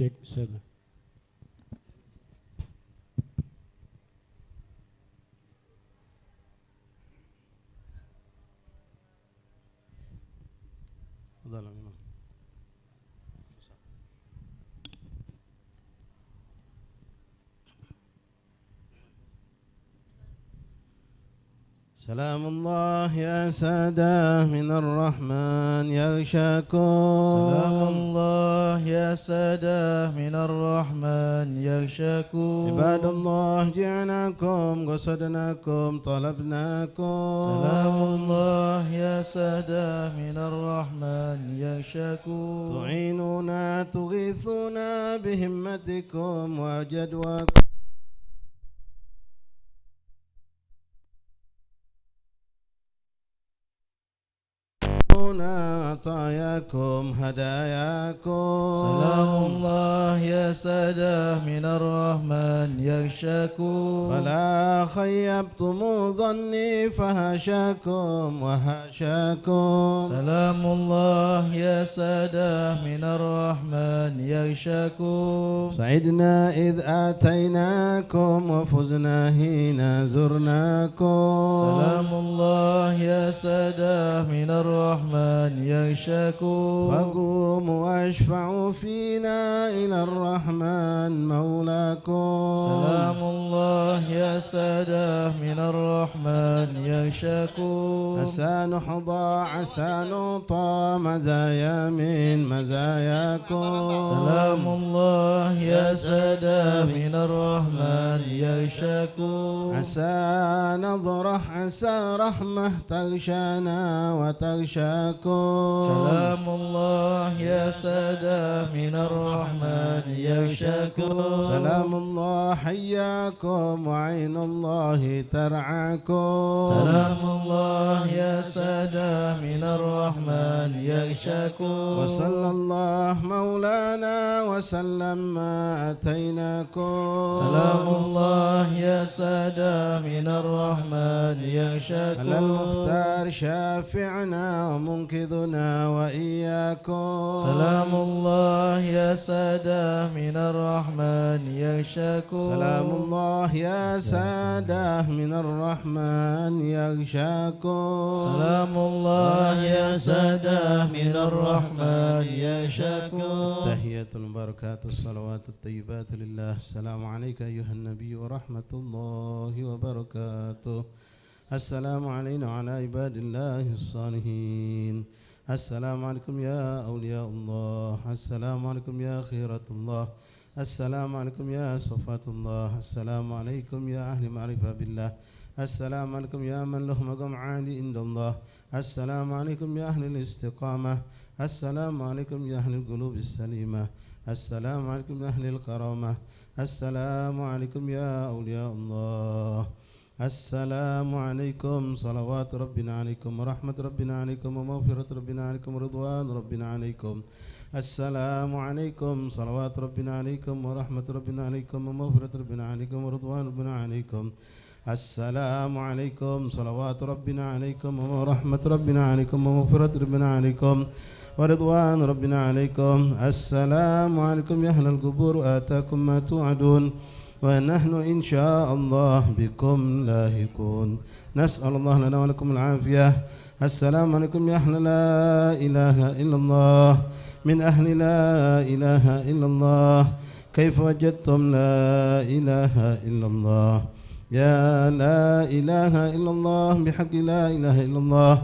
cek sana. سلام الله يا سادة من الرحمن يغشاكم. سلام الله يا سادة من الرحمن يغشاكم. عباد الله جئناكم قصدناكم طلبناكم. سلام الله يا سادة من الرحمن يغشاكم. تعينونا تغيثونا بهمتكم وجدواكم. عطاياكم هداياكم. سلام الله يا سادة من الرحمن يغشاكم. فلا خيبتم ظني فهشاكم وهشاكم. سلام الله يا سادة من الرحمن يغشاكم. سعدنا إذ آتيناكم وفزنا حين زرناكم. سلام الله يا سادة من الرحمن يغشاكم. فقوموا واشفعوا فينا إلى الرحمن مولاكم. سلام الله يا سادة من الرحمن يغشاكم. عسى نحظى عسى نعطى مزايا من مزاياكم. سلام الله يا سادة من الرحمن يغشاكم. عسى نظرة عسى رحمة تغشانا وتغشاكم. سلام الله يا سادة من الرحمن يغشاكم. سلام الله حياكم وعين الله ترعاكم. سلام الله يا سادة من الرحمن يغشاكم. وصلى الله مولانا وسلم ما أتيناكم. سلام الله يا سادة من الرحمن يغشاكم. على المختار شافعنا ومنقذنا وإياكم. سلام الله يا سادة من الرحمن يغشاكم. سلام الله يا سادة من الرحمن يغشاكم. سلام الله يا سادة من الرحمن يغشاكم. تحية البركات الصلوات الطيبات لله. السلام عليك أيها النبي ورحمة الله وبركاته. السلام علينا وعلى عباد الله الصالحين. السلام عليكم يا أولياء الله. السلام عليكم يا خيرة الله. السلام عليكم يا صفات الله. السلام عليكم يا أهل معرفة بالله. السلام عليكم يا من له مقام عالي عند الله. السلام عليكم يا أهل الاستقامة. السلام عليكم يا أهل القلوب السليمة. السلام عليكم يا أهل الكرامة. السلام عليكم يا أولياء الله. السلام عليكم صلوات ربنا عليكم ورحمة ربنا عليكم ومغفرة ربنا عليكم ورضوان ربنا عليكم. السلام عليكم صلوات ربنا عليكم ورحمة ربنا عليكم ومغفرة ربنا عليكم ورضوان ربنا عليكم. السلام عليكم صلوات ربنا عليكم ورحمة ربنا عليكم ومغفرة ربنا عليكم ورضوان ربنا عليكم. السلام عليكم يا أهل القبور آتاكم ما توعدون ونحن إن شاء الله بكم لاهقون. نسأل الله لنا ولكم العافية. السلام عليكم يا أهل لا إله إلا الله. من أهل لا إله إلا الله كيف وجدتم لا إله إلا الله. يا لا إله إلا الله بحق لا إله إلا الله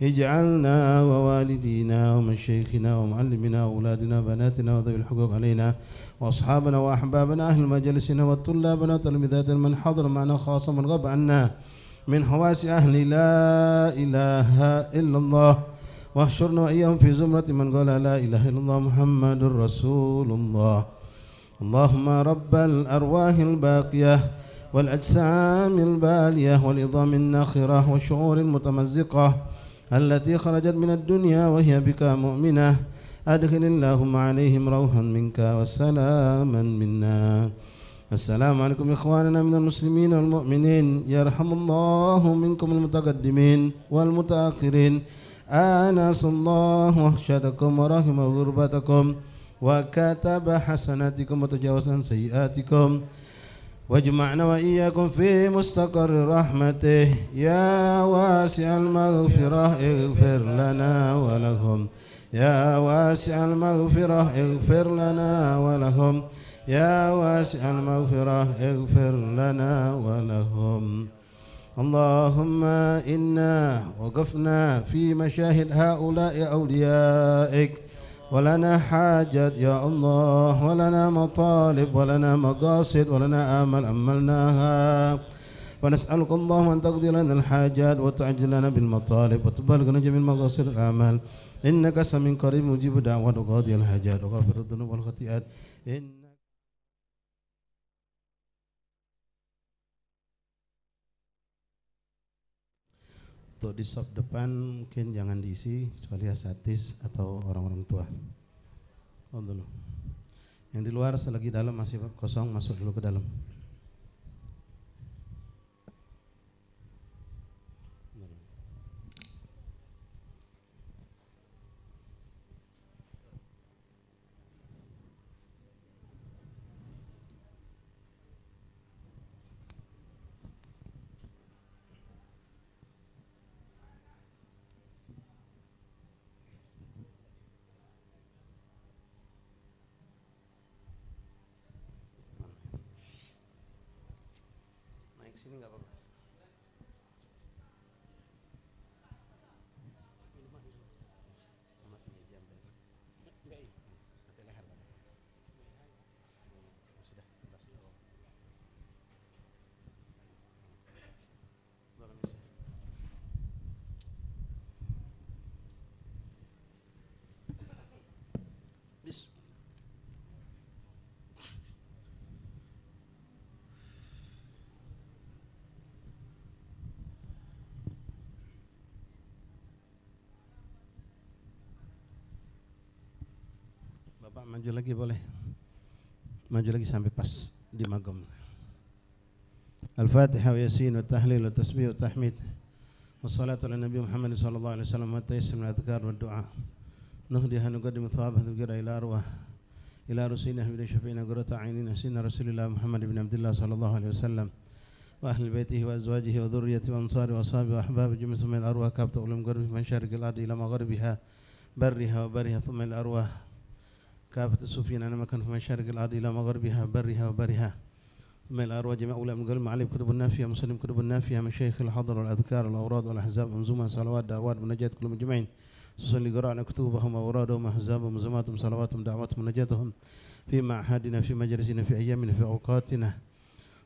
اجعلنا ووالدينا ومشايخنا ومعلمنا وأولادنا وبناتنا وذوي الحقوق علينا وأصحابنا وأحبابنا أهل مجلسنا وطلابنا وتلميذاتنا من حضر معنا خاصة من غاب عنا من حواس أهل لا إله إلا الله واحشرنا وإياهم في زمرة من قال لا إله إلا الله محمد رسول الله. اللهم رب الأرواح الباقية والأجسام البالية والعظام الناخرة والشعور المتمزقة التي خرجت من الدنيا وهي بك مؤمنة أدخل اللهم عليهم روحا منك وسلاما منا. السلام عليكم إخواننا من المسلمين والمؤمنين. يرحم الله منكم المتقدمين والمتأخرين. آنس الله وحشتكم ورحم غربتكم وكتب حسناتكم وتجاوز عن سيئاتكم واجمعنا وإياكم في مستقر رحمته يا واسع المغفرة اغفر لنا ولهم يا واسع المغفرة اغفر لنا ولهم يا واسع المغفرة اغفر لنا ولهم اللهم إنا وقفنا في مشاهد هؤلاء أوليائك ولنا حاجات يا الله ولنا مطالب ولنا مقاصد ولنا آمال أملناها ونسألك اللهم أن تقضي لنا الحاجات وتعجل لنا بالمطالب وتبلغنا جميع المقاصد الآمال إنك سميع قريب مجيب دعوات وقاضي الحاجات وغافر الذنوب والخطيئات Untuk di sop depan mungkin jangan diisi kecuali asatis atau orang-orang tua. Oh, dulu. Yang di luar selagi dalam masih kosong masuk dulu ke dalam. Sini nggak apa-apa. Bapak maju lagi boleh. Maju lagi sampai pas di magam. Al-Fatihah wa Yasin wa Tahlil wa Tasbih wa Tahmid. Wassalatu ala Nabi Muhammad sallallahu alaihi wasallam wa tayassum al-adhkar wa du'a. Nuhdiha nuqaddim thawabah dhikra ila arwah. Ila rusulina wa syafi'ina qurrata a'yunina sayyidina Rasulillah Muhammad ibn Abdullah sallallahu alaihi wasallam. Wa ahli baitihi wa azwajihi wa dhurriyyatihi wa ansari wa ashabihi wa ahbabi jami'an min al-arwah kabta ulum qarbi min syarqil ardi ila maghribiha barriha wa bariha thumma al-arwah كافة الصوفيين أنا مكان في مشارق الأرض إلى مغربها برها وبرها ثم الأروى جميع أولى من قلب معلم كتب النافية مسلم كتب النافية مشايخ الحضر والأذكار والأوراد والأحزاب منظومة صلوات دعوات مناجات كلهم أجمعين تصلي قراءة كتبهم وأورادهم أحزابهم منظوماتهم صلواتهم دعواتهم مناجاتهم في معهدنا في مجلسنا في أيامنا في أوقاتنا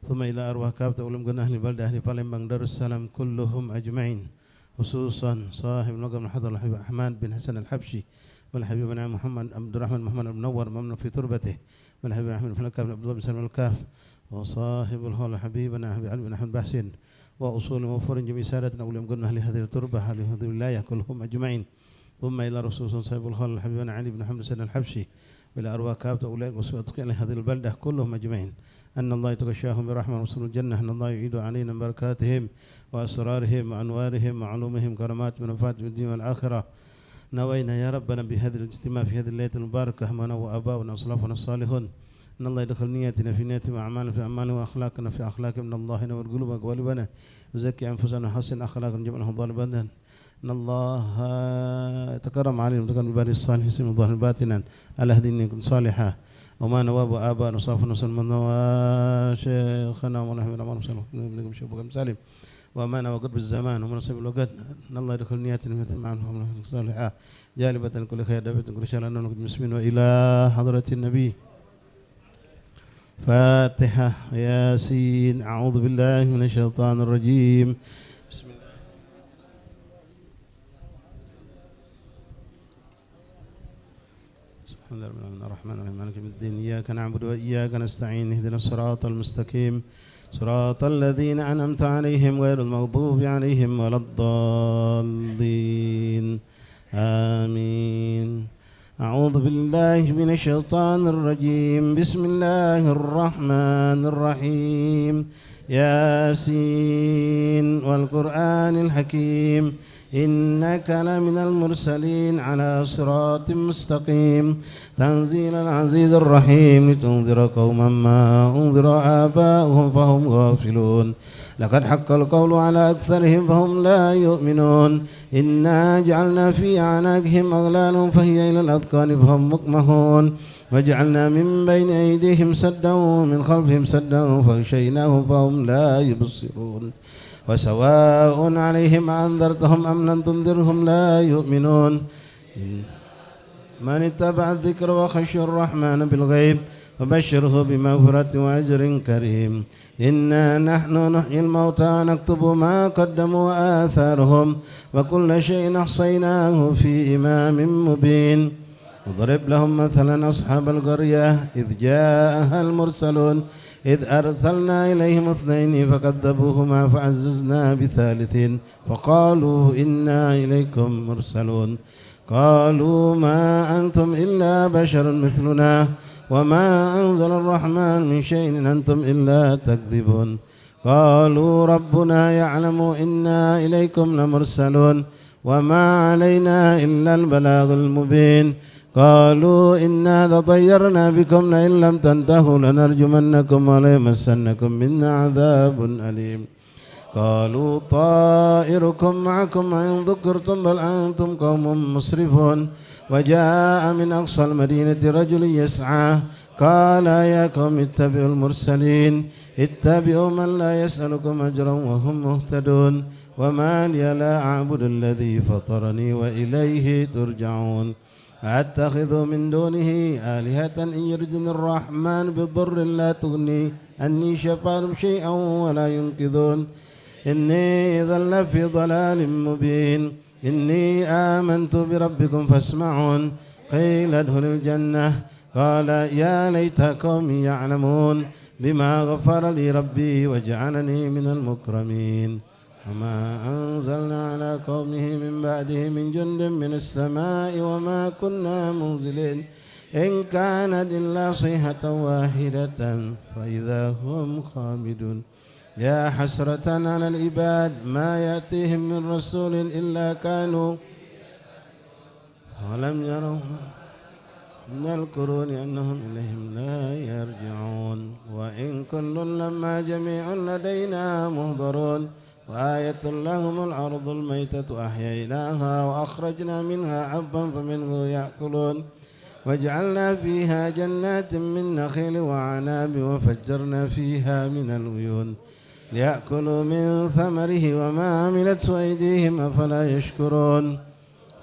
ثم إلى أرواح كافة أولى من قلب أهل البلدة أهل بالمبان دار السلام كلهم أجمعين خصوصا صاحب المقام الحضر الحبيب أحمد بن حسن الحبشي والحبيب بن محمد عبد الرحمن محمد المنور ممنوع في تربته والحبيب بن احمد بن الكاف عبد الله بن سلمان الكاف وصاحب الهول حبيبنا علي بن احمد بحسين واصول موفر جميع سادتنا اولياء قلنا اهل هذه التربه اهل هذه الولايه كلهم اجمعين ثم الى رسول صاحب الهول حبيبنا علي بن محمد سلمان الحبشي والى ارواح كافه اولئك وصفاتك هذه البلده كلهم اجمعين ان الله يتغشاهم برحمه ورسول الجنه ان الله يعيد علينا بركاتهم واسرارهم وانوارهم وعلومهم كرامات من وفاه الدين والاخره نوينا يا ربنا بهذا الاجتماع في هذه الليلة المباركة همنا وآباؤنا وأسلافنا الصالحون إن الله يدخل نياتنا في نياتنا وأعمالنا في أعمالنا وأخلاقنا في أخلاق من الله نور قلوبنا وقلوبنا يزكي أنفسنا وحسن أخلاقنا جمعنا ظالبنا إن الله تكرم علينا وتكرم بباري الصالحين سمع ظهر باطنا على هدينا صالحة وما نواب آباءنا وصافنا وسلمنا وشيخنا ونحن الأمر وسلم شبكم سالم وأمانة وقرب الزمان ومنصب الوقت إن الله يدخل نياتنا معهم صالحة جالبة كل خير دابة كل شر أننا المسلمين وإلى حضرة النبي فاتحة ياسين أعوذ بالله من الشيطان الرجيم بسم الله سبحان الله الرحمن الرحيم مالك يوم الدين إياك نعبد وإياك نستعين اهدنا الصراط المستقيم صراط الذين أنعمت عليهم غير المغضوب عليهم ولا الضالين آمين أعوذ بالله من الشيطان الرجيم بسم الله الرحمن الرحيم ياسين والقرآن الحكيم إنك لمن المرسلين على صراط مستقيم تنزيل العزيز الرحيم لتنذر قوما ما أنذر آباؤهم فهم غافلون لقد حق القول على أكثرهم فهم لا يؤمنون إنا جعلنا في أعناقهم أغلالا فهي إلى الأذقان فهم مقمحون وجعلنا من بين أيديهم سدا ومن خلفهم سدا فغشيناهم فهم لا يبصرون وسواء عليهم أنذرتهم أم لم تنذرهم لا يؤمنون من اتبع الذكر وخشي الرحمن بالغيب وبشره بمغفرة وأجر كريم إنا نحن نحيي الموتى ونكتب ما قدموا وآثارهم وكل شيء أحصيناه في إمام مبين وضرب لهم مثلا أصحاب القرية إذ جاءها المرسلون إذ أرسلنا إليهم 2 فكذبوهما فعززنا ب3 فقالوا إنا إليكم مرسلون قالوا ما أنتم إلا بشر مثلنا وما أنزل الرحمن من شيء إن أنتم إلا تكذبون قالوا ربنا يعلم إنا إليكم لمرسلون وما علينا إلا البلاغ المبين قالوا إنا تطيرنا بكم لئن لم تنتهوا لنرجمنكم وليمسنكم منا عذاب أليم قالوا طائركم معكم إن ذكرتم بل أنتم قوم مسرفون وجاء من أقصى المدينة رجل يسعى قال يا قوم اتبعوا المرسلين اتبعوا من لا يسألكم أجرا وهم مهتدون وما لي لا أعبد الذي فطرني وإليه ترجعون أتخذ من دونه آلهة إن يردني الرحمن بضر لا تغني أني شفاعتهم شيئا ولا ينقذون إني إذا لفي ضلال مبين إني آمنت بربكم فاسمعون قيل ادخل الجنة قال يا ليت قومي يعلمون بما غفر لي ربي وجعلني من المكرمين وما أنزلنا على قومه من بعده من جند من السماء وما كنا منزلين إن كانت إلا صيحة واحدة فإذا هم خامدون يا حسرة على العباد ما يأتيهم من رسول إلا كانوا ولم يروا من القرون أنهم إليهم لا يرجعون وإن كل لما جميع لدينا مهضرون وآية لهم الأرض الميتة أحييناها وأخرجنا منها حبا فمنه يأكلون وجعلنا فيها جنات من نخيل وعناب وفجرنا فيها من العيون ليأكلوا من ثمره وما عملت أيديهم أفلا يشكرون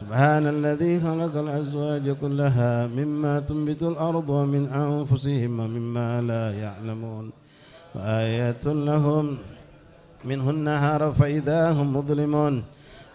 سبحان الذي خلق الأزواج كلها مما تنبت الأرض ومن أنفسهم ومما لا يعلمون وآية لهم منه النهار فإذا هم مظلمون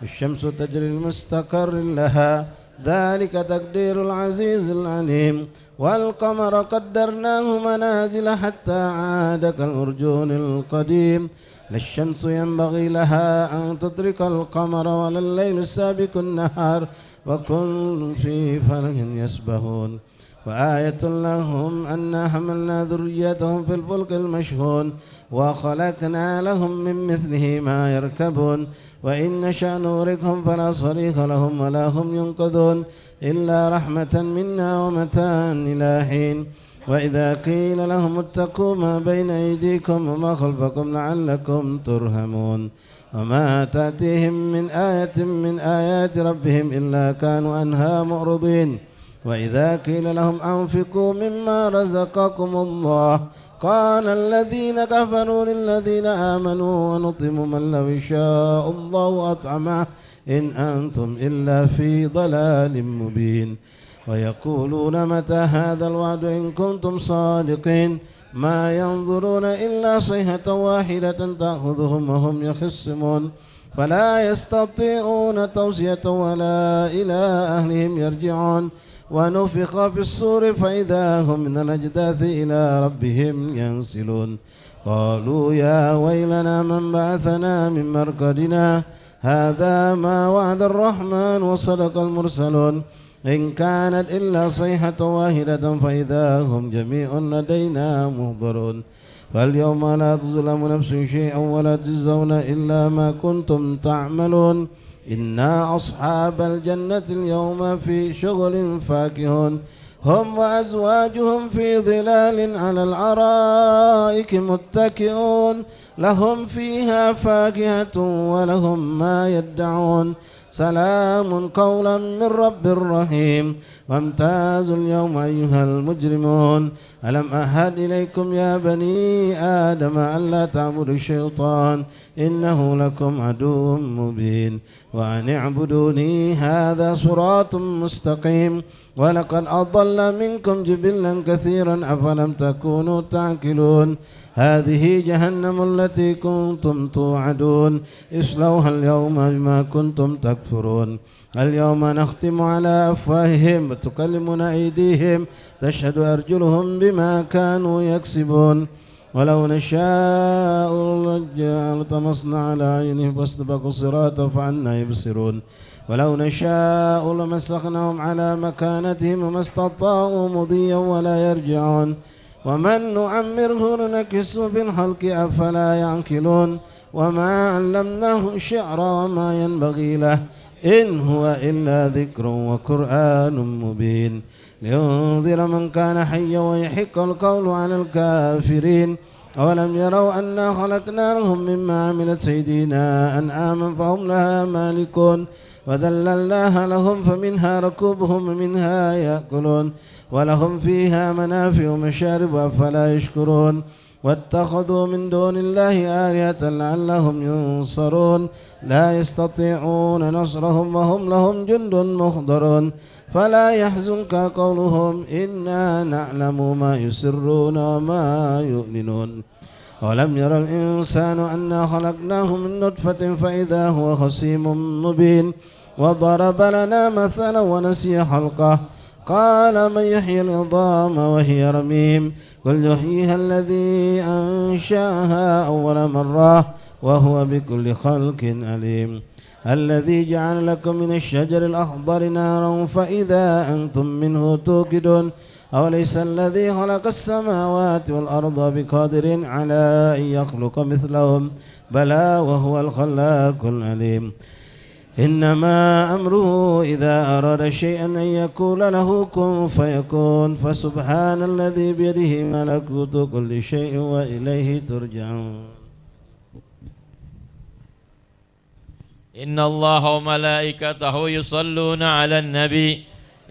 الشمس تجري لمستقر لها ذلك تقدير العزيز العليم والقمر قدرناه منازل حتى عاد كالأرجون القديم لا الشمس ينبغي لها أن تدرك القمر ولا الليل سابق النهار وكل في فلك يسبحون وآية لهم أنا حملنا ذريتهم في الفلك المشحون وخلقنا لهم من مثله ما يركبون وإن نشأ نغرقهم فلا صريخ لهم ولا هم ينقذون إلا رحمة منا ومتاعا إلى حين وإذا قيل لهم اتقوا ما بين أيديكم وما خلفكم لعلكم ترهمون وما تأتيهم من آية من آيات ربهم إلا كانوا عنها معرضين وإذا قيل لهم أنفقوا مما رزقكم الله قال الذين كفروا للذين آمنوا ونطعم من لو شاء الله أطعمه إن أنتم إلا في ضلال مبين ويقولون متى هذا الوعد إن كنتم صادقين ما ينظرون إلا صيحة واحدة تأخذهم وهم يخصمون فلا يستطيعون توصية ولا إلى أهلهم يرجعون ونفخ في الصور فإذا هم من الأجداث إلى ربهم ينسلون قالوا يا ويلنا من بعثنا من مرقدنا هذا ما وعد الرحمن وصدق المرسلون إن كانت إلا صيحة واحدة فإذا هم جميع لدينا محضرون فاليوم لا تظلم نفس شيئا ولا تجزون إلا ما كنتم تعملون إنا أصحاب الجنة اليوم في شغل فاكهون هم وأزواجهم في ظلال على الأرائك متكئون لهم فيها فاكهة ولهم ما يدعون سلام قولا من رب رحيم وامتازوا اليوم أيها المجرمون ألم أعهد إليكم يا بني آدم ألا تعبدوا الشيطان إنه لكم عدو مبين وأن اعبدوني هذا صراط مستقيم ولقد أضل منكم جبلا كثيرا أفلم تكونوا تعقلون هذه جهنم التي كنتم توعدون اصلوها اليوم بما كنتم تكفرون اليوم نختم على أفواههم وتكلمنا أيديهم تشهد أرجلهم بما كانوا يكسبون ولو نشاء لطمسنا على أعينهم فاستبقوا الصراط فعنا يبصرون ولو نشاء لمسخناهم على مكانتهم وما استطاعوا مضيا ولا يرجعون ومن نعمره ننكسه في الخلق أفلا يعقلون وما علمناه الشعر وما ينبغي له إن هو إلا ذكر وقرآن مبين لينذر من كان حيا ويحق القول على الكافرين أولم يروا أنا خلقنا لهم مما عملت أيدينا أنعاما فهم لها مالكون وذللناها لهم فمنها ركوبهم ومنها يأكلون ولهم فيها منافع ومشارب أفلا يشكرون واتخذوا من دون الله آلهة لعلهم ينصرون لا يستطيعون نصرهم وهم لهم جند مخضرون فلا يحزنك قولهم إنا نعلم ما يسرون وما يؤمنون ولم ير الإنسان أنا خلقناه من نطفة فإذا هو خصيم مبين وضرب لنا مثلا ونسي خلقه قال من يحيي العظام وهي رميم قل يحييها الذي أنشأها أول مرة وهو بكل خلق عليم الذي جعل لكم من الشجر الأخضر نارا فإذا أنتم منه توقدون أوليس الذي خلق السماوات والأرض بقادر على أن يخلق مثلهم بلى وهو الخلاق العليم إنما أمره إذا أراد شيئا أن يقول له كن فيكون فسبحان الذي بيده ملكوت كل شيء وإليه ترجعون إن الله وملائكته يصلون على النبي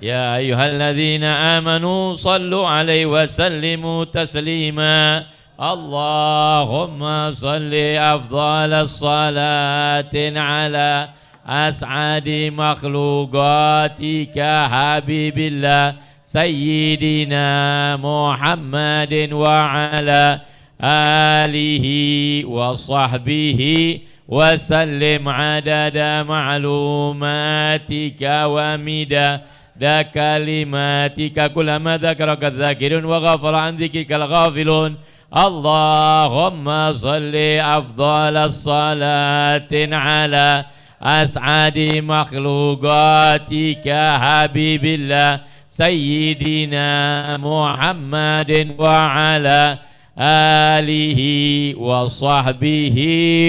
يا أيها الذين آمنوا صلوا عليه وسلموا تسليما اللهم صل أفضل الصلاة على أسعد مخلوقاتك حبيب الله سيدنا محمد وعلى آله وصحبه وسلم عدد معلوماتك ومداد كلماتك كلما ذكرك الذاكرون وغفر عن ذكرك الغافلون اللهم صل أفضل الصلاة على أسعد مخلوقاتك حبيب الله سيدنا محمد وعلى آله وصحبه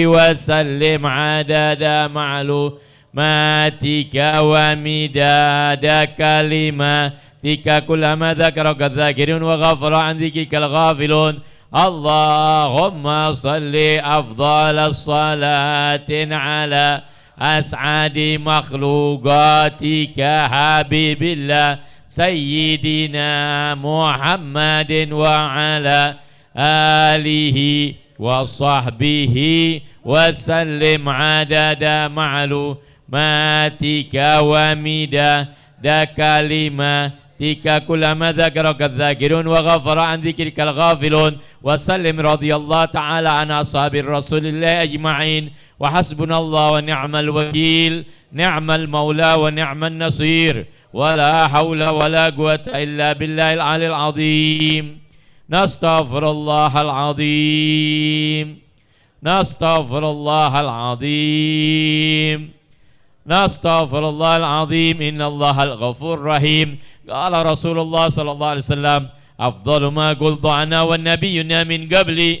وسلم عدد معلوماتك ومداد كلماتك كلما ذكرك الذاكرون وغفر عن ذكرك الغافلون اللهم صل أفضل الصلاة على أسعد مخلوقاتك حبيب الله سيدنا محمد وعلى آله وصحبه وسلم عدد معلوماتك ومداد كلماتك كلما ذكرك الذاكرون وغفر عن ذكرك الغافلون وسلم رضي الله تعالى عن أصحاب رسول الله أجمعين وحسبنا الله ونعم الوكيل نعم المولى ونعم النصير ولا حول ولا قوة إلا بالله العلي العظيم نستغفر الله العظيم نستغفر الله العظيم نستغفر الله العظيم إن الله الغفور الرحيم قال رسول الله صلى الله عليه وسلم أفضل ما قلت أنا والنبينا من قبلي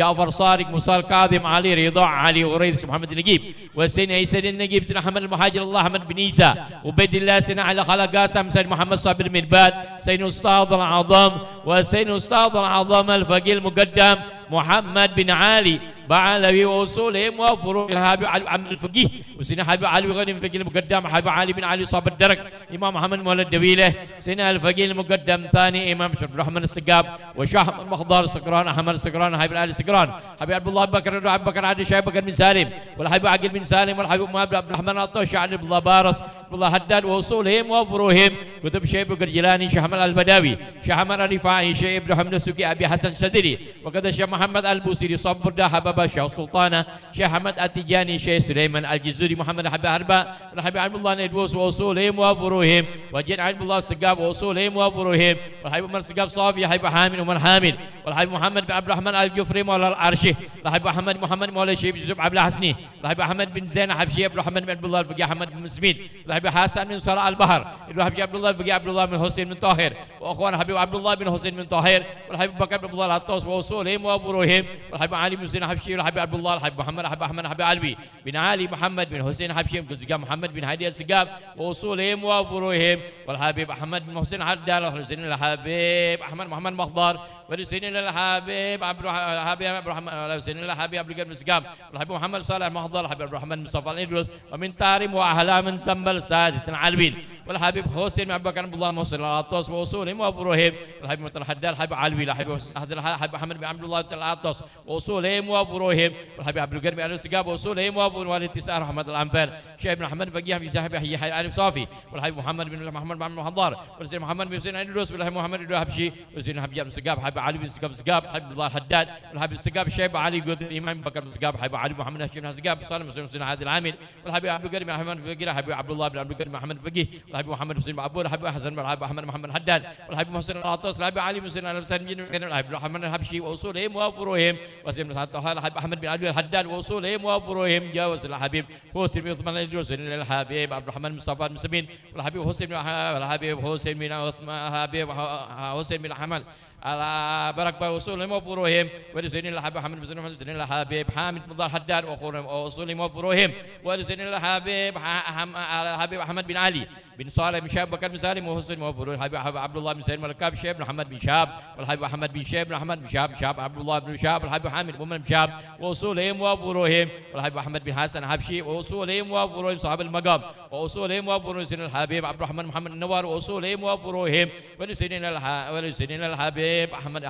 جعفر صادق موسى كاظم علي رضا علي وريث محمد النجيب وسيدنا عيسى النجيب سيدنا محمد المهاجر الله محمد بن عيسى وبيد الله سيدنا علي خلق قاسم سيدنا محمد صابر المنباد سيدنا أستاذ العظام وسيدنا أستاذ العظام الفقيه المقدم محمد بن علي بعلوي وأصولهم وفروع الحبيب علي عم الفقيه وسيدنا حبيب علي غني الفقيه المقدم حبيب علي بن علي صاب الدرك إمام محمد مولى الدويلة سيدنا الفقيه المقدم ثاني إمام شرف الرحمن السقاب وشاه المخضار سكران أحمد سكران حبيب علي سكران حبيب عبد الله بكر عبد بكر عادل شايب بكر بن سالم والحبيب عقيل بن سالم والحبيب عبد الرحمن الطوش علي بن الله بارس الله حداد وأصولهم وفروعهم كتب شيخ بكر جيلاني شيخ محمد البداوي شيخ محمد الرفاعي شيخ ابراهيم السكي أبي حسن شدري وكذا شيخ محمد البوسيري صبر ده حبابا شيخ سلطانة شيخ حمد التجاني شيخ سليمان الجزوري محمد الحبيب هربا والحبيب عبد الله ندوس وأصولهم وفروعهم وجن عبد الله السقاب وأصولهم وفروعهم والحبيب عمر السقاب صافي الحبيب حامد عمر حامد والحبيب محمد بن عبد الرحمن الجفري مولى العرشي والحبيب محمد مولى الشيخ يوسف عبد الحسني والحبيب أحمد بن زين حبشي عبد الرحمن بن عبد الله الفقيه أحمد بن مسمين والحبيب حسن بن صلاح البحر والحبيب عبد الله الفقيه عبد الله بن حسين بن طاهر واخوان الحبيب عبد الله بن حسين بن طاهر والحبيب بكر بن عبد الله العطاس وأصولهم وفروعهم والحبيب علي بن حسين حبشي والحبيب عبد الله الحبيب محمد الحبيب احمد الحبيب علوي بن علي محمد بن حسين حبشي بن محمد بن هادي السقاب واصولهم وفروعهم والحبيب احمد بن حسين حداد والحسين الحبيب احمد محمد مخضار والحسين الحبيب عبد الرحمن والحسين الحبيب عبد القادر السقاب والحبيب محمد صالح مخضر والحبيب عبد الرحمن مصطفى الادرس ومن تارم واحلام سنبل سادة علوين والحبيب حسين بن عبد الله محسن العطاس واصولهم وفروعهم والحبيب مطر حداد الحبيب علوي الحبيب احمد بن عبد الله العطاس واصولهم وفروعهم والحبيب عبد القادر بن السقاب واصولهم وفروعهم والاتساع رحمه الانفال شيخ بن محمد فقيه في صاحب يحيى علي صافي والحبيب محمد بن محمد بن محضار والسيد محمد بن حسين الادرس والحبيب محمد بن حبشي والسيد الحبيب السقاب حبيب علي بن السقاب حبيب الله الحداد والحبيب السقاب الشيخ علي قد الامام بكر السقاب حبيب علي محمد هاشم السقاب صالح مسلم عادل العامل والحبيب عبد القادر بن محمد الفقيه حبيب عبد الله بن عبد القادر بن محمد الفقيه والحبيب محمد بن سليم عبود الحبيب حسن بن محمد محمد الحداد والحبيب محسن العطاس والحبيب علي بن سليم الحبيب محمد الحبشي واصولهم وفروعهم وسيم الحبيب احمد بن علي الحداد واصولهم وفروعهم جاوز الحبيب حسين بن عثمان الادرس الحبيب عبد الرحمن مصطفى المسلمين والحبيب حسين بن حسين بن حمل على بركة وصولهم وفروعهم ولسين الحبيب محمد بن محمد سين الحبيب حامد بن الحداد وصولهم وفروعهم ولسين الحبيب أحمد بن علي بن صالح بن شاب بكر بن سالم وحسين وفروع الحبيب عبد الله بن سالم والكاب شيب بن محمد بن شاب والحبيب أحمد بن شيب بن محمد بن شاب عبد الله بن شاب والحبيب حامد بن شاب وصولهم وفروعهم والحبيب أحمد بن حسن حبشي وصولهم وفروعهم صاحب المقام وصولهم وفروع سين الحبيب عبد الرحمن محمد النوار وصولهم وفروعهم ولسين الحبيب أحمد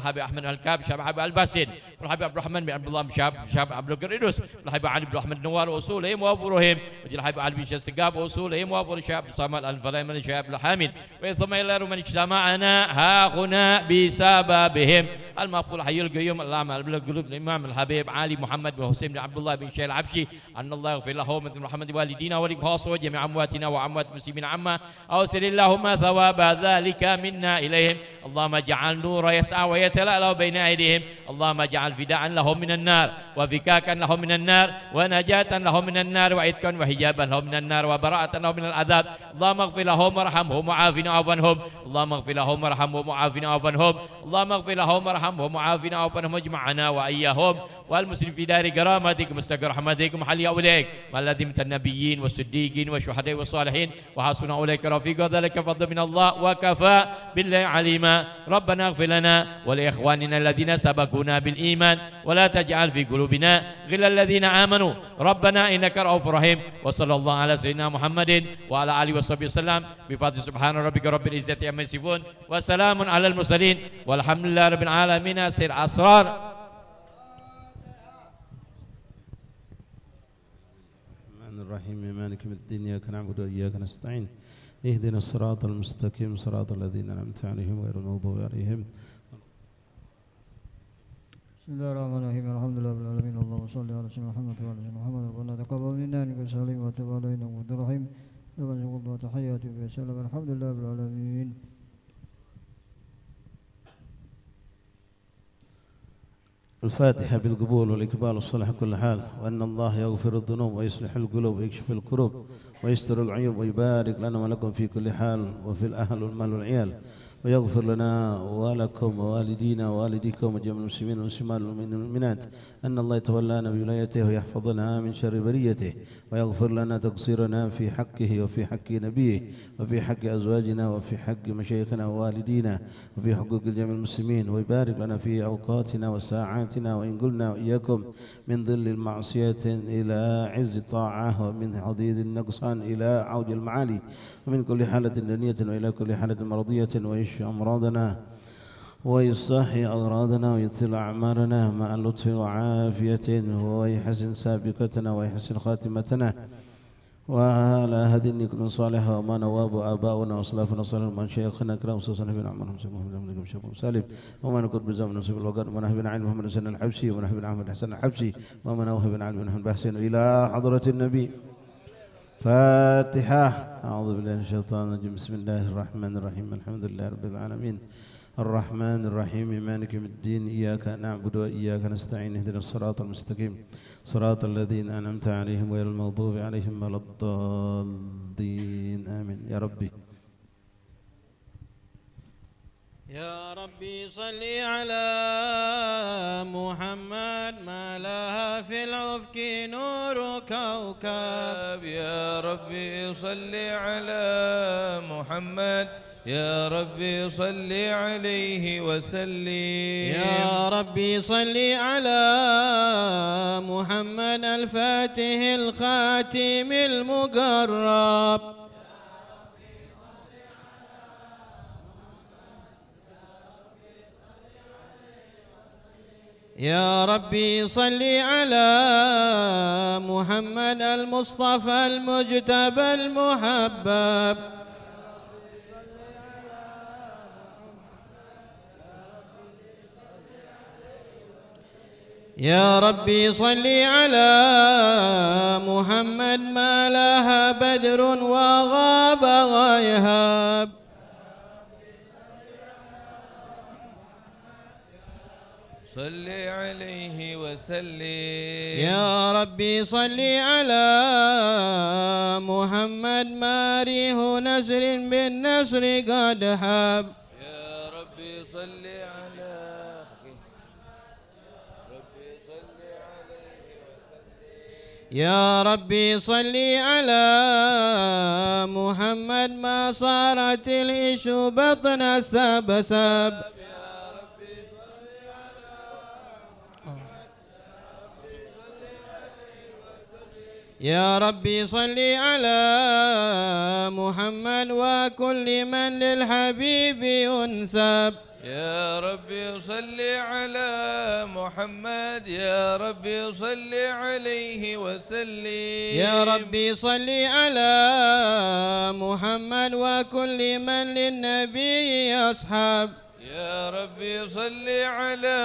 الكاب شاب عبد الباسل والحبيب عبد الرحمن بن عبد الله بن شاب عبد القدوس والحبيب علي بن أحمد النوار وصولهم وفروعهم والحبيب علي بن السقاب وصولهم وفروع شاب صامل الفلاح من شاب الحامد ثم إلى من اجتمعنا ها هنا بسببهم المغفور حي القيوم اللهم القلوب الإمام الحبيب علي محمد بن حسين بن عبد الله بن شيخ العبشي أن الله يغفر له من محمد والدينا ولخاصه وجميع أمواتنا وأموات المسلمين عما أوصل اللهم ثواب ذلك منا إليهم اللهم اجعل نور يسعى ويتلألأ بين أيديهم اللهم اجعل فداء لهم من النار وفكاكا لهم من النار ونجاة لهم من النار وعتقا وحجابا لهم من النار وبراءة لهم من العذاب اللهم اغفر لهم وارحمهم وعافنا وعف عنهم اللهم اغفر لهم وارحمهم وعافنا وعف عنهم اللهم اغفر لهم وارحمهم وعافنا وعف عنهم واجمعنا وإياهم والمسلم في دار كرامتك مستقر رحمتك محل أولئك مع الذين من النبيين والصديقين والشهداء والصالحين وحسن أولئك رفيقا ذلك فضل من الله وكفى بالله عليما ربنا اغفر لنا ولإخواننا الذين سبقونا بالإيمان ولا تجعل في قلوبنا غل الذين آمنوا ربنا إنك رؤوف رحيم وصلى الله على سيدنا محمد وعلى آله وصحبه وسلم بفضل سبحان ربك رب العزة عما يصفون وسلام على المرسلين والحمد لله رب العالمين سر أسرار الرحيم مالك يوم الدين إياك نعبد وإياك نستعين اهدنا الصراط المستقيم صراط الذين أنعمت عليهم غير المغضوب عليهم. بسم الله الرحمن الرحيم الحمد لله رب العالمين اللهم صل على سيدنا محمد وعلى سيدنا محمد ربنا تقبل منا انك سليم وتب علينا وانت رحيم ربنا الله تحياتك وسلام الحمد لله رب العالمين. الفاتحة بالقبول والإقبال والصلاح كل حال وأن الله يغفر الذنوب ويصلح القلوب ويكشف الكروب ويستر العيوب ويبارك لنا ولكم في كل حال وفي الأهل والمال والعيال ويغفر لنا ولكم ووالدينا ووالديكم وجميع المسلمين والمسلمات والمؤمنات أن الله يتولانا بولايته ويحفظنا من شر بريته ويغفر لنا تقصيرنا في حقه وفي حق نبيه وفي حق أزواجنا وفي حق مشايخنا ووالدينا وفي حقوق جميع المسلمين ويبارك لنا في أوقاتنا وساعاتنا وإن قلنا وإياكم من ظل المعصية إلى عز الطاعة ومن حضيض النقصان إلى عوج المعالي ومن كل حالة دنية وإلى كل حالة مرضية ويشفي أمراضنا ويصحي أغراضنا ويطيل أعمارنا مع لطف وعافية ويحسن سابقتنا ويحسن خاتمتنا وعلى هذه النكر صالحة وما نواب آباؤنا وأسلافنا صالح من شيخنا كرام وصوصنا في العمر محمد شيخ سالم وما نكون بزمن نصيب الوقت وما نهب عن محمد حسن الحبشي وما نهب عن حسن الحبشي وما نوهب عن محمد بحسن إلى حضرة النبي فاتحة. أعوذ بالله من الشيطان الرجيم. بسم الله الرحمن الرحيم. الحمد لله رب العالمين الرحمن الرحيم مالك يوم الدين إياك نعبد وإياك نستعين اهدنا الصراط المستقيم صراط الذين أنعمت عليهم غير المغضوب عليهم ولا الضالين آمين يا ربي. يا ربي صل على محمد ما لها في الأفق نور كوكب. يا ربي صل على محمد يا ربي صل عليه وسلم. يا ربي صل على محمد الفاتح الخاتم المقرب. يا ربي صل على محمد المصطفى المجتبى المحبب. يا ربي صل على محمد ما لها بدر وغاب غيهاب. صل عليه وسلم. يا ربي صل على محمد ما ريح نسر بالنسر قد حاب. يا ربي صل على يا ربي صل على محمد ما صارت الإيش بطن السبسب. يا ربي صل على محمد وكل من للحبيب ينسب. يا ربي صل على محمد يا ربي صل عليه وسلم. يا ربي صل على محمد وكل من للنبي أصحاب. يا ربي صل على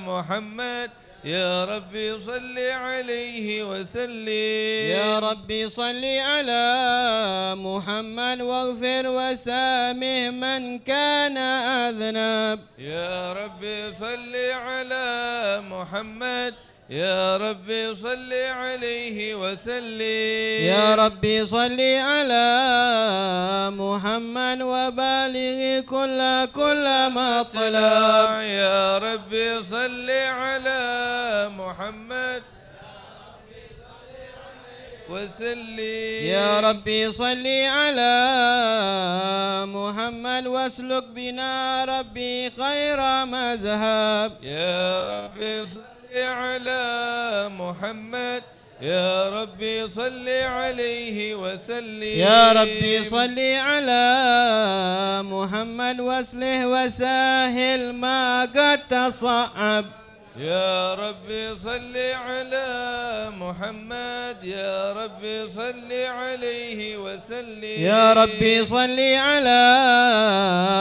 محمد يا ربي صل عليه وسلم. يا ربي صل على محمد واغفر وسامه من كان أذنب. يا ربي صل على محمد يا ربي صل عليه وسلم. يا ربي صل على محمد وبالغ كل مطلب. يا ربي صل على محمد وسلم. يا ربي صل على محمد واسلك بنا ربي خير مذهب. يا ربي صل على محمد يا ربي صل عليه وسلم. يا ربي صل على محمد واسله وسهل ما قد تصعب. يا ربي صل على محمد يا ربي صل عليه وسلم. يا ربي صل على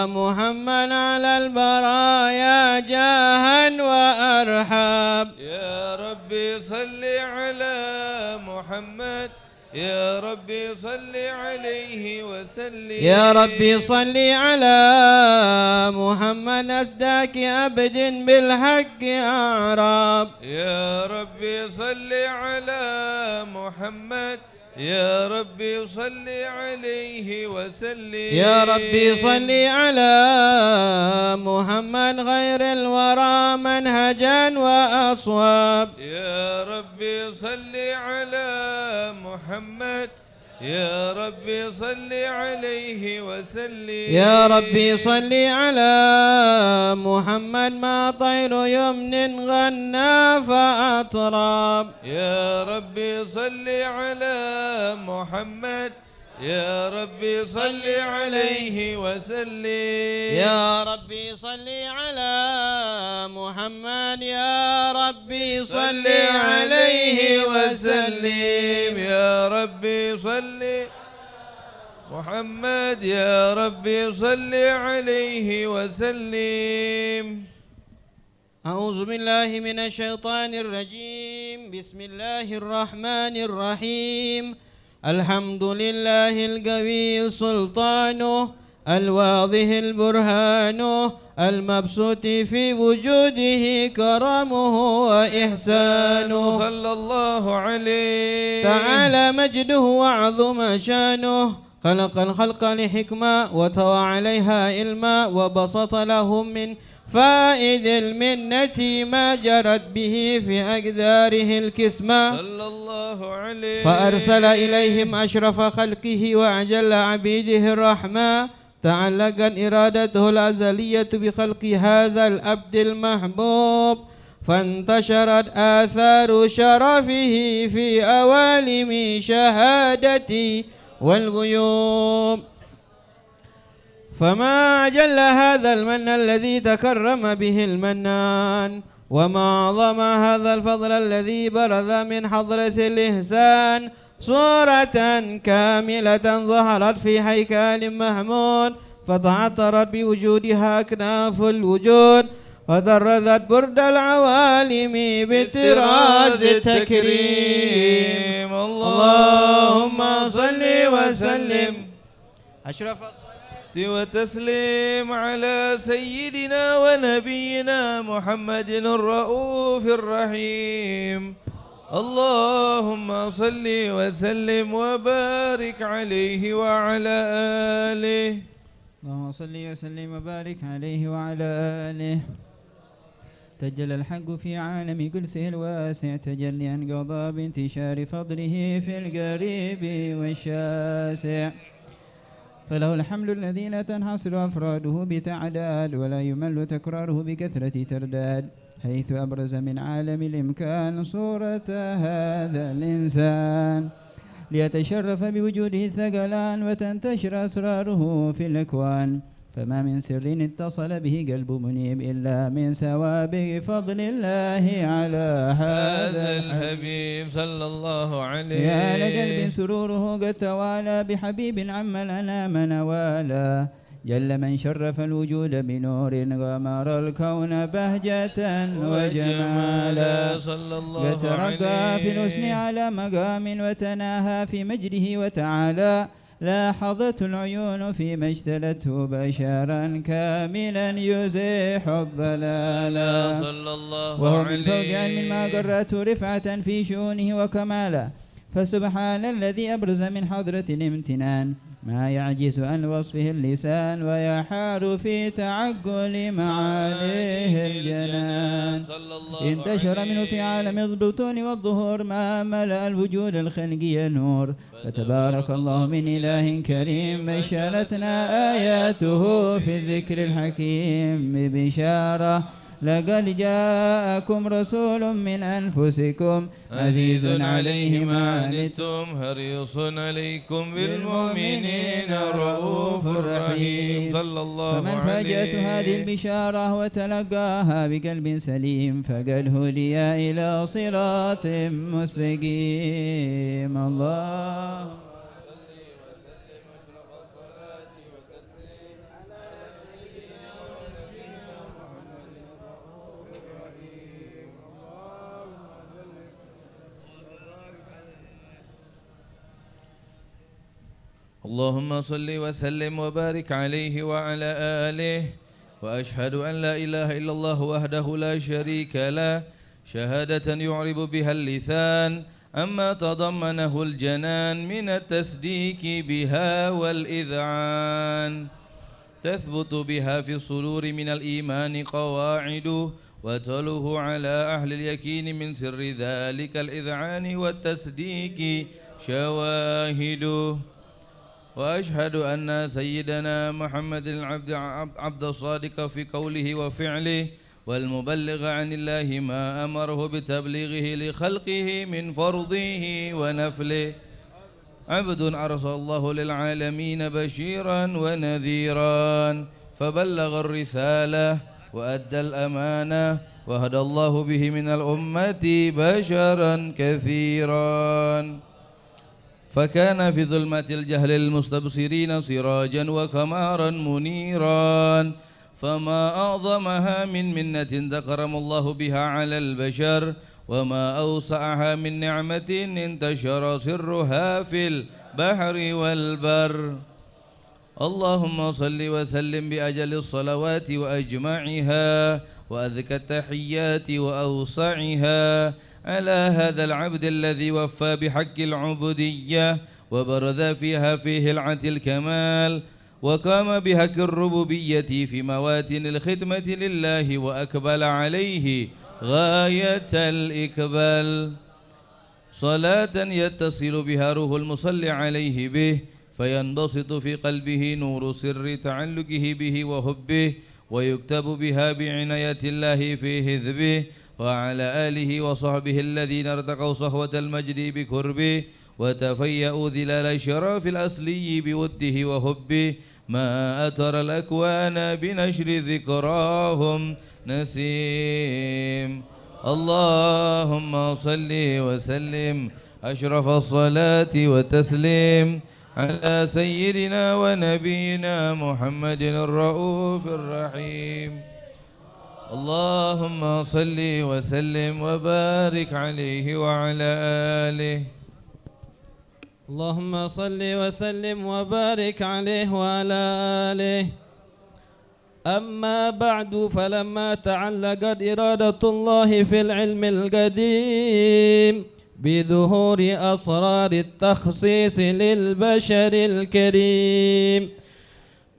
محمد على البرايا جاها وأرحاب. يا ربي صل على محمد يا ربي صل عليه وسلم. يا ربي صل على محمد أصداق عبد بالحق أعراب. يا ربي صل على محمد يا ربي صل عليه وسلم يا ربي صل على محمد غير الورى منهجا وأصواب. يا ربي صل على محمد يا ربي صل عليه وسلم. يا ربي صل على محمد ما طير يمن غنى فأطراب. يا ربي صل على محمد يا ربي صل عليه وسلم. يا ربي صل على محمد يا ربي صل عليه وسلم. يا ربي صل محمد يا ربي صل عليه وسلم. أعوذ بالله من الشيطان الرجيم. بسم الله الرحمن الرحيم. الحمد لله القوي سلطانه الواضح البرهان المبسوط في وجوده كرمه وإحسانه صلى الله عليه تعالى مجده وعظم شانه. خلق الخلق لحكمة وطوى عليها علما وبسط لهم من فائد المنة ما جرت به في أقداره الكسمة. صلى الله عليه فأرسل إليهم أشرف خلقه وأجل عبيده الرحمة. تعلقت إرادته الأزلية بخلق هذا الأبد المحبوب فانتشرت آثار شرفه في أوالم شهادتي والغيوب. فما أجل هذا المن الذي تكرم به المنان وما أعظم هذا الفضل الذي برز من حضرة الإحسان. صورة كاملة ظهرت في هيكل محمود فتعطرت بوجودها أكناف الوجود وطرزت برد العوالم بطراز التكريم. اللهم صل وسلم أشرف الصلاة وتسليم على سيدنا ونبينا محمد الرؤوف الرحيم. اللهم صل وسلم وبارك عليه وعلى آله. اللهم صل وسلم وبارك عليه وعلى آله. تجلى الحق في عالم قدسه الواسع تجليا قضى بانتشار فضله في القريب والشاسع. فله الحمد الذي لا تنحصر أفراده بتعداد ولا يمل تكراره بكثرة ترداد حيث أبرز من عالم الإمكان صورة هذا الإنسان ليتشرف بوجوده الثقلان وتنتشر أسراره في الأكوان. فما من سر اتصل به قلب منيب إلا من سوابق فضل الله على هذا الحبيب صلى الله عليه. يا لقلب سروره قد توالى بحبيب عم الأنام نوالا. جل من شرف الوجود بنور غمر الكون بهجة وجمالا. صلى الله عليه يترقى في الحسن على مقام وتناهى في مجده وتعالى. لاحظت العيون فيما اجتلته بشرا كاملا يزيح الضلالا. صلى الله وهو عليه من فوق علم ما قرته رفعة في شؤونه وكمالا. فسبحان الذي أبرز من حضرة الامتنان ما يعجز عن وصفه اللسان ويحار في تعقل معانيه الجنان. انتشر منه في عالم البطون والظهور ما ملأ الوجود الخلقي نور. فتبارك الله من إله كريم بشرتنا آياته في الذكر الحكيم ببشارة. لقد جاءكم رسول من أنفسكم عزيز عليه ما عنتم حريص عليكم بالمؤمنين رؤوف رحيم. صلى الله عليه. فمن فاجأته هذه البشارة وتلقاها بقلب سليم فقد هدي إلى صراط مستقيم. الله اللهم صل وسلم وبارك عليه وعلى آله. وأشهد أن لا إله إلا الله وحده لا شريك له شهادة يعرب بها اللسان عما تضمنه الجنان من التصديق بها والإذعان، تثبت بها في الصدور من الإيمان قواعد، وتلوه على أهل اليقين من سر ذلك الإذعان والتصديق شواهد. وأشهد أن سيدنا محمد عبد الصادق في قوله وفعله، والمبلغ عن الله ما أمره بتبليغه لخلقه من فرضه ونفله، عبد أرسل الله للعالمين بشيرا ونذيرا، فبلغ الرسالة وأدى الأمانة، وهدى الله به من الأمة بشرا كثيرا، فكان في ظلمة الجهل المستبصرين سراجا وقمرا منيرا، فما أعظمها من منة تكرم الله بها على البشر، وما أوسعها من نعمة انتشر سرها في البحر والبر. اللهم صل وسلم بأجل الصلوات وأجمعها وأذكى التحيات وأوسعها على هذا العبد الذي وفى بحق العبودية وبرز فيها في هلعة الكمال، وقام بحق الربوبية في مواتن الخدمة لله، وأقبل عليه غاية الإقبال، صلاة يتصل بها روح المصلي عليه به، فينبسط في قلبه نور سر تعلقه به وحبه، ويكتب بها بعناية الله في حزبه، وعلى آله وصحبه الذين ارتقوا صهوة المجد بقربه، وتفيأوا ظلال الشرف الأصلي بوده وحبه، ما أتر الأكوان بنشر ذكراهم نسيم. اللهم صل وسلم أشرف الصلاة والتسليم على سيدنا ونبينا محمد الرؤوف الرحيم. اللهم صل وسلم وبارك عليه وعلى آله. اللهم صل وسلم وبارك عليه وعلى آله. أما بعد، فلما تعلقت إرادة الله في العلم القديم بظهور أسرار التخصيص للبشر الكريم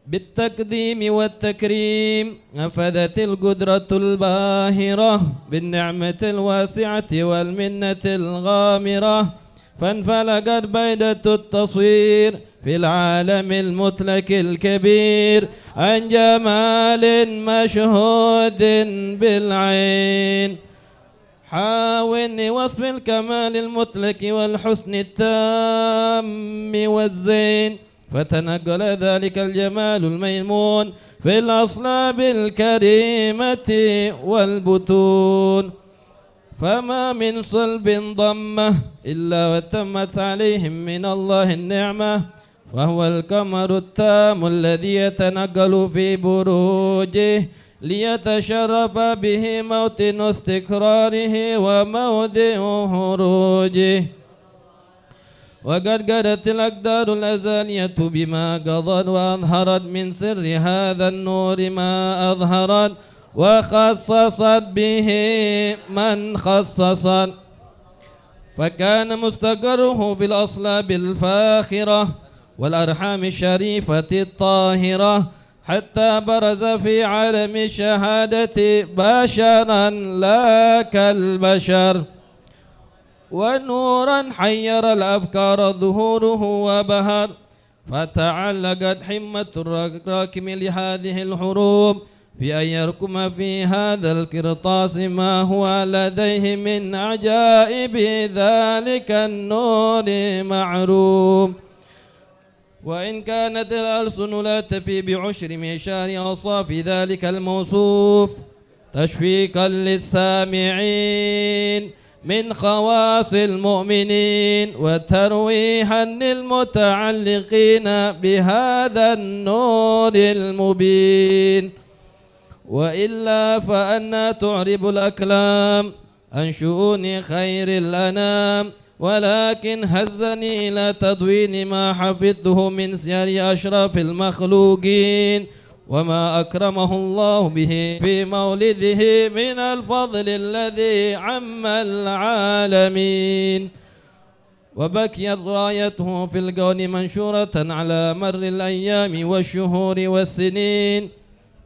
بالتقديم والتكريم، نفذت القدرة الباهرة بالنعمة الواسعة والمنة الغامرة، فانفلقت بيدة التصوير في العالم المتلك الكبير عن جمال مشهود بالعين، حاول وصف الكمال المتلك والحسن التام والزين، فتنقل ذلك الجمال الميمون في الأصلاب الكريمة والبطون، فما من صلب ضمه إلا وتمت عليهم من الله النعمة، وهو القمر التام الذي يتنقل في بروجه ليتشرف به موطن استقراره وموضع خروجه. وقد قدت الأقدار الأزلية بما قضت، وأظهرت من سر هذا النور ما أظهرت، وخصصت به من خصصت، فكان مستقره في الأصلاب الفاخرة والأرحام الشريفة الطاهرة، حتى برز في عالم الشهادة بشرا لا كالبشر، ونورا حير الأفكار ظهوره وبهر، فتعلقت حمة الراكم لهذه الحروب في أن يركم في هذا القرطاس ما هو لديه من عجائب ذلك النور معروم. وإن كانت الألسن لا تفي بعشر معشار أوصاف ذلك الموصوف تشفيقا للسامعين من خواص المؤمنين، وترويحا للمتعلقين بهذا النور المبين، وإلا فأنا تعرب الأكلام عن شؤون خير الأنام، ولكن هزني إلى تدوين ما حفظته من سير أشرف المخلوقين، وما أكرمه الله به في مولده من الفضل الذي عم العالمين. وبكيت رايته في الكون منشورة على مر الأيام والشهور والسنين،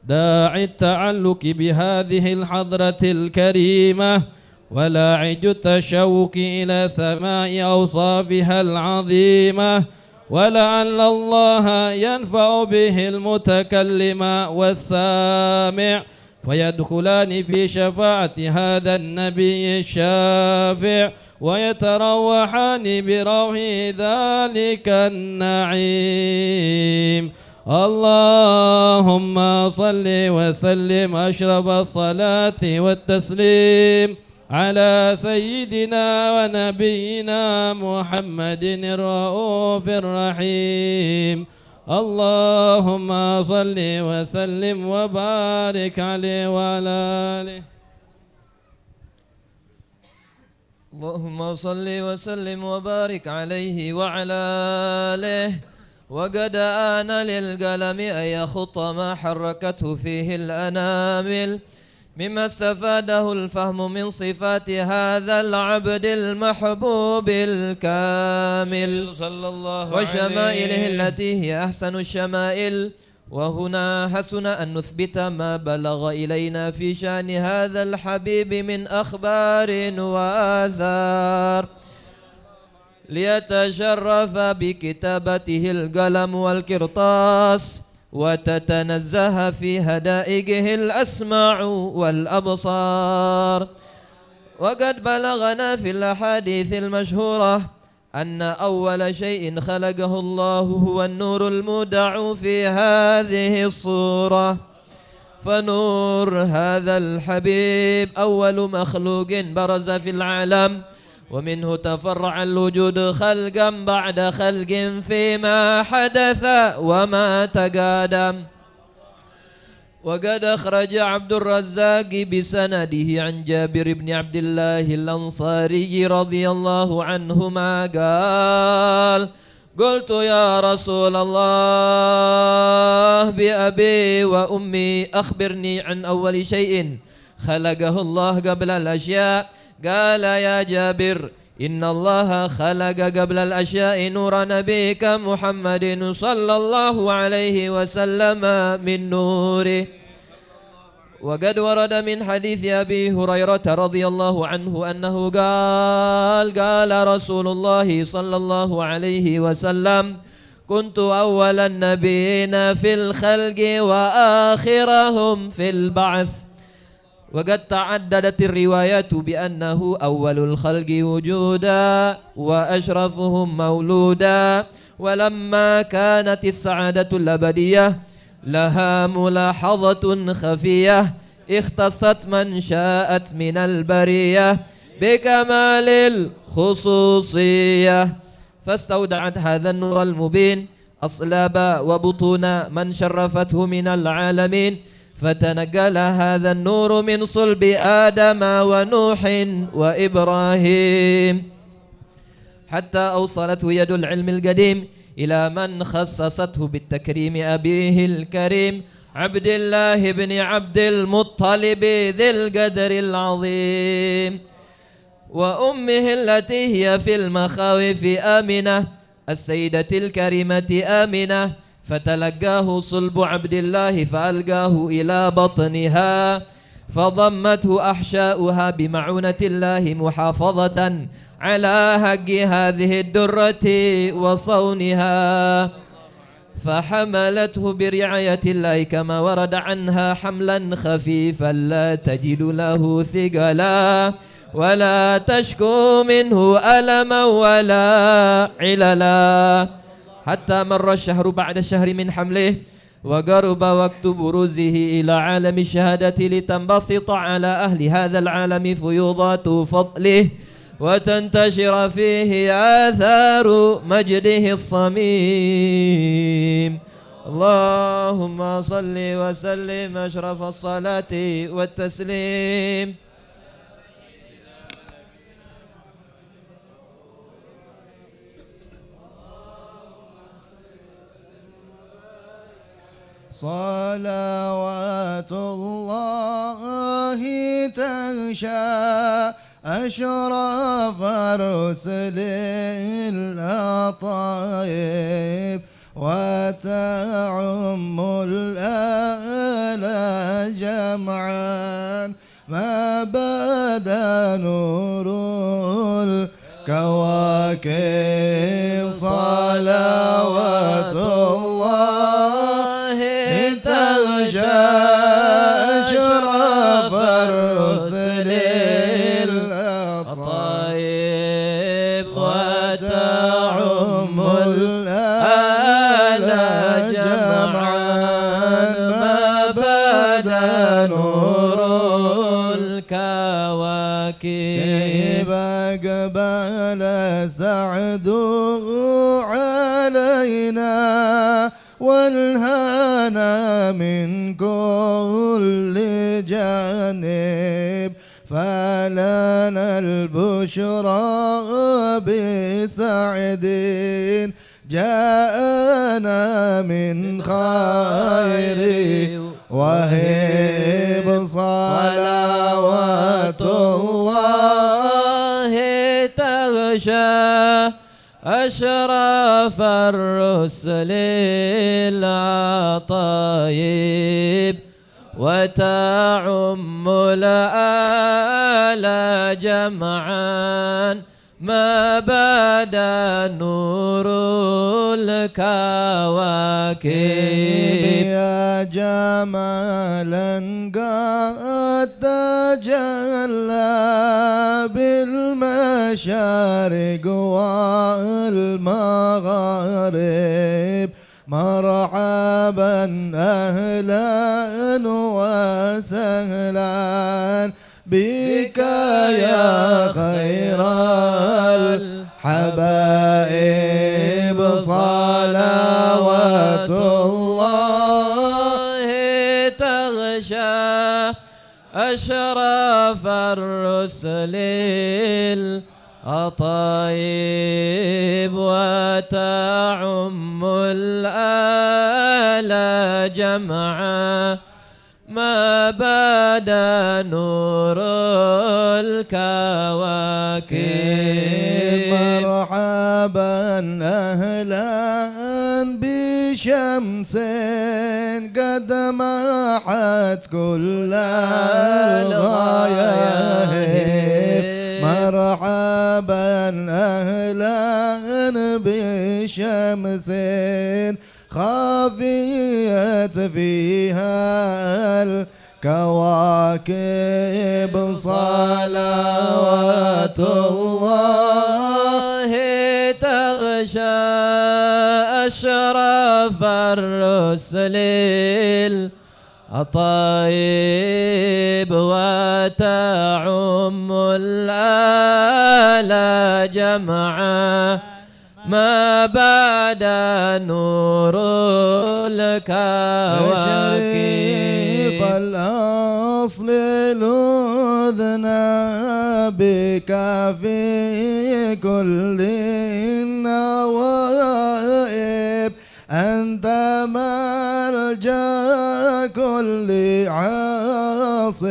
داعي التعلق بهذه الحضرة الكريمة ولاعج التشوق إلى سماء أوصافها العظيمة، ولعل الله ينفع به المتكلم والسامع فيدخلان في شفاعة هذا النبي الشافع ويتروحان بروح ذلك النعيم. اللهم صل وسلم أشرف الصلاة والتسليم على سيدنا ونبينا محمد الرؤوف الرحيم. اللهم صل وسلم وبارك عليه وعلى آله. اللهم صل وسلم وبارك عليه وعلى آله. وقد آن للقلم أن يخط ما حركته فيه الأنامل مما استفاده الفهم من صفات هذا العبد المحبوب الكامل صلى الله وشمائله عليه التي هي أحسن الشمائل. وهنا حسن أن نثبت ما بلغ إلينا في شأن هذا الحبيب من أخبار وآثار ليتشرف بكتابته القلم والقرطاس وتتنزه في هدائقه الأسماع والأبصار. وقد بلغنا في الأحاديث المشهورة أن أول شيء خلقه الله هو النور المودع في هذه الصورة، فنور هذا الحبيب أول مخلوق برز في العالم، ومنه تفرع الوجود خلقا بعد خلق فيما حدث وما تقادم. وقد أخرج عبد الرزاق بسنده عن جابر بن عبد الله الأنصاري رضي الله عنهما قال: قلت يا رسول الله بأبي وأمي أخبرني عن أول شيء خلقه الله قبل الأشياء. قال: يا جابر إن الله خلق قبل الأشياء نور نبيك محمد صلى الله عليه وسلم من نوره. وقد ورد من حديث أبي هريرة رضي الله عنه أنه قال رسول الله صلى الله عليه وسلم: كنت أول النبيين في الخلق وآخرهم في البعث. وقد تعددت الروايات بأنه أول الخلق وجودا وأشرفهم مولودا. ولما كانت السعادة الأبدية لها ملاحظة خفية اختصت من شاءت من البرية بكمال الخصوصية، فاستودعت هذا النور المبين أصلاب وبطون من شرفته من العالمين، فتنقل هذا النور من صلب آدم ونوح وإبراهيم حتى أوصلته يد العلم القديم إلى من خصصته بالتكريم أبيه الكريم عبد الله بن عبد المطلب ذي القدر العظيم، وأمه التي هي في المخاوف آمنة السيدة الكريمة آمنة، فتلقاه صلب عبد الله فألقاه إلى بطنها فضمته أحشاؤها بمعونة الله محافظة على حق هذه الدرة وصونها، فحملته برعاية الله كما ورد عنها حملا خفيفا لا تجد له ثقلا ولا تشكو منه ألما ولا عللا، حتى مر الشهر بعد الشهر من حمله وقرب وقت بروزه إلى عالم الشهادة لتنبسط على أهل هذا العالم فيوضات فضله وتنتشر فيه آثار مجده الصميم. اللهم صل وسلم أشرف الصلاة والتسليم صلوات الله تغشى أشرف الرسل الأطايب وتعم الآل جمعا ما بدا نور الكواكب صلوات الله تغشى أشرف الرسل الأطايب وتعم الآل جمعا ما بدا نور الكواكب أقبل سعد علينا والهنا من كل جانب فلنا البشرى بسعد جاءنا من خير وهب صلوات الله تغشى أشرف الرسل العطايب وتعم الآل جمعا ما بدا نور الكواكب يا جمالا قد تجلى بالمشارق والمغارب مرحبا أهلا وسهلا بك يا خير الحبائب صلوات الله تغشى أشرف الرسل الأطايب وتعم الآل جمعا ما بدا نور الكواكب مرحبا أهلا بشمس قد محت كل الغياهب مرحبا أهلا بشمس خافيت فيها الكواكب صلوات الله تغشى أشرف الرسل الأطايب وتعم الآل جمعا ما بدا نور الكواكب الأصل لذنا بك في كل النوائب أنت مرجى كل عاصٍ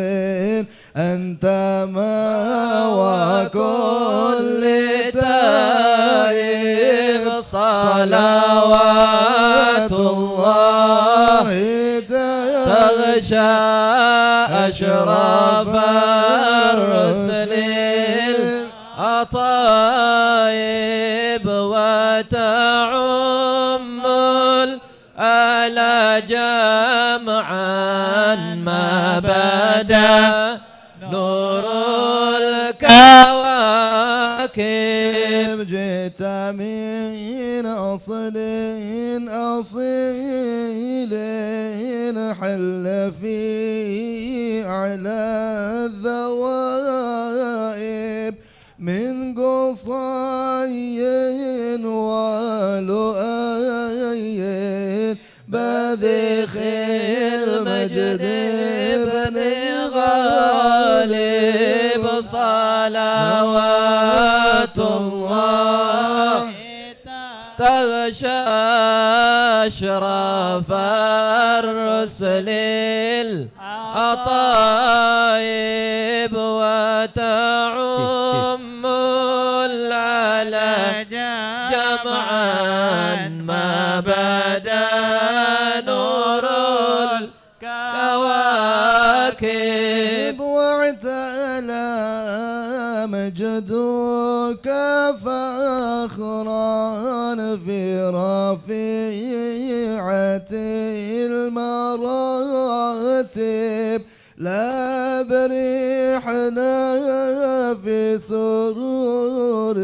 أنت مأوى كل تائب صلوات الله تغشى أشرف الرسل الأطايب وتعم الآل جمعا ما بدا نور الكواكب جئت من أصل أصيل حل في أعلى الذوائب من قصي ولؤي بذخ المجد بن غالب صلوات الله تغشى أشرف الرسل للعطايب وتعم العلا جمعا ما بدا نور الكواكب واعتلى مجدك فاخرا في رفيعة المراتب لا بريحنا في سرور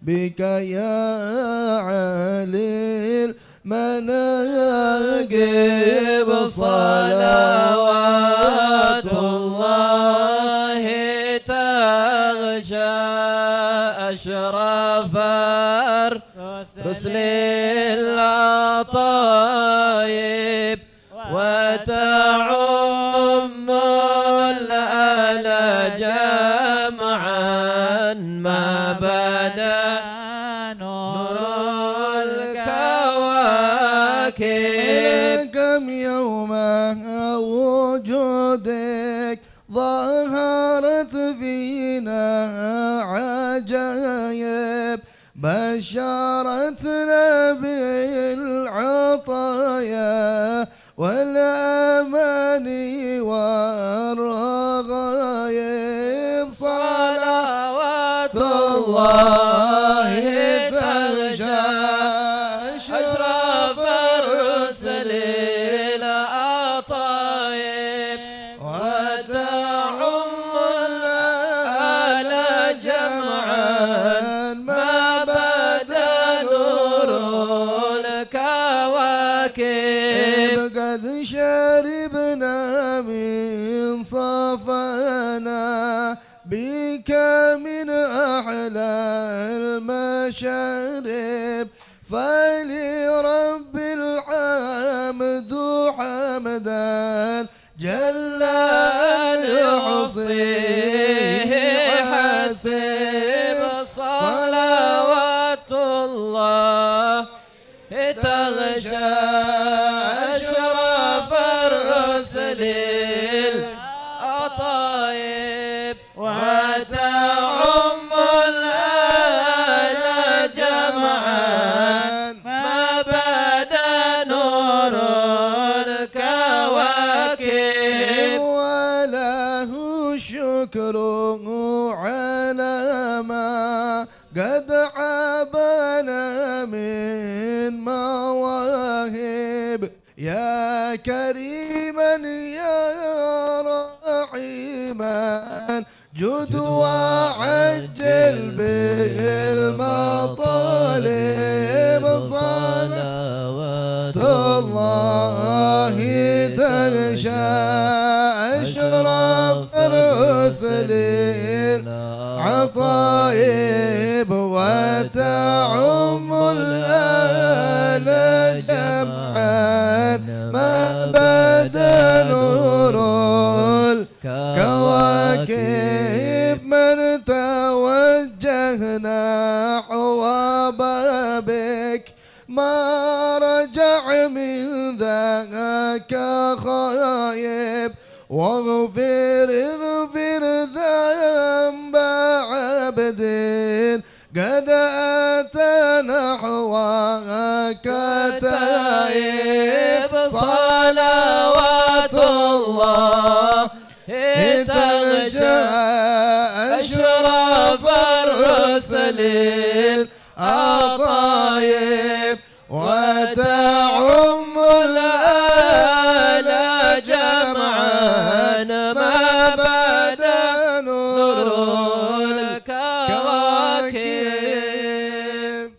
بك يا علي المناقب صلوات الله تغشى أشرف رسل العطايب وتعم الآل جمعا ما بدا نور الكواكب كم يوما وجودك ظهرت فينا عجائب بشرتنا بالعطايا والأماني والرغايب صلوات الله تغشى أشرف الرسل العطايب وتعم الآل جمعا ما بدا نور الكواكب قد شربنا من صفانا بك من أحلى المشارب فلرب الحمد حمدا جل أن يحصيه حسب صلوات الله تغشى أشرف الرسل العطايب وتعم الآل جمعا ما بدا نور الكواكب وله الشكر على ما قد عابنا من مواهب يا كريما يا رحيما جد وعجل بالمطالب صلوات الله تغشى أشرف الرسل العطايب وتعم الآل جمعا ما بدا نور الكواكب من توجهنا نحو بابك ما رجع من ذاك خايب واغفر ذنب عبد قد أتى نحوك تائب صلوات الله تغشى أشرف الرسل العطايب وتعم الآل جمعا ما بدا نور الكواكب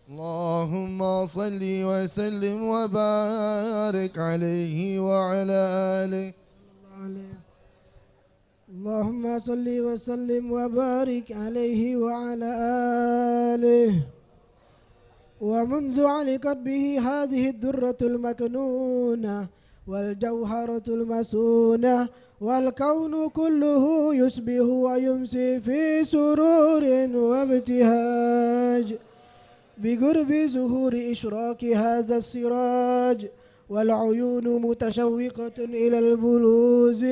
اللهم صل وسلم وبارك عليه وعلى آله اللهم صل وسلم وبارك عليه وعلى آله ومنذ علقت به هذه الدرة المكنونة والجوهرة المسونة والكون كله يصبح ويمسي في سرور وابتهاج بقرب ظهور إشراك هذا السراج والعيون متشوقة إلى البروز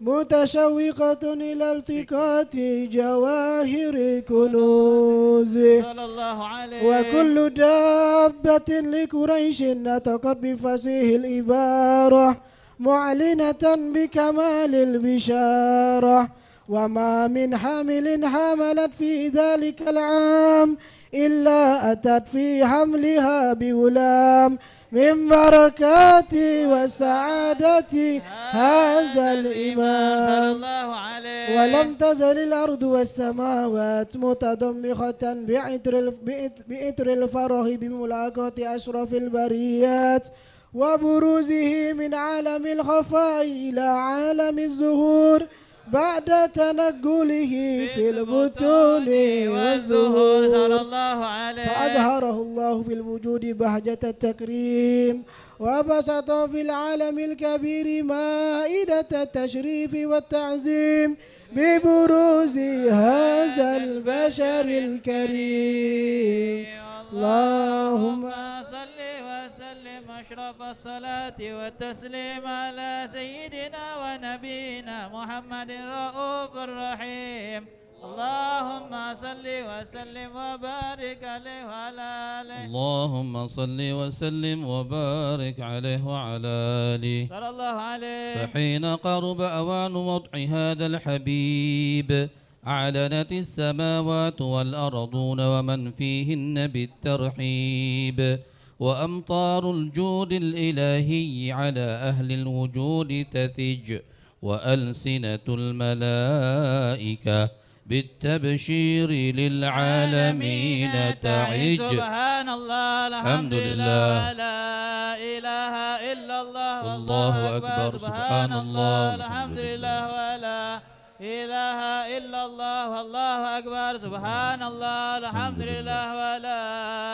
متشوقة إلى التقاط جواهر كنوزه وكل دابة لقريش نطقت بفصيح العبارة معلنة بكمال البشارة وما من حامل حملت في ذلك العام إلا أتت في حملها بغلام من بركات وسعادة هذا الإمام ولم تزل الأرض والسماوات متضمخة بإطر الفرح بملاقاة أشرف البريات وبروزه من عالم الخفاء إلى عالم الظهور بعد تنقله في البطون والزهور فأظهره الله في الوجود بهجة التكريم وبسط في العالم الكبير مائدة التشريف والتعظيم ببروز هذا البشر الكريم اللهم صل وسلم أشرف الصلاة والتسليم على سيدنا ونبينا محمد الرؤوف الرحيم اللهم صل وسلم وبارك عليه وعلى آله اللهم صل وسلم وبارك عليه وعلى آله صلى الله عليه. فحين قرب أوان وضع هذا الحبيب أعلنت السماوات والأرضون ومن فيهن بالترحيب وأمطار الجود الإلهي على أهل الوجود تثج وألسنة الملائكة بالتبشير للعالمين تعج. سبحان الله الحمد لله لا إله إلا الله والله أكبر. سبحان الله الحمد لله ولا إله إلا الله والله أكبر. سبحان الله الحمد لله ولا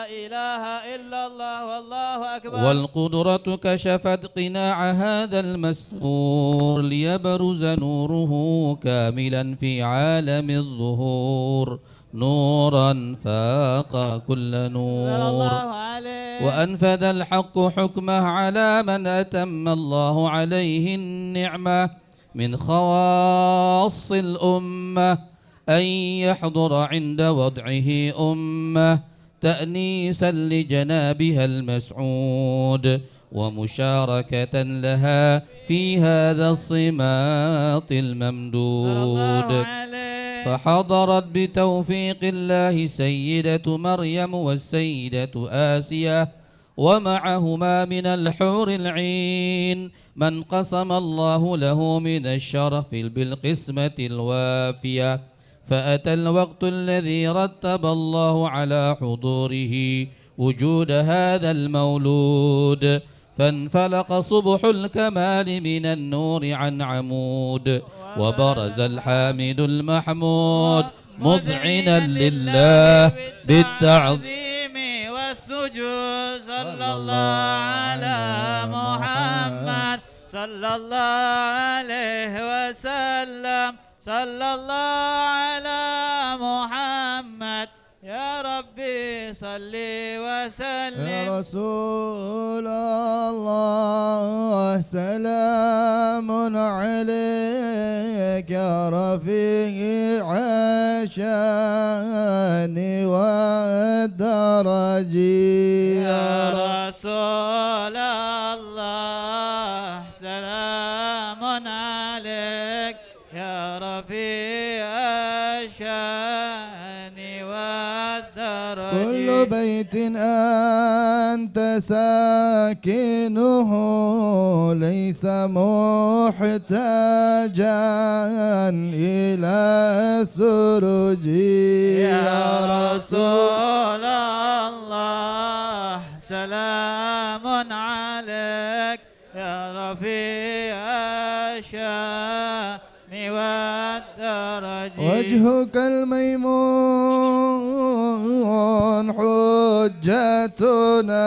إله إلا الله والله أكبر. والقدرة كشفت قناع هذا المستور ليبرز نوره كاملا في عالم الظهور نورا فاق كل نور وأنفذ الحق حكمه على من أتم الله عليه النعمة من خواص الأمة أن يحضر عند وضعه أمة تأنيسا لجنابها المسعود ومشاركة لها في هذا الصماط الممدود فحضرت بتوفيق الله سيدة مريم والسيدة آسية ومعهما من الحور العين من قسم الله له من الشرف بالقسمة الوافية فأتى الوقت الذي رتب الله على حضوره وجود هذا المولود فانفلق صبح الكمال من النور عن عمود وبرز الحامد المحمود مذعنا لله بالتعظيم والسجود صلى الله على محمد صلى الله عليه وسلم صلى الله على محمد يا ربي صل وسلم. يا رسول الله سلام عليك يا رفيع الشان والدرج يا رسول الله سلام عليك يا رفيع الشان والدرج. كل بيت أنت ساكنه ليس محتاجا إلى سرج يا رسول الله سلام عليك يا رفيع الشان والدرج. وجهك الميمون حجتنا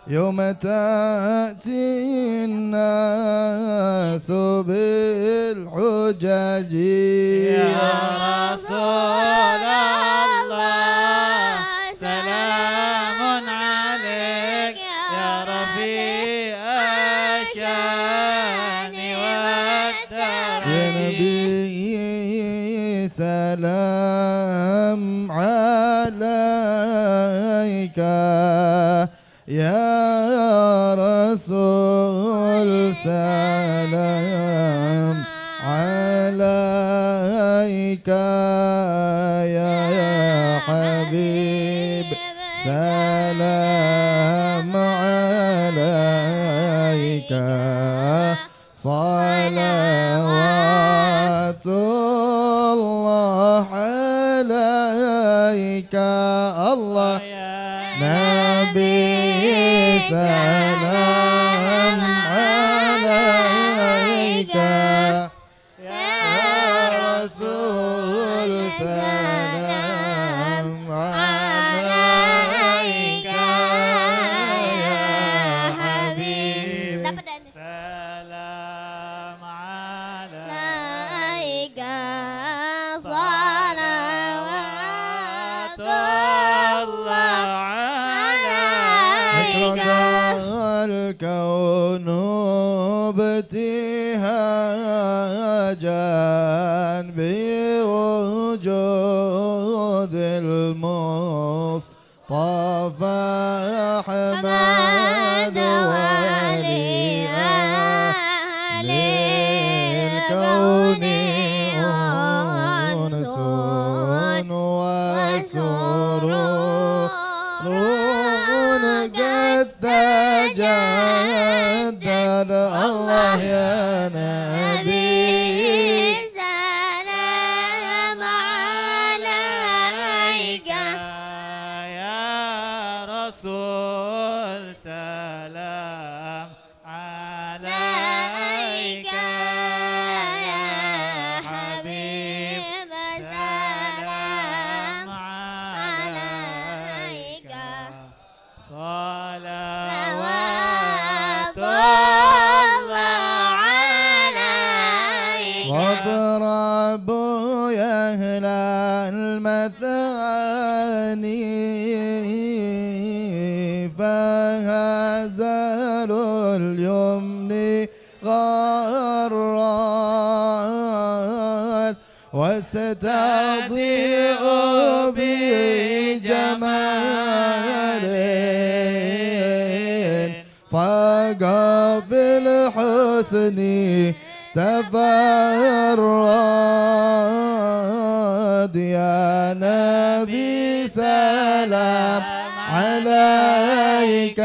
يوم تأتي الناس بالحجج يا رسول الله سلام عليك يا رفيع الشان والدرج يا نبي سلام عليك يا رسول سلام عليك يا حبيب سلام عليك صلوات الله عليك الله نبي سلام عليك يا رسول سلام عليك يا حبيب سلام عليك صلوات الله عليك الكون ابتهاجا بوجود المصطفى أحمد ولي أهل الكون أنس وسرور قد تجدد الله يا نبي سلام عليك يا رسول سلام عليك يا حبيب سلام عليك صلوات الله عليك واضربوا يا أهل المثاني فهزلوا اليمن غرات واستضيء بجمال فقف بالحسن تفرد يا نبي سلام عليك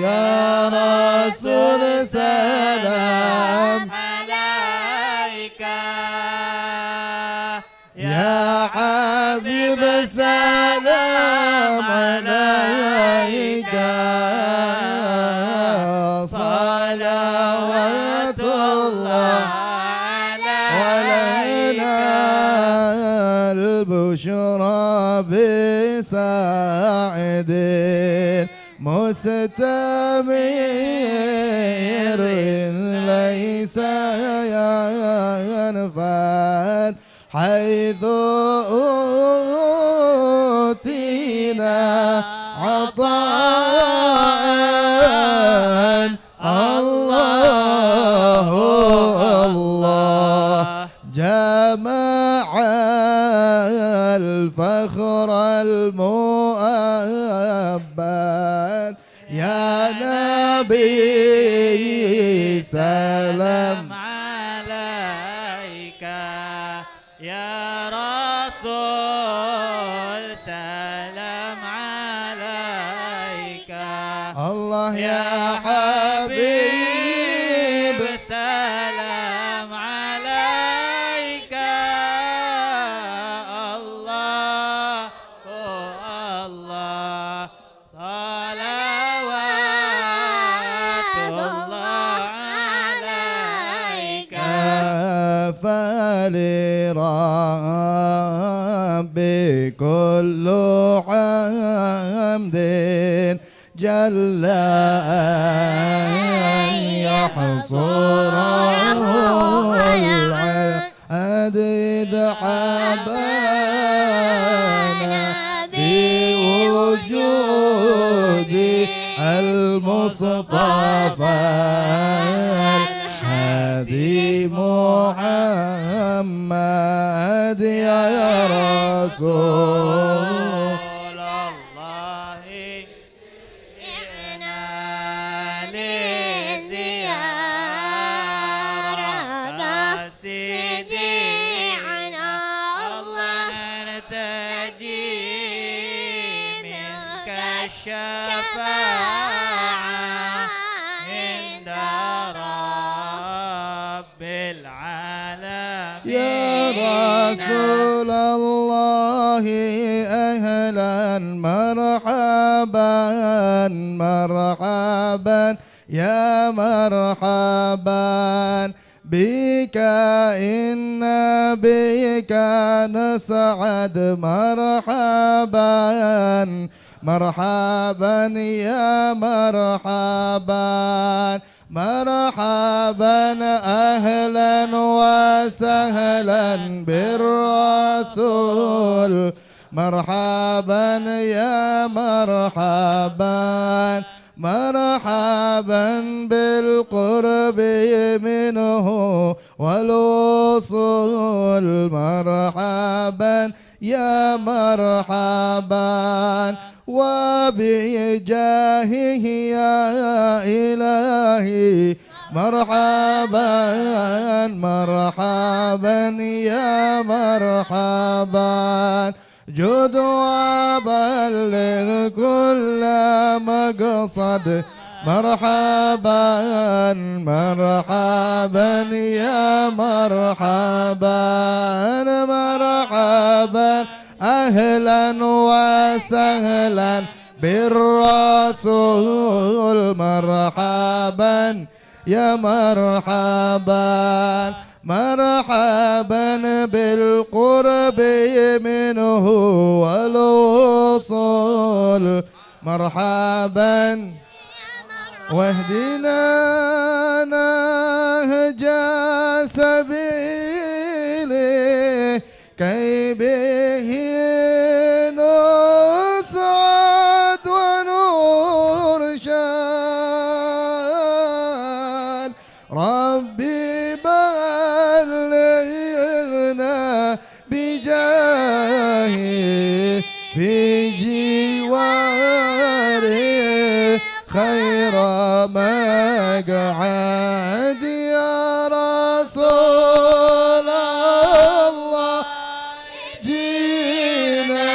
يا رسول سلام عليك يا حبيب سلام عليك صلوات الله علينا البشرى بساعد مستمر ليس ينفد حيث أوتينا عطاء الله الله جمع الفخر المؤبد يا نبي سلام عليك يا رسول سلام عليك الله يا حبيب سلام عليك الله الله صلوات الله عليك فلربي كل حمد جل أن يحصره العدد حبانا بوجود المصطفى المصطفى الهادي محمد يا رسول الله إعنا لزيارة سيدي عنا الله نرتجي منك الشفاعة عند رب العالمين يا رسول الله أهلا مرحبا مرحبا يا مرحبا بك إن بك نسعد مرحبا مرحبا يا مرحبا مرحبا أهلا وسهلا بالرسول مرحبا يا مرحبا مرحبا بالقرب منه والوصول مرحبا يا مرحبا وبجاهه يا إلهي مرحبا مرحبا يا مرحبا جد وبلغ كل مقصد مرحبا مرحبا يا مرحبا مرحبا أهلا وسهلا بالرسول مرحبا يا مرحبا مرحبا بالقرب منه والوصول مرحبا واهدنا نهج سبيله كي به نسعد ونرشد ربي بلغنا بجاهه في جواره خير مقعد يا رسول الله جينا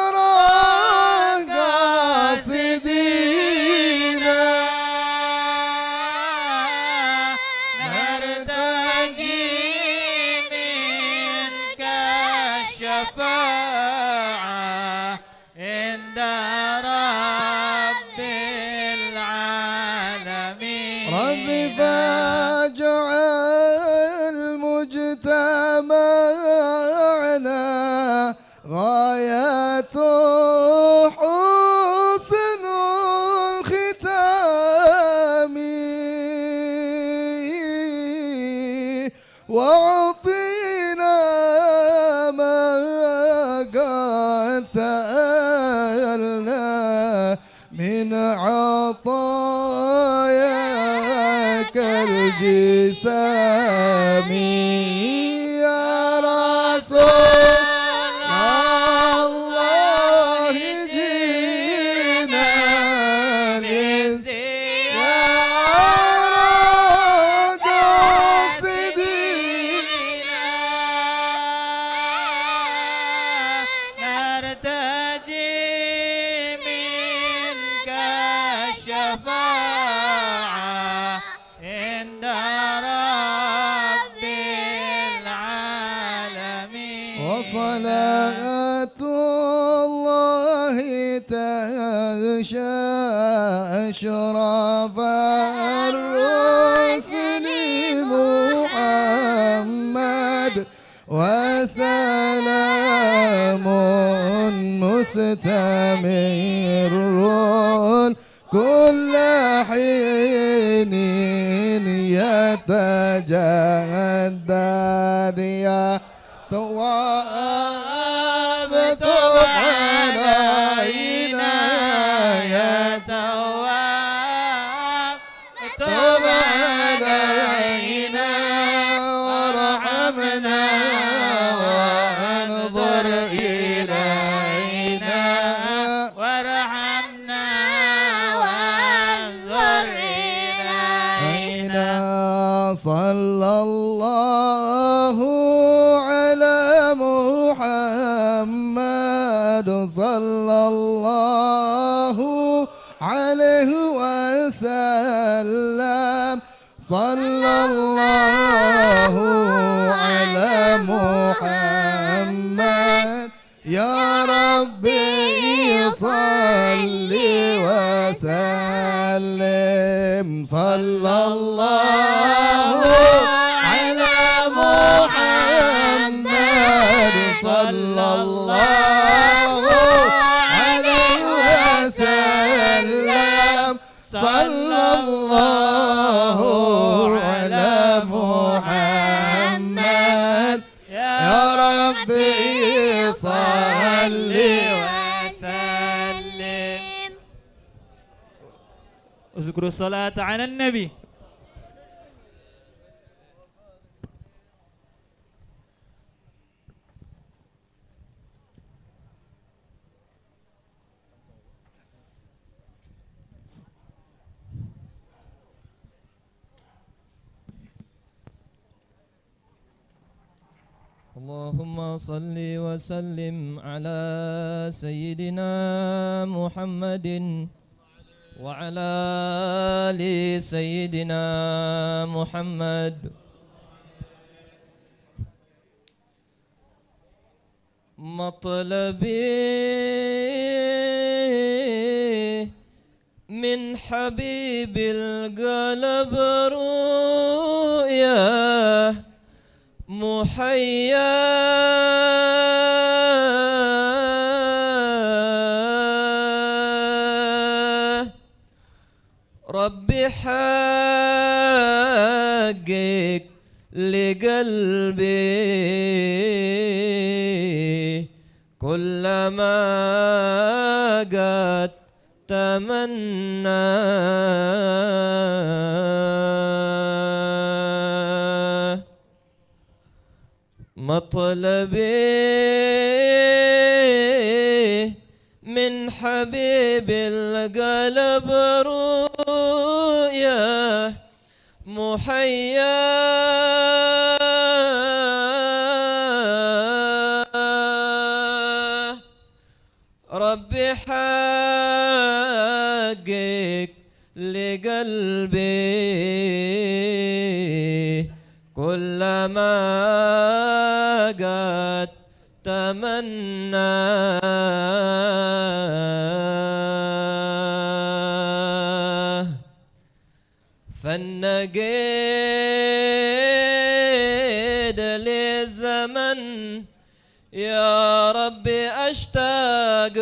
لزيارة قاصدينا نرتجي منك الشفاعة عند رب العالمين ربي فاجعل مجتمعنا غاية حسن الختام واعطينا ما قد سألنا من عطاياك الجسام يا رسول الله جينا لزيارة قاصدينا نرتجي منك الشفاعة عند رب العالمين وصلاة الله تغشى أشرف الرسل محمد وسلام مستمر كل حين يتجدد يا تواب تب علينا صلى الله على محمد صلى الله عليه وسلم صلى الله على محمد يا ربي صل وسلم صلى الله على محمد صلى الله عليه وسلم صلى الله على محمد يا ربي صل وسلم. اذكروا الصلاة على النبي. اللهم صل وسلم على سيدنا محمد وعلى آل سيدنا محمد. مطلبي من حبيب القلب رؤياه محيا ربي حقق لقلبي كلما قد تمنى مطلبي من حبيب القلب رؤيا محيا ربي حقق لقلبي كلما قد تمنى فالنقيد للزمن يا ربي أشتاق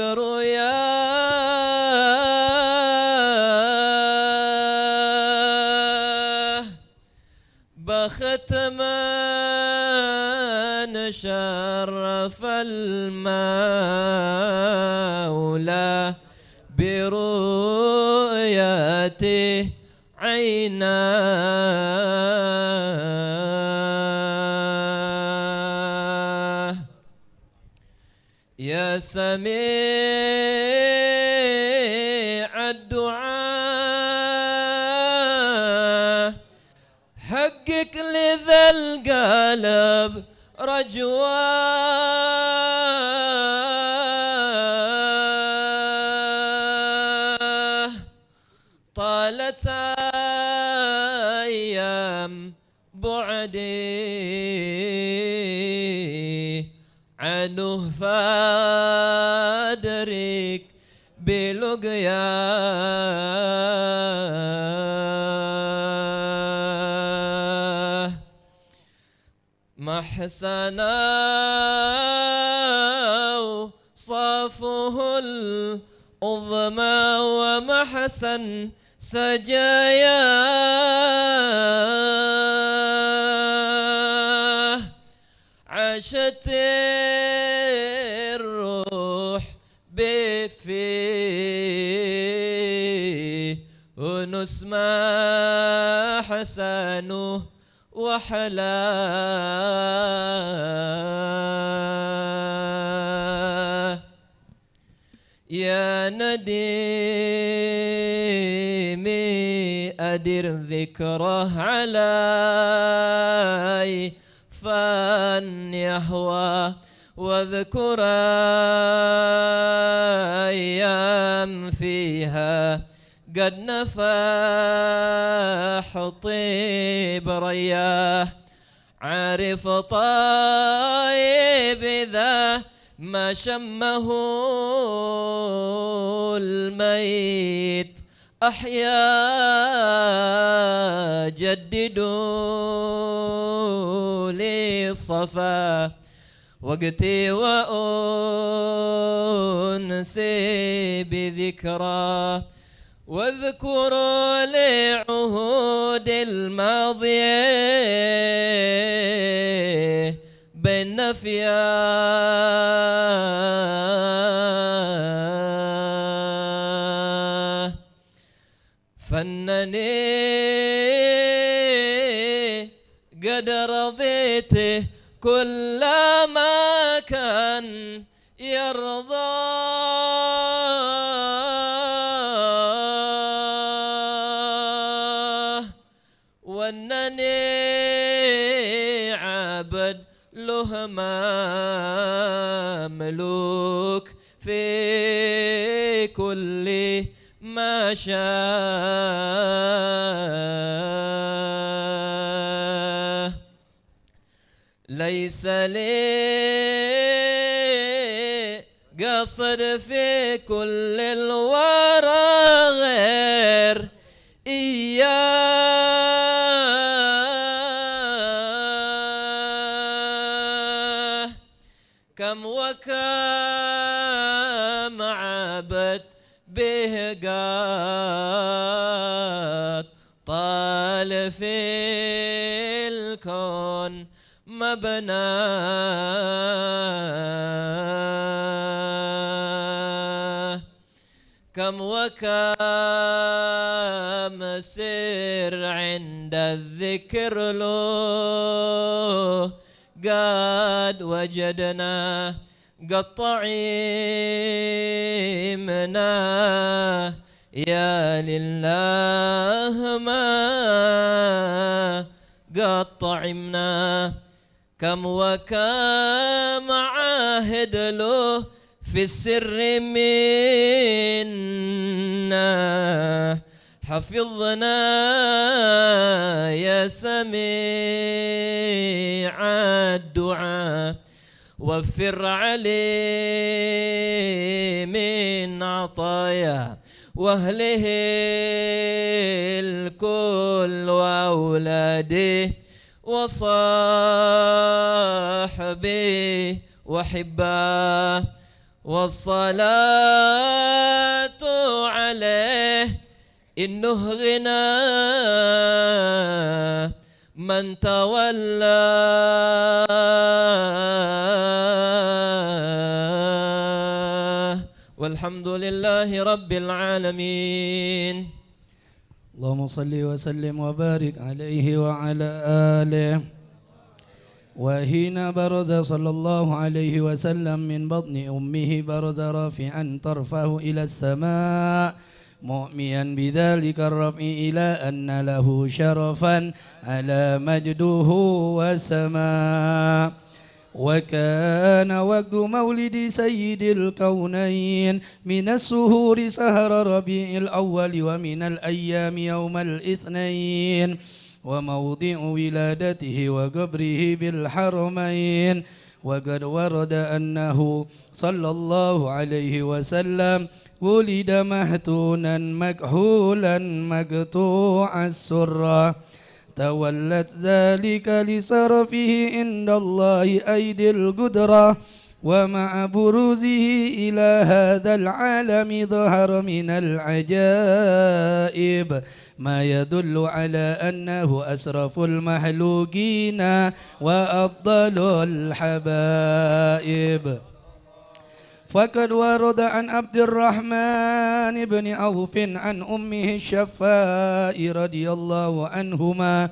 رؤياه بخت من شرف المولى برؤيته عيناه يا سميع الدعاء حقق لذا القلب رجواه طالت أيام بعدي عنه فادرك بلقياه محسنا صافه العظمى ومحسن سجاياه عاشت الروح بفيه ونسمى حسنه وحلاه يا نديمي بادر ذكره علي فان يهوى واذكر أيام فيها قد نفاح طيب رياه عارف طيب إذا ما شمه الميت أحيا جددوا لي الصفا وقتي وأنسي بذكرى واذكروا لعهود الماضية بين نفيا فنني قد رضيته كل ما كان يرضى وأنني عبد له مملوك في كل ما شاء ليس لي قصد في كل الورى غير إياه كم وكم عبد به قد طال في الكون مبناه كم وكم سر عند الذكر له قد وجدناه قد طعيمنا يا لله ما قد طعمنا كم وكم عاهد له في السر منا حفظنا يا سميع الدعاء وفر عليه من عطايا واهله الكل واولاده وصاحبه وحباه والصلاة عليه إنه غنى من تولى والحمد لله رب العالمين اللهم صل وسلم وبارك عليه وعلى آله وحين برز صلى الله عليه وسلم من بطن أمه برز رافعا طرفه إلى السماء مؤميا بذلك الرفع إلى أن له شرفا على مجده وسماء وكان وقت مولد سيد الكونين من السهور سهر ربيع الأول ومن الأيام يوم الاثنين وموضع ولادته وقبره بالحرمين وقد ورد أنه صلى الله عليه وسلم ولد مهتونا مكحولا مقطوع السرة تولت ذلك لصرفه عند الله أيدي القدرة ومع بروزه إلى هذا العالم ظهر من العجائب ما يدل على أنه أشرف المخلوقين وأفضل الحبائب فقد ورد عن عبد الرحمن بن عوف عن أمه الشفاء رضي الله عنهما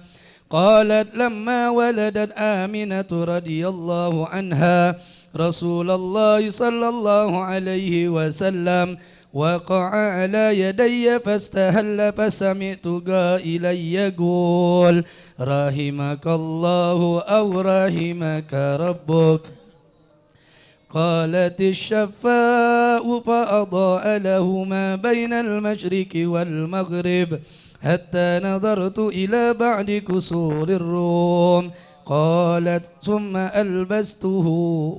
قالت لما ولدت آمنة رضي الله عنها رسول الله صلى الله عليه وسلم وقع على يدي فاستهل فسمعت قائلا يقول رحمك الله أو رحمك ربك. قالت الشفاء فأضاء له ما بين المشرق والمغرب حتى نظرت إلى بعد كسور الروم. قالت ثم ألبسته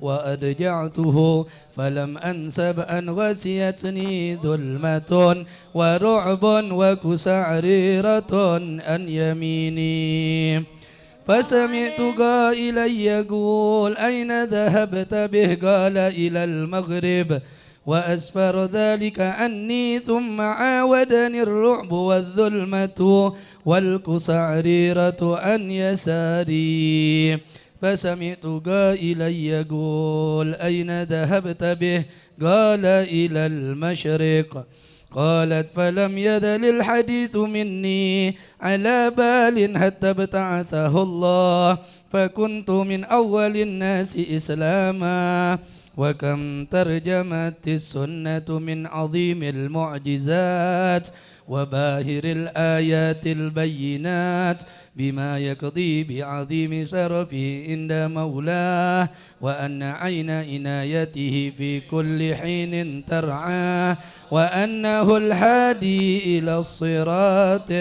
وأرجعته فلم أنسب أن غسيتني ظلمة ورعب وكسعريرة عن يميني. فسمعت قائلا يقول أين ذهبت به؟ قال إلى المغرب. وأسفر ذلك عني ثم عاودني الرعب والظلمة والكسعريرة عن يساري. فسمعت قائلا يقول أين ذهبت به؟ قال إلى المشرق. قالت فلم يزل الحديث مني على بال حتى ابتعثه الله فكنت من أول الناس إسلاما. وكم ترجمت السنة من عظيم المعجزات وباهر الآيات البينات بما يقضي بعظيم شرفه عند مولاه وأن عين عنايته في كل حين ترعاه وأنه الهادي إلى الصراط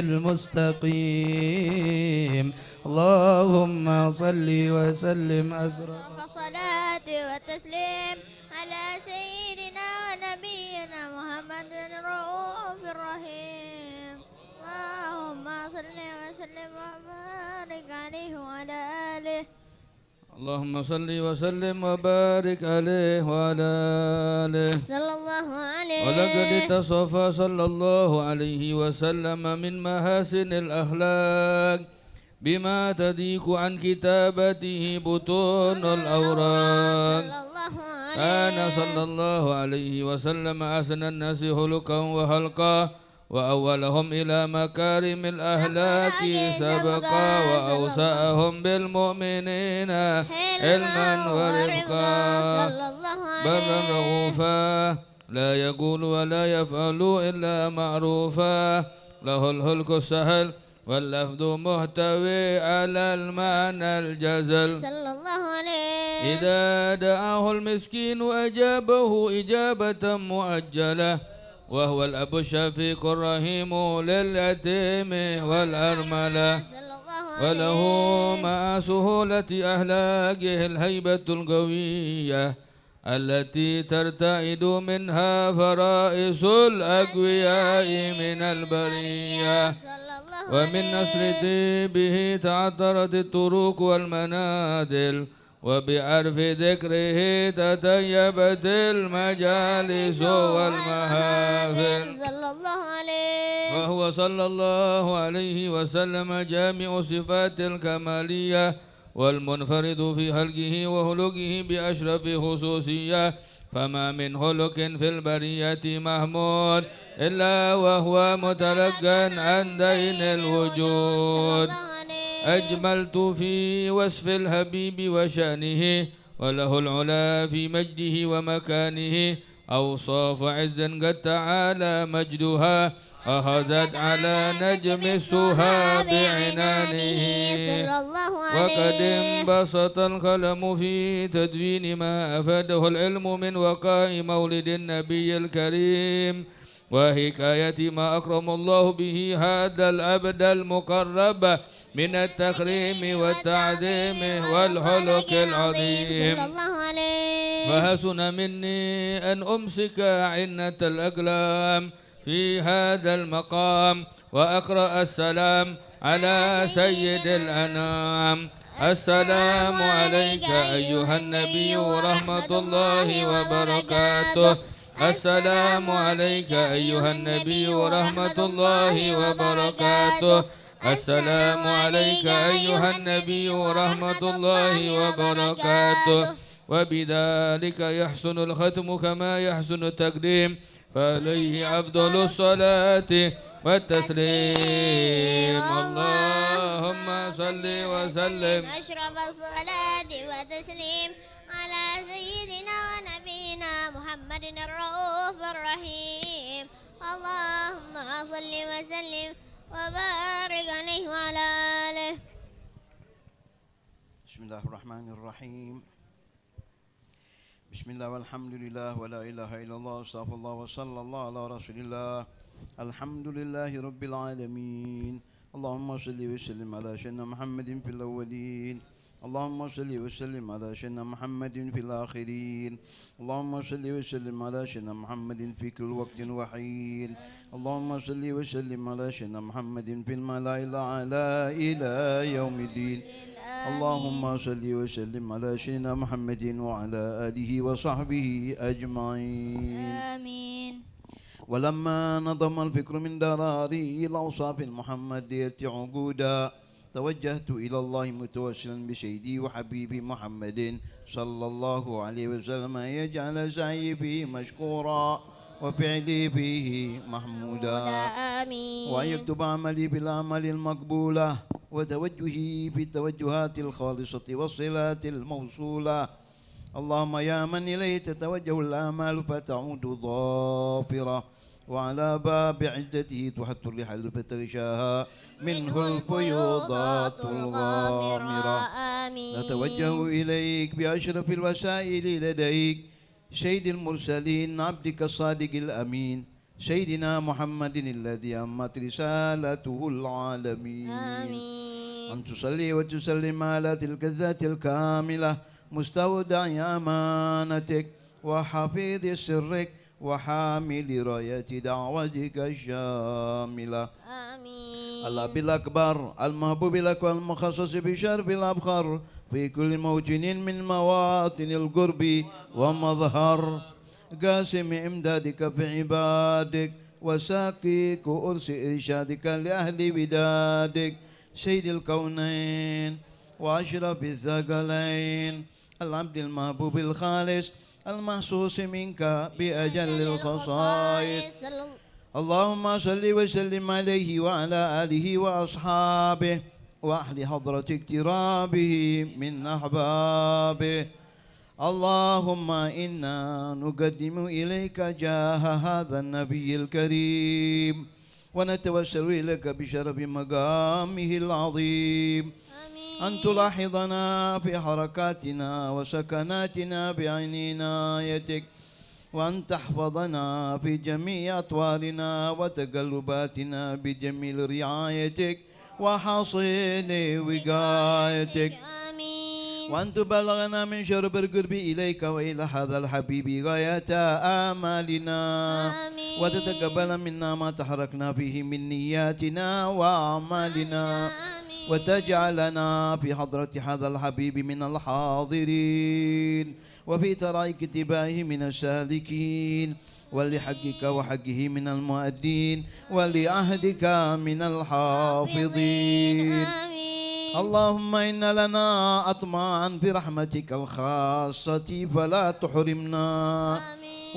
المستقيم. اللهم صل وسلم أسرع الصلاة والتسليم على سيدنا ونبينا محمد الرؤوف الرحيم. اللهم صل وسلم وبارك عليه وعلى آله. اللهم صل وسلم وبارك عليه وعلى آله صلى الله عليه. ولقد اتصف صلى الله عليه وسلم من محاسن الأخلاق بما تضيق عن كتابته بطون الأوراق. كان صلى الله عليه وسلم أحسن الناس خلقا وخلقا وأولهم إلى مكارم الأخلاق سبقا وأوسعهم بالمؤمنين علما ورفقا برا رؤوفا لا يقول ولا يفعل إلا معروفا له الخلق السهل واللفظ محتوي على المعنى الجزل. صلى الله عليه. إذا دعاه المسكين أجابه إجابة مؤجلة وهو الأب الشفيق الرحيم لليتيم والأرملة وله مع سهولة أخلاقه الهيبة القوية التي ترتعد منها فرائس الأقوياء من البرية ومن نسل طيبه تعطرت الطرق والمنازل وبعرف ذكره تطيبت المجالس والمحافل. صلى الله عليه. وهو صلى الله عليه وسلم جامع صفات الكمالية والمنفرد في خلقه وخلقه بأشرف خصوصية فما من خلق في البرية محمود إلا وهو متلقى عن دين الوجود. أجملت في وصف الحبيب وشأنه وله العلا في مجده ومكانه أوصاف عز قد تعالى مجدها أخذت على نجم السها بعنانه. وقد انبسط القلم في تدوين ما أفاده العلم من وقاء مولد النبي الكريم وحكاية ما أكرم الله به هذا العبد المقرب من التكريم والتعظيم والخلق العظيم. فحسن مني أن أمسك عنة الأقلام في هذا المقام وأقرأ السلام على سيد الأنام. السلام عليك أيها النبي ورحمة الله وبركاته. السلام عليك أيها النبي ورحمة الله وبركاته. السلام عليك أيها النبي ورحمة الله وبركاته. وبذلك يحسن الختم كما يحسن التقديم فعليه أفضل الصلاة والتسليم. اللهم صل وسلم أشرف الصلاة والتسليم على سيدنا ونبينا محمد الرؤوف الرحيم. صل وسلم وبارك عليه وعلى آله. بسم الله الرحمن الرحيم. بسم الله والحمد لله ولا إله إلا الله استغفر الله وصلى الله على رسول الله. الحمد لله رب العالمين. اللهم صل وسلم على سيدنا محمد في الأولين. اللهم صل وسلم على سيدنا محمد في الآخرين. اللهم صل وسلم على سيدنا محمد في كل وقت وحين. اللهم صل وسلم على سيدنا محمد في الملأ الأعلى إلى يوم الدين. اللهم صل وسلم على سيدنا محمد وعلى آله وصحبه أجمعين. آمين. ولما نظم الفكر من دراري الأوصاف المحمدية عقودا توجهت إلى الله متوسلا بسيدي وحبيبي محمد صلى الله عليه وسلم يجعل سعي فيه مشكورا وفعلي فيه محمودا. آمين. وأن يكتب عملي بالأعمال المقبولة وتوجهي في التوجهات الخالصة والصلات الموصولة. اللهم يا من إليه تتوجه الآمال فتعود ظافرة وعلى باب عزته تحط الرحل فتغشاها منه الفيوضات الغامرة. آمين. نتوجه إليك بأشرف الوسائل لديك سيد المرسلين عبدك الصادق الأمين سيدنا محمد الذي أمت رسالته العالمين. آمين. أن تصلي وتسلم على تلك الذات الكاملة مستودع أمانتك وحفيظ سرك وحامل راية دعوتك الشاملة. آمين. الأب الأكبر المحبوب لك والمخصص بشرف الأبخر في كل موطن من مواطن القرب ومظهر قاسم إمدادك في عبادك وساقيك وأرس إرشادك لأهل ودادك سيد الكونين وأشرف الثقلين العبد المحبوب الخالص المحسوس منك بأجل الخصائص. اللهم صل وسلم عليه وعلى آله وأصحابه وأهل حضرة اقترابه من أحبابه. اللهم إنا نقدم إليك جاه هذا النبي الكريم ونتوسل إليك بشرف مقامه العظيم أن تلاحظنا في حركاتنا وسكناتنا بعين عنايتك وأن تحفظنا في جميع أطوارنا وتقلباتنا بجميل رعايتك وحصين وقايتك. وأن تبلغنا من شرب القرب إليك وإلى هذا الحبيب غاية آمالنا وتتقبل منا ما تحركنا فيه من نياتنا وأعمالنا وتجعلنا في حضرة هذا الحبيب من الحاضرين وفي ترائك اتباعه من السالكين ولحقك وحقه من المؤدين ولعهدك من الحافظين. اللهم إن لنا أطمعا في رحمتك الخاصة فلا تحرمنا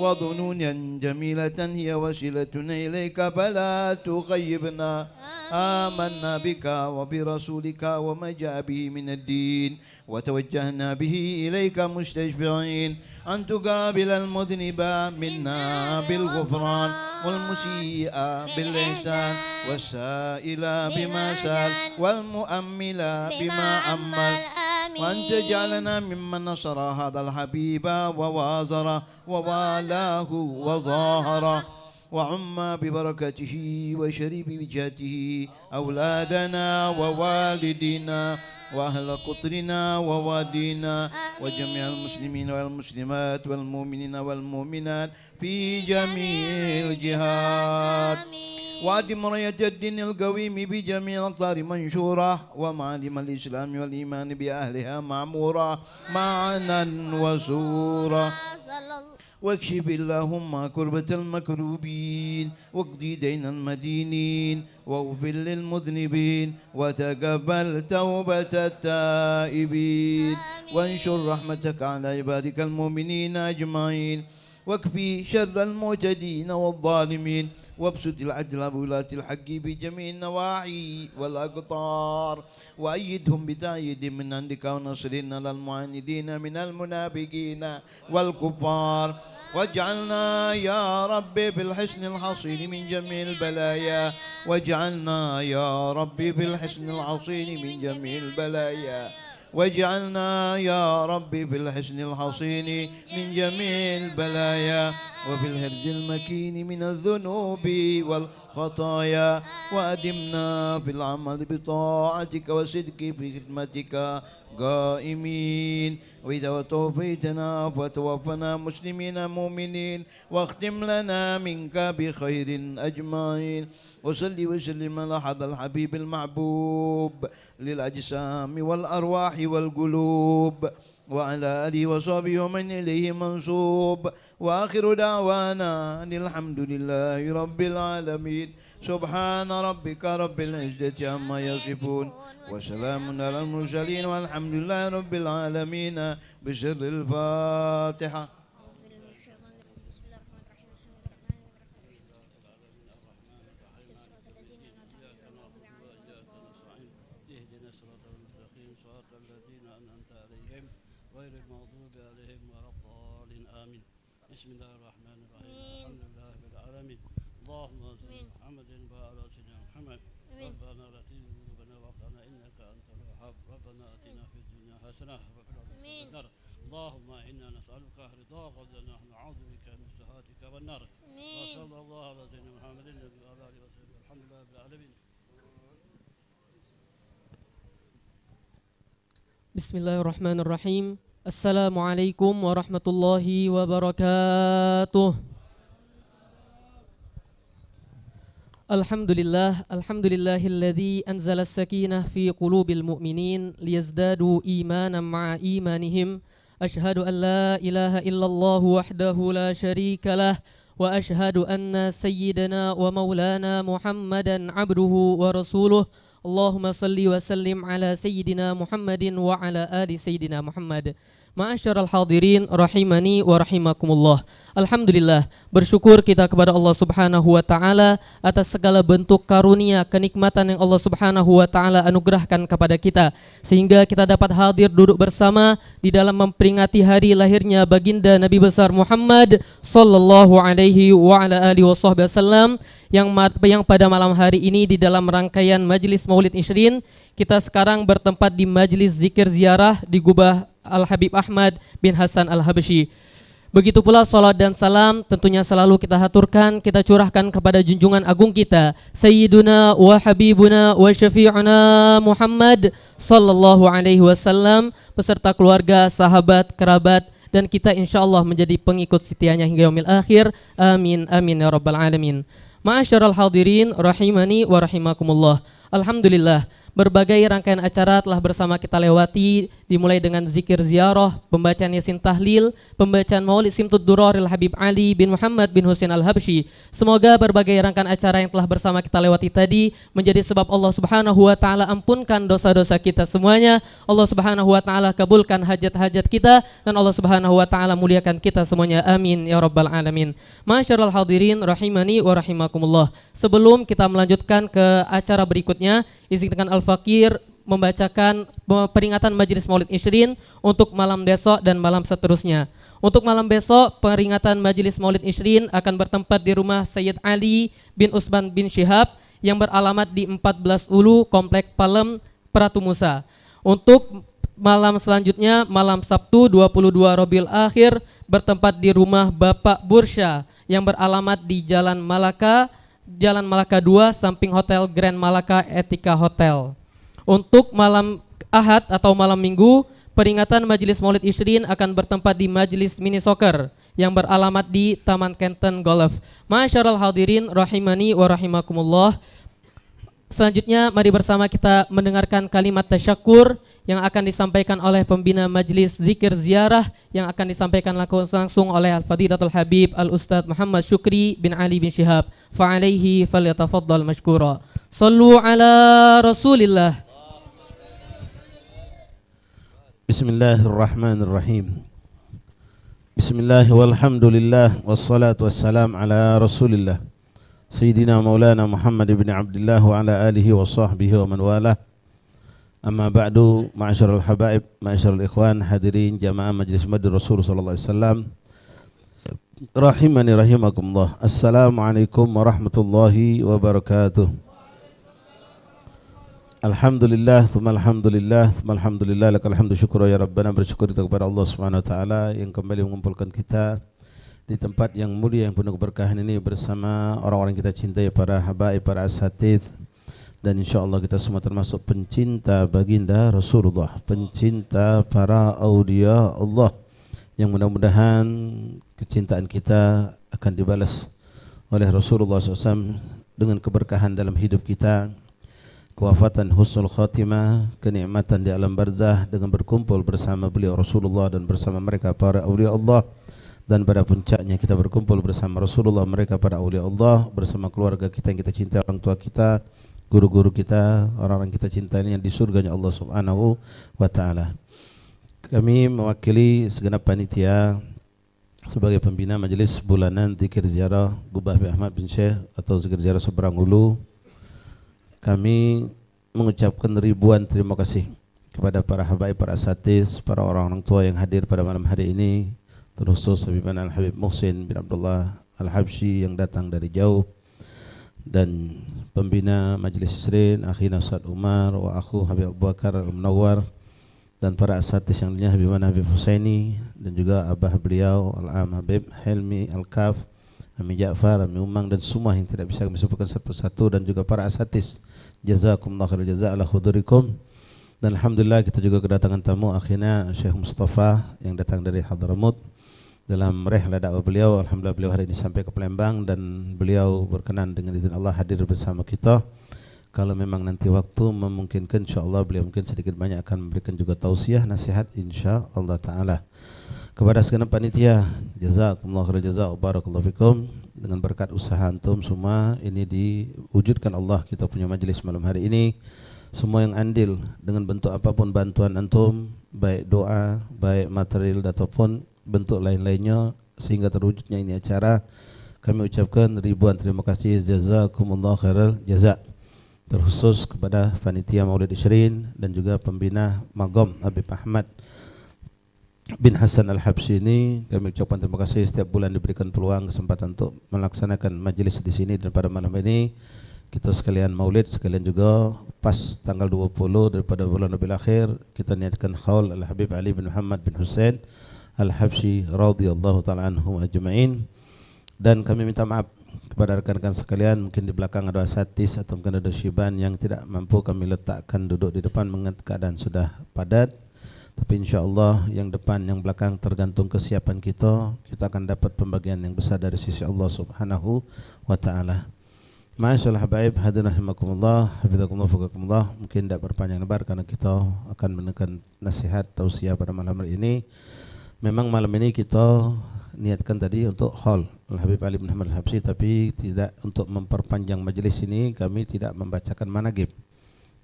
وظنونا جميلة هي وسيلتنا إليك فلا تغيبنا. آمنا بك وبرسولك وما جاء به من الدين وتوجهنا به إليك مستشفعين أن تقابل المذنب منا بالغفران والمسيء بالإحسان والسائل بما سال والمؤمل بما أمل وأن تجعلنا ممن نصر هذا الحبيب ووازر ووالاه وظاهر وعم ببركته وشريف وجهته أولادنا ووالدينا وأهل قطرنا ووادينا وجميع المسلمين والمسلمات والمؤمنين والمؤمنات في جميع الجهات. وأدم راية الدين القويم بجميع الأقطار منشورة ومعالم الإسلام والإيمان بأهلها معمورة معنا وسورة. واكشف اللهم كربة المكروبين واقضي دين المدينين واغفر للمذنبين وتقبل توبة التائبين وانشر رحمتك على عبادك المؤمنين أجمعين واكفي شر المعتدين والظالمين وابسط العدل ولاة الحق بجميع النواحي والأقطار وأيدهم بتأييد من عندك ونصرنا للمعاندين من المنافقين والكفار واجعلنا يا ربي بالحسن الحصين من جميع البلايا واجعلنا يا ربي بالحسن الحصين من جميع البلايا واجعلنا يا ربي بالحسن الحصين من جميع البلايا وبالهرج المكين من الذنوب والخطايا وأدمنا في العمل بطاعتك وصدق في خدمتك قائمين وإذا توفيتنا فتوفنا مسلمين مؤمنين واختم لنا منك بخير أجمعين وصلي وسلم على هذا الحبيب المحبوب للأجسام والأرواح والقلوب وعلى آله وصحبه ومن إليه منصوب وآخر دعوانا أن الحمد لله رب العالمين سبحان ربك رب العزة عما يصفون وسلام على المرسلين والحمد لله رب العالمين بسر الفاتحة. بسم الله الرحمن الرحيم الحمد لله رب العالمين اللهم صل على محمد وعلى سيدنا محمد ربنا لا تزغ قلوبنا وهب لنا انك انت الوهاب ربنا اتنا في الدنيا حسنه وفي الاخره حسنه اللهم انا نسالك رضاك ونحن نعوذ بك من سخطك والنار وصلى الله على سيدنا محمد وعلى اله وصحبه الحمد لله رب العالمين. Bismillahirrahmanirrahim. Assalamualaikum warahmatullahi wabarakatuh. Alhamdulillahilladzi anzala as-sakinah fi qulubil mu'minin liyazdadu imanan ma'a imanihim. Ashhadu an la ilaha illallah wahdahu la syarikalah wa ashhadu anna sayyidana wa maulana Muhammadan abduhu wa rasuluh. Allahumma salli wa sallim ala sayyidina Muhammadin wa ala ali sayyidina Muhammad. Ma'asyiral hadirin rahimani wa rahimakumullah. Alhamdulillah, bersyukur kita kepada Allah Subhanahu wa taala atas segala bentuk karunia kenikmatan yang Allah Subhanahu wa taala anugerahkan kepada kita sehingga kita dapat hadir duduk bersama di dalam memperingati hari lahirnya baginda Nabi besar Muhammad sallallahu alaihi wa ala alihi wasallam yang pada malam hari ini di dalam rangkaian Majlis Maulid Ishrin kita sekarang bertempat di Majlis Zikir Ziarah di Gubah Al-Habib Ahmad bin Hasan Al-Habsyi. Begitu pula salat dan salam tentunya selalu kita haturkan, kita curahkan kepada junjungan agung kita Sayyiduna wa Habibuna wa Syafi'una Muhammad sallallahu alaihi wasallam beserta keluarga, sahabat, kerabat dan kita insyaallah menjadi pengikut setianya hingga yaumil akhir. Amin amin ya rabbal alamin. Ma'asyiral hadirin rahimani wa rahimakumullah. Alhamdulillah, berbagai rangkaian acara telah bersama kita lewati, dimulai dengan zikir ziarah, pembacaan Yasin Tahlil, pembacaan Maulid Simtud Duraril Habib Ali bin Muhammad bin Husain Al-Habsyi. Semoga berbagai rangkaian acara yang telah bersama kita lewati tadi menjadi sebab Allah Subhanahu wa taala ampunkan dosa-dosa kita semuanya. Allah Subhanahu wa taala kabulkan hajat-hajat kita dan Allah Subhanahu wa taala muliakan kita semuanya. Amin ya rabbal alamin. Masyarul hadirin rahimani wa rahimakumullah. Sebelum kita melanjutkan ke acara berikutnya, izinkan Al-Fakir membacakan peringatan Majlis Maulid Ishrin untuk malam besok dan malam seterusnya. Untuk malam besok, peringatan Majlis Maulid Ishrin akan bertempat di rumah Sayyid Ali bin Utsman bin Syihab yang beralamat di 14 Ulu, Komplek Palem, Pratu Musa. Untuk malam selanjutnya, malam Sabtu 22 Rabiul Akhir, bertempat di rumah Bapak Bursha yang beralamat di Jalan Malaka 2, samping Hotel Grand Malaka Etika Hotel. Untuk malam Ahad atau malam Minggu, peringatan Majlis Maulid Ishrin akan bertempat di Majlis Mini Soccer yang beralamat di Taman Kenton Golf. Masyarul hadirin rahimani wa rahimakumullah. Selanjutnya mari bersama kita mendengarkan kalimat tasyakur yang akan disampaikan oleh pembina Majlis Zikir Ziarah yang akan disampaikan langsung oleh Al-Fadilatul Habib Al-Ustadz Muhammad Syukri bin Ali bin Syihab. Fa'alaihi falyatafaddal mashkura. Sallu ala Rasulillah. Bismillahirrahmanirrahim. Bismillah walhamdulillah wassalatu wassalam ala Rasulillah. Sayyidina Maulana Muhammad ibn Abdullah wa ala alihi wa sahbihi wa man walah. Amma ba'du, ma'asyiral habaib, ma'asyiral ikhwan, hadirin jamaah Majlis Madri Rasul sallallahu alaihi wasallam. Rahimani rahimakumullah. Assalamualaikum warahmatullahi wabarakatuh. Alhamdulillah, thumma alhamdulillah, thumma alhamdulillah, lakal hamdu syukra ya Rabbana. Bersyukur kita kepada Allah Subhanahu wa taala yang kembali mengumpulkan kita di tempat yang mulia yang penuh keberkahan ini bersama orang-orang kita cintai, para habaib, para asatidz, dan insyaallah kita semua termasuk pencinta baginda Rasulullah, pencinta para aulia Allah, yang mudah-mudahan kecintaan kita akan dibalas oleh Rasulullah SAW dengan keberkahan dalam hidup kita, kewafatan husnul khatimah, kenikmatan di alam barzah dengan berkumpul bersama beliau Rasulullah dan bersama mereka para aulia Allah, dan pada puncaknya kita berkumpul bersama Rasulullah, mereka para aulia Allah, bersama keluarga kita yang kita cintai, orang tua kita, guru-guru kita, orang-orang kita cintai yang di surganya Allah Subhanahu wa taala. Kami mewakili segenap panitia sebagai pembina Majelis Bulanan Zikir Ziarah Gubah bin Ahmad bin Syekh atau Zikir Ziarah Seberang Hulu. Kami mengucapkan ribuan terima kasih kepada para habaib, para asatidz, para orang-orang tua yang hadir pada malam hari ini, terkhusus Habibana Al-Habib Muhsin bin Abdullah Al-Habsyi yang datang dari jauh, dan pembina Majlis Isrin Akhina Ustaz Umar wa akhu Habib Abu Bakar Al-Munawwar, dan para asatidz yang lainnya Habibana Habib Husaini, dan juga abah beliau Al-Am Habib Helmi Al-Kaf, Ami Ja'far, Ami Umang, dan semua yang tidak bisa kami sebutkan satu persatu, dan juga para asatidz. Jazakumullah khairul jazaa ala hudurikum. Dan alhamdulillah kita juga kedatangan tamu akhina Syekh Mustafa yang datang dari Hadramut dalam rihlah dakwah beliau. Alhamdulillah beliau hari ini sampai ke Palembang dan beliau berkenan dengan izin Allah hadir bersama kita. Kalau memang nanti waktu memungkinkan, insyaallah beliau mungkin sedikit banyak akan memberikan juga tausiah, nasihat insyaallah taala. Kepada segenap panitia, jazakumullah khairal jazaa, barakallahu fikum. Dengan berkat usaha antum semua ini diwujudkan Allah kita punya majlis malam hari ini. Semua yang andil dengan bentuk apapun bantuan antum, baik doa, baik material ataupun bentuk lain-lainnya sehingga terwujudnya ini acara, kami ucapkan ribuan terima kasih, jazakumullah khairal jazaa. Terkhusus kepada panitia Maulid Isrin dan juga pembina Magom Habib Ahmad bin Hasan Al-Habsyi ini, kami ucapkan terima kasih. Setiap bulan diberikan peluang kesempatan untuk melaksanakan majlis di sini, dan pada malam ini kita sekalian Maulid, sekalian juga pas tanggal 20 daripada bulan Rabiul Akhir kita niatkan haul Al-Habib Ali bin Muhammad bin Husain Al-Habsyi radhiyallahu ta'ala anhum ajma'in. Dan kami minta maaf kepada rekan-rekan sekalian, mungkin di belakang ada asatidz atau mungkin ada syiban yang tidak mampu kami letakkan duduk di depan mengingat keadaan sudah padat. Tapi insyaallah yang depan yang belakang tergantung kesiapan kita, kita akan dapat pembagian yang besar dari sisi Allah Subhanahu wa taala. Ma'asyiral habaib, hadirin rahimakumullah, hafizakumullah fuqakumullah. Mungkin tidak berpanjang lebar karena kita akan menekan nasihat tausiah pada malam hari ini. Memang malam ini kita niatkan tadi untuk haul Al-Habib Ali bin Muhammad Al-Habsyi, tapi tidak untuk memperpanjang majlis ini kami tidak membacakan manaqib.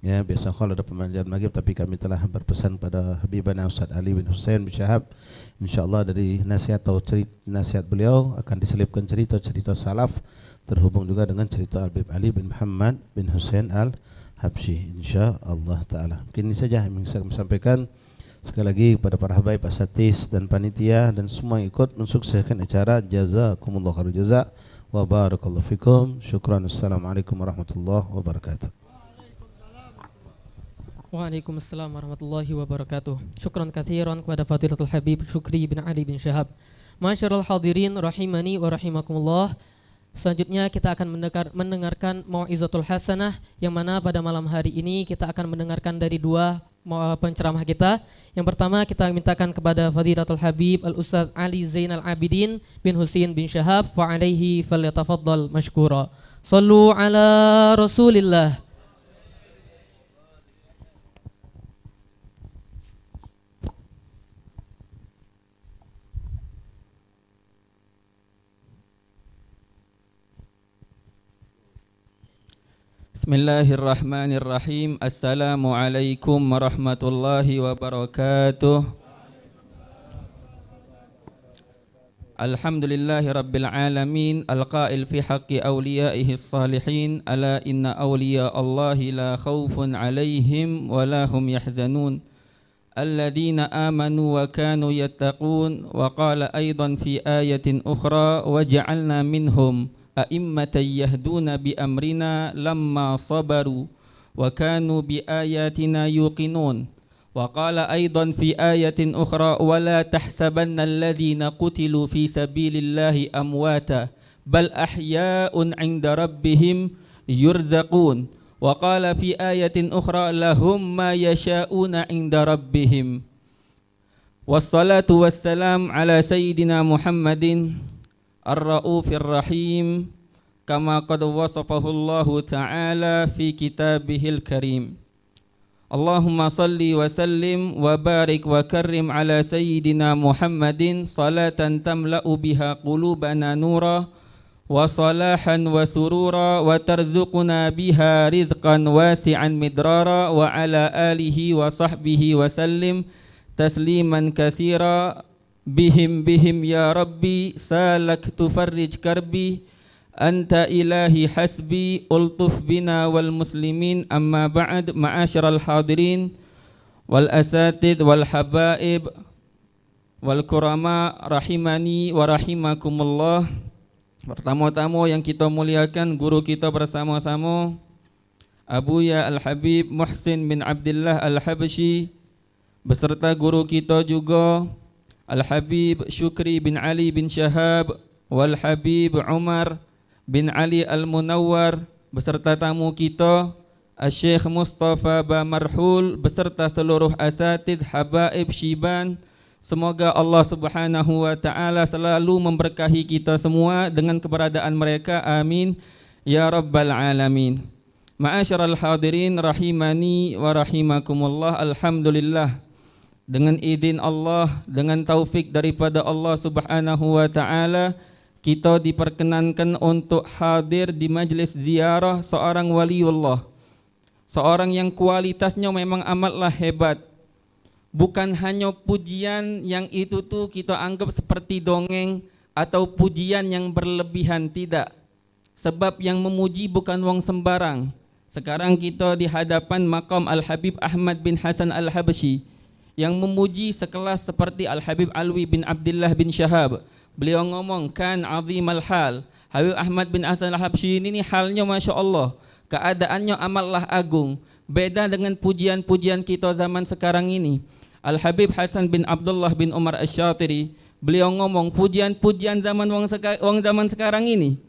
Ya, biasa haul ada pembacaan manaqib, tapi kami telah berpesan pada Habibana Ustaz Ali bin Husain bin Syahab, insyaallah dari nasihat atau nasihat beliau akan diselipkan cerita-cerita salaf terhubung juga dengan cerita Habib Ali bin Muhammad bin Husain Al-Habsyi insyaallah taala. Mungkin ini saja yang saya sampaikan. Sekali lagi kepada para habaib, asatidz dan panitia dan semua yang ikut mensukseskan acara, jazakumullah khairul jazaa wa barakallahu fikum. Syukran. Assalamualaikum warahmatullahi wabarakatuh. Waalaikumsalam warahmatullahi wabarakatuh. Syukran katsiran kepada Fadilatul Habib Syukri bin Ali bin Syahab. Masyarul hadirin rahimani wa rahimakumullah. Selanjutnya kita akan mendengarkan Mau'izatul Hasanah, yang mana pada malam hari ini kita akan mendengarkan dari dua penceramah kita. Yang pertama kita mintakan kepada Fadilatul Habib Al-Ustaz Ali Zainal Abidin bin Husain bin Syahab, wa alaihi falyatafaddal mashkura. Sallu ala Rasulillah. Bismillahirrahmanirrahim. Assalamualaikum warahmatullahi wabarakatuh. Alhamdulillahi Rabbil Alamin Al-Qail fi haqqi awliyaihi salihin Ala inna awliya Allahi la khawfun alaihim wa la hum yahzanun Alladhina amanu wa kanu yattaqun Wa qala aydan fi ayatin ukhra Wa ja'alna minhum a'immatan yahduna bi amrina lamma sabaru Wa kanu bi ayatina yuqinun وقال أيضا في آية أخرى ولا تحسبن الذين قتلوا في سبيل الله أمواتا بل أحياء عند ربهم يرزقون وقال في آية أخرى لهم ما يشاءون عند ربهم والصلاة والسلام على سيدنا محمد الرؤوف الرحيم كما قد وصفه الله تعالى في كتابه الكريم Allahumma salli wa sallim wa barik wa karrim ala sayyidina Muhammadin salatan tamla'u biha qulubana nura wa salahan wa surura wa tarzuquna biha rizqan wasi'an midrara wa ala alihi wa sahbihi wa sallim tasliman kathira bihim ya Rabbi salaktu farrij karbi Anta ilahi hasbi ultuf bina wal muslimin amma ba'd ma'asyiral hadirin wal asatid wal habaib wal kurama rahimani wa rahimakumullah. Pertama-tama yang kita muliakan guru kita bersama-sama Abuya Al-Habib Muhsin bin Abdullah Al-Habsyi beserta guru kita juga Al-Habib Syukri bin Ali bin Syahab wal Habib Umar bin Ali Al-Munawwar beserta tamu kita Syekh Mustafa Bamarhul beserta seluruh asatid habaib syiban. Semoga Allah Subhanahu wa taala selalu memberkahi kita semua dengan keberadaan mereka. Amin ya rabbal alamin. Ma'asyiral hadirin rahimani wa rahimakumullah. Alhamdulillah, dengan izin Allah, dengan taufik daripada Allah Subhanahu wa taala, kita diperkenankan untuk hadir di majlis ziarah seorang waliullah, seorang yang kualitasnya memang amatlah hebat. Bukan hanya pujian yang itu tuh kita anggap seperti dongeng atau pujian yang berlebihan, tidak. Sebab yang memuji bukan wong sembarang. Sekarang kita di hadapan maqam Al-Habib Ahmad bin Hasan Al-Habsyi yang memuji sekelas seperti Al-Habib Alwi bin Abdullah bin Syahab. Beliau ngomong kan azimal hal. Habib Ahmad bin Hasan Al-Habsyi ini halnya Masya Allah, keadaannya amatlah agung. Beda dengan pujian-pujian kita zaman sekarang ini. Al-Habib Hasan bin Abdullah bin Umar Asy-Syatiri, beliau ngomong pujian-pujian zaman wong zaman sekarang ini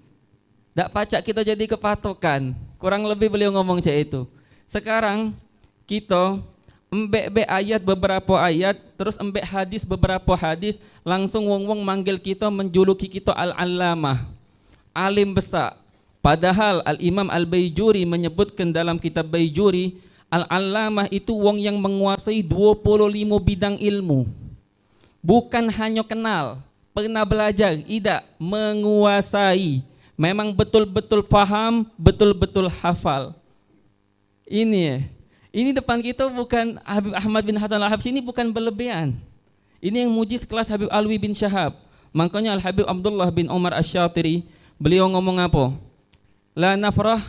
tak pacak kita jadi kepatokan. Kurang lebih beliau ngomong cak itu. Sekarang kita embek ayat beberapa ayat, terus embek hadis beberapa hadis, langsung wong-wong manggil kita, menjuluki kita al-allamah, alim besar. Padahal Al-Imam Al-Baijuri menyebutkan dalam kitab Baijuri, al-allamah itu wong yang menguasai 25 bidang ilmu. Bukan hanya kenal, pernah belajar, tidak, menguasai. Memang betul-betul faham, betul-betul hafal. Ini depan kita bukan Habib Ahmad bin Hasan Al-Habsyi, ini bukan berlebihan. Ini yang muji sekelas Habib Alwi bin Syahab. Makanya Al-Habib Abdullah bin Umar Asy-Syatiri, beliau ngomong apa? La nafrah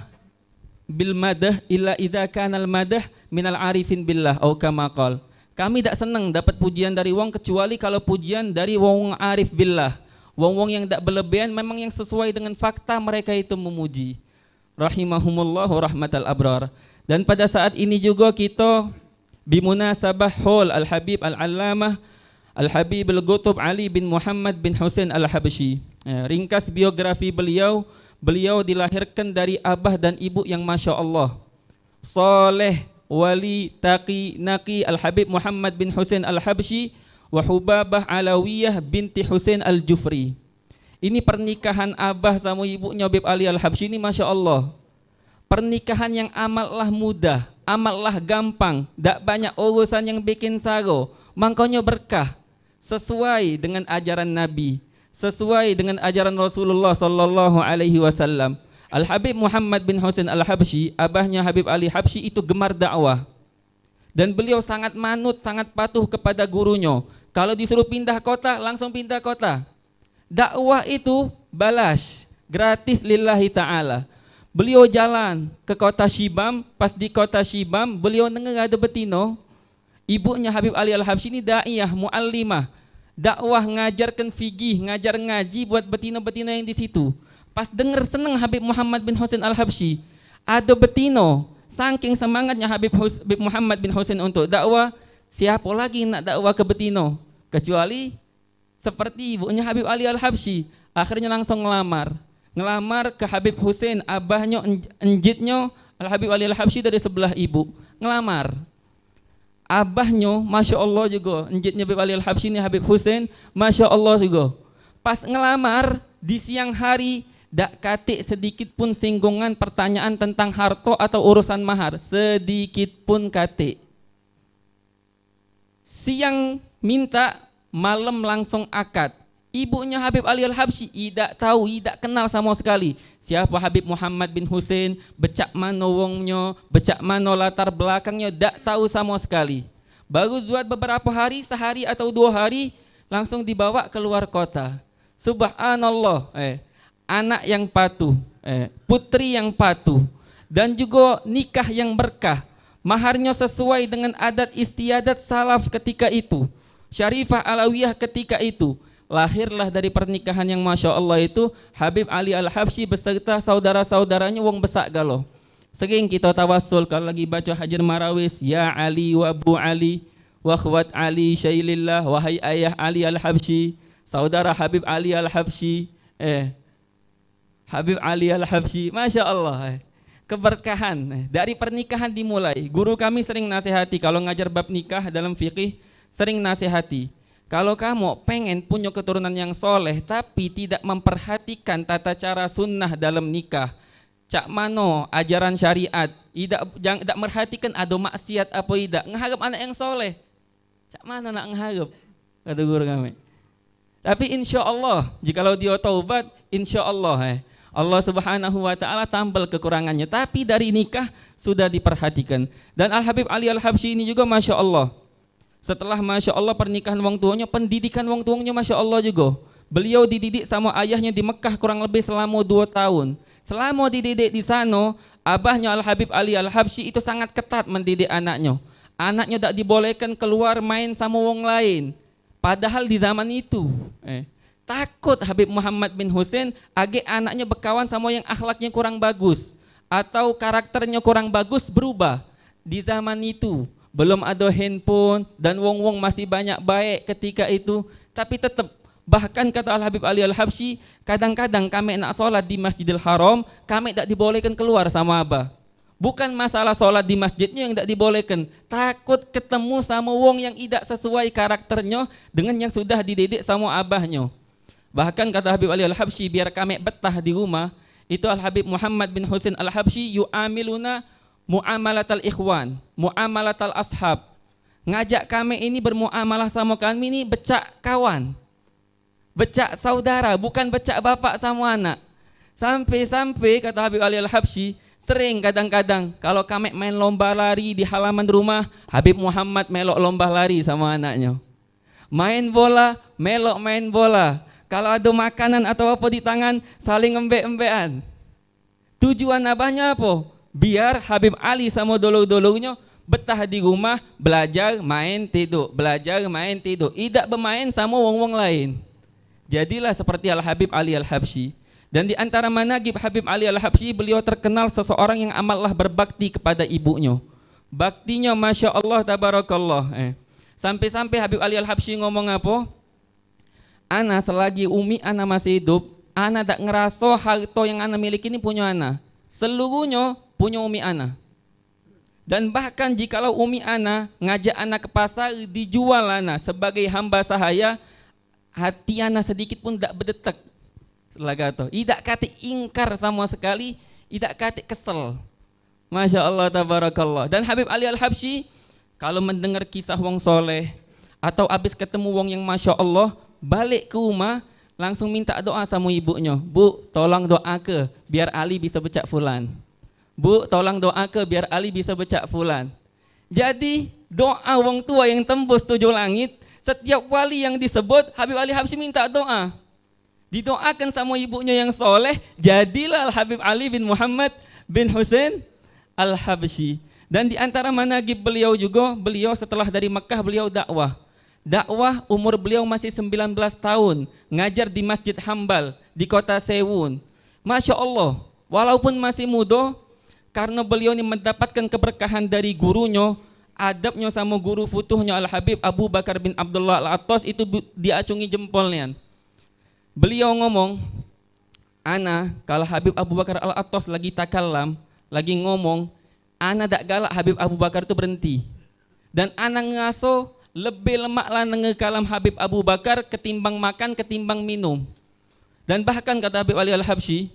bil madah illa idza kana al madah minal arifin billah atau kama qala. Kami tak senang dapat pujian dari wong kecuali kalau pujian dari wong arif billah. Wong-wong yang tak berlebihan, memang yang sesuai dengan fakta mereka itu memuji. Rahimahumullahu rahmatal abrar. Dan pada saat ini juga kita bimunasabah haul Al-Habib Al-Allamah Al-Habib Al-Qutub Ali bin Muhammad bin Husain Al-Habsyi. Ringkas biografi beliau, beliau dilahirkan dari abah dan ibu yang Masya Allah soleh, wali, taqi, naqi Al-Habib Muhammad bin Husain Al-Habsyi wa Hubabah Alawiyah binti Husain Al-Jufri. Ini pernikahan abah sama ibunya Habib Ali Al-Habsyi ini Masya Allah, pernikahan yang amatlah mudah, amatlah gampang, tak banyak urusan yang bikin sago, makanya berkah, sesuai dengan ajaran Nabi, sesuai dengan ajaran Rasulullah sallallahu alaihi wasallam. Al-Habib Muhammad bin Husain Al-Habsyi, abahnya Habib Ali Habsyi, itu gemar dakwah. Dan beliau sangat manut, sangat patuh kepada gurunya. Kalau disuruh pindah kota, langsung pindah kota. Dakwah itu balas, gratis lillahi ta'ala. Beliau jalan ke kota Shibam, pas di kota Shibam beliau dengar ada betino. Ibunya Habib Ali Al-Habsyi ini da'iyah, mu'allimah. Dakwah, ngajarkan fikih, ngajar ngaji buat betino-betino yang di situ. Pas denger seneng Habib Muhammad bin Husain Al-Habsyi, ada betino, saking semangatnya Habib Muhammad bin Husain untuk dakwah, siapa lagi nak dakwah ke betino? Kecuali seperti ibunya Habib Ali Al-Habsyi. Akhirnya langsung ngelamar ke Habib Husain, abahnya, enjitnya Al-Habib Ali Al-Habsyi dari sebelah ibu, ngelamar. Abahnya, Masya Allah juga, enjitnya Habib Ali Al-Habsyi ini Habib Husain, Masya Allah juga. Pas ngelamar, di siang hari, dak katik sedikit pun singgungan pertanyaan tentang harta atau urusan mahar, sedikit pun katik. Siang minta, malam langsung akad. Ibunya Habib Ali Al-Habsyi tidak tahu, tidak kenal sama sekali siapa Habib Muhammad bin Husain, becak mana wongnya, becak mana latar belakangnya, tidak tahu sama sekali. Baru zuat beberapa hari, sehari atau 2 hari, langsung dibawa keluar kota. Subhanallah, anak yang patuh, putri yang patuh, dan juga nikah yang berkah. Maharnya sesuai dengan adat istiadat salaf ketika itu. Syarifah Alawiyah ketika itu. Lahirlah dari pernikahan yang Masya Allah itu Habib Ali Al-Habsyi beserta saudara-saudaranya wong besak galo. Sering kita tawassul kalau lagi baca Hajar Marawis, ya Ali wa Abu Ali wa khwat Ali syailillah, wahai ayah Ali Al-Habsyi, saudara Habib Ali Al-Habsyi, Habib Ali Al-Habsyi, Masya Allah. Keberkahan dari pernikahan dimulai. Guru kami sering nasihati kalau ngajar bab nikah dalam fikih, sering nasihati, kalau kamu pengen punya keturunan yang soleh tapi tidak memperhatikan tata cara sunnah dalam nikah, cak mano ajaran syariat, tidak merhatikan ada maksiat apa tidak, ngeharap anak yang soleh, cak mana nak ngeharap, kata guru kami. Tapi insya Allah jikalau dia taubat, insya Allah Allah Subhanahu wa ta'ala tambal kekurangannya, tapi dari nikah sudah diperhatikan. Dan Al-Habib Ali Al-Habsyi ini juga Masya Allah, setelah Masya Allah pernikahan wong tuanya, pendidikan wong tuanya Masya Allah juga. Beliau dididik sama ayahnya di Mekah kurang lebih selama 2 tahun. Selama dididik di sana, abahnya Al-Habib Ali Al-Habsyi itu sangat ketat mendidik anaknya. Anaknya tak dibolehkan keluar main sama wong lain. Padahal di zaman itu takut Habib Muhammad bin Husain age anaknya berkawan sama yang akhlaknya kurang bagus atau karakternya kurang bagus, berubah. Di zaman itu belum ada handphone dan wong-wong masih banyak baik ketika itu, tapi tetap, bahkan kata Al-Habib Ali Al-Habsyi, kadang-kadang kami nak sholat di Masjidil Haram, kami tak dibolehkan keluar sama abah. Bukan masalah sholat di masjidnya yang tak dibolehkan, takut ketemu sama wong yang tidak sesuai karakternya dengan yang sudah dididik sama abahnya. Bahkan kata Habib Ali Al-Habsyi, biar kami betah di rumah, itu Al-Habib Muhammad bin Husain Al-Habsyi yu'amiluna mu'amalatal ikhwan, mu'amalatal ashab. Ngajak kami ini bermuamalah sama kami ini becak kawan, becak saudara, bukan becak bapak sama anak. Sampai-sampai kata Habib Ali Al-Habsyi, sering kadang-kadang kalau kami main lomba lari di halaman rumah, Habib Muhammad melok lomba lari sama anaknya. Main bola, melok main bola. Kalau ada makanan atau apa di tangan, saling embek-embekan. Tujuan abahnya apa? Biar Habib Ali sama dulu-dulunya betah di rumah, belajar, main, tidur, belajar, main, tidur. Tidak bermain sama wong-wong lain. Jadilah seperti Al-Habib Ali Al-Habsyi. Dan di antara managib Habib Ali Al-Habsyi, beliau terkenal seseorang yang amatlah berbakti kepada ibunya. Baktinya Masya Allah tabarakallah. Sampai-sampai Habib Ali Al-Habsyi ngomong apa? Ana selagi umi ana masih hidup, ana tak ngerasa harta yang ana miliki ini punya ana. Seluruhnya punya umi ana. Dan bahkan jikalau umi ana ngajak ana ke pasar, dijual ana sebagai hamba sahaya, hati ana sedikit pun tak berdetak. Selagato, tidak kata ingkar sama sekali, tidak kata kesel. Masya Allah tabarakallah. Dan Habib Ali Al-Habsyi kalau mendengar kisah wong soleh atau habis ketemu wong yang Masya Allah, balik ke rumah langsung minta doa sama ibunya. Bu, tolong doa ke biar Ali bisa becak fulan. Bu, tolong doa ke biar Ali bisa becak fulan. Jadi doa wong tua yang tembus 7 langit, setiap wali yang disebut Habib Ali Habsyi minta doa. Didoakan sama ibunya yang soleh, jadilah Al-Habib Ali bin Muhammad bin Husain Al-Habsyi. Dan di antara manaqib beliau juga, beliau setelah dari Mekah beliau dakwah. Dakwah umur beliau masih 19 tahun, ngajar di Masjid Hambal di kota Sewun. Masya Allah, walaupun masih muda, karena beliau ini mendapatkan keberkahan dari gurunya, adabnya sama guru futuhnya Al-Habib Abu Bakar bin Abdullah Al-Attas itu diacungi jempolnya. Beliau ngomong, ana kalau Habib Abu Bakar Al-Attas lagi takalam, lagi ngomong, ana dak galak Habib Abu Bakar itu berhenti. Dan ana ngaso lebih lemak lah ngekalam Habib Abu Bakar ketimbang makan, ketimbang minum. Dan bahkan kata Habib Ali Al-Habsyi,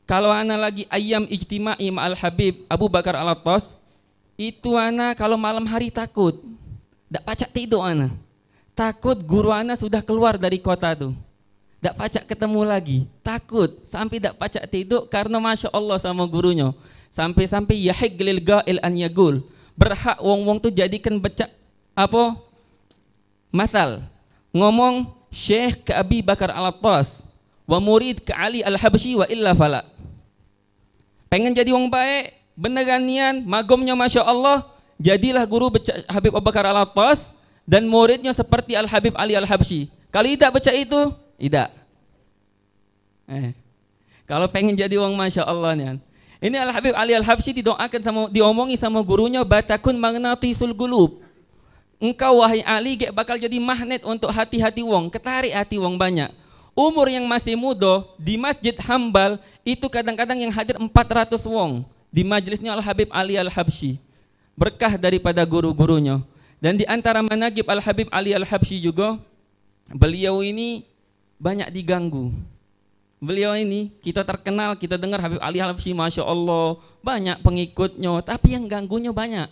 kalau ana lagi ayam ijtima'i ma'al Habib Abu Bakar Al-Attas, itu ana kalau malam hari takut, dak pacak tidur ana. Takut guru ana sudah keluar dari kota tuh. Dak pacak ketemu lagi, takut sampai dak pacak tidur karena Masya Allah sama gurunya. Sampai-sampai yahig lil ga'il an yagul, berhak wong-wong tuh jadikan becak apa? Masal ngomong Syekh ke Abi Bakar Al-Attas wa murid ke Ali Al-Habsyi wa illa fala. Pengen jadi wong baik, beneran nian, magomnya Masya Allah, jadilah guru becak Habib Abu Bakar Al-Attas dan muridnya seperti Al-Habib Ali Al-Habsyi. Kalau tidak becak itu, tidak. Kalau pengen jadi wong Masya Allah nian. Ini Al-Habib Ali Al-Habsyi diomongi sama gurunya, batakun magnatisul gulub. Engkau wahai Ali bakal jadi magnet untuk hati-hati wong, ketarik hati wong banyak. Umur yang masih muda di Masjid Hambal itu kadang-kadang yang hadir 400 wong di majelisnya Al-Habib Ali Al-Habsyi. Berkah daripada guru-gurunya. Dan di antara manaqib Al-Habib Ali Al-Habsyi juga, beliau ini banyak diganggu. Beliau ini kita terkenal, kita dengar Habib Ali Al-Habsyi Masya Allah banyak pengikutnya, tapi yang ganggunya banyak.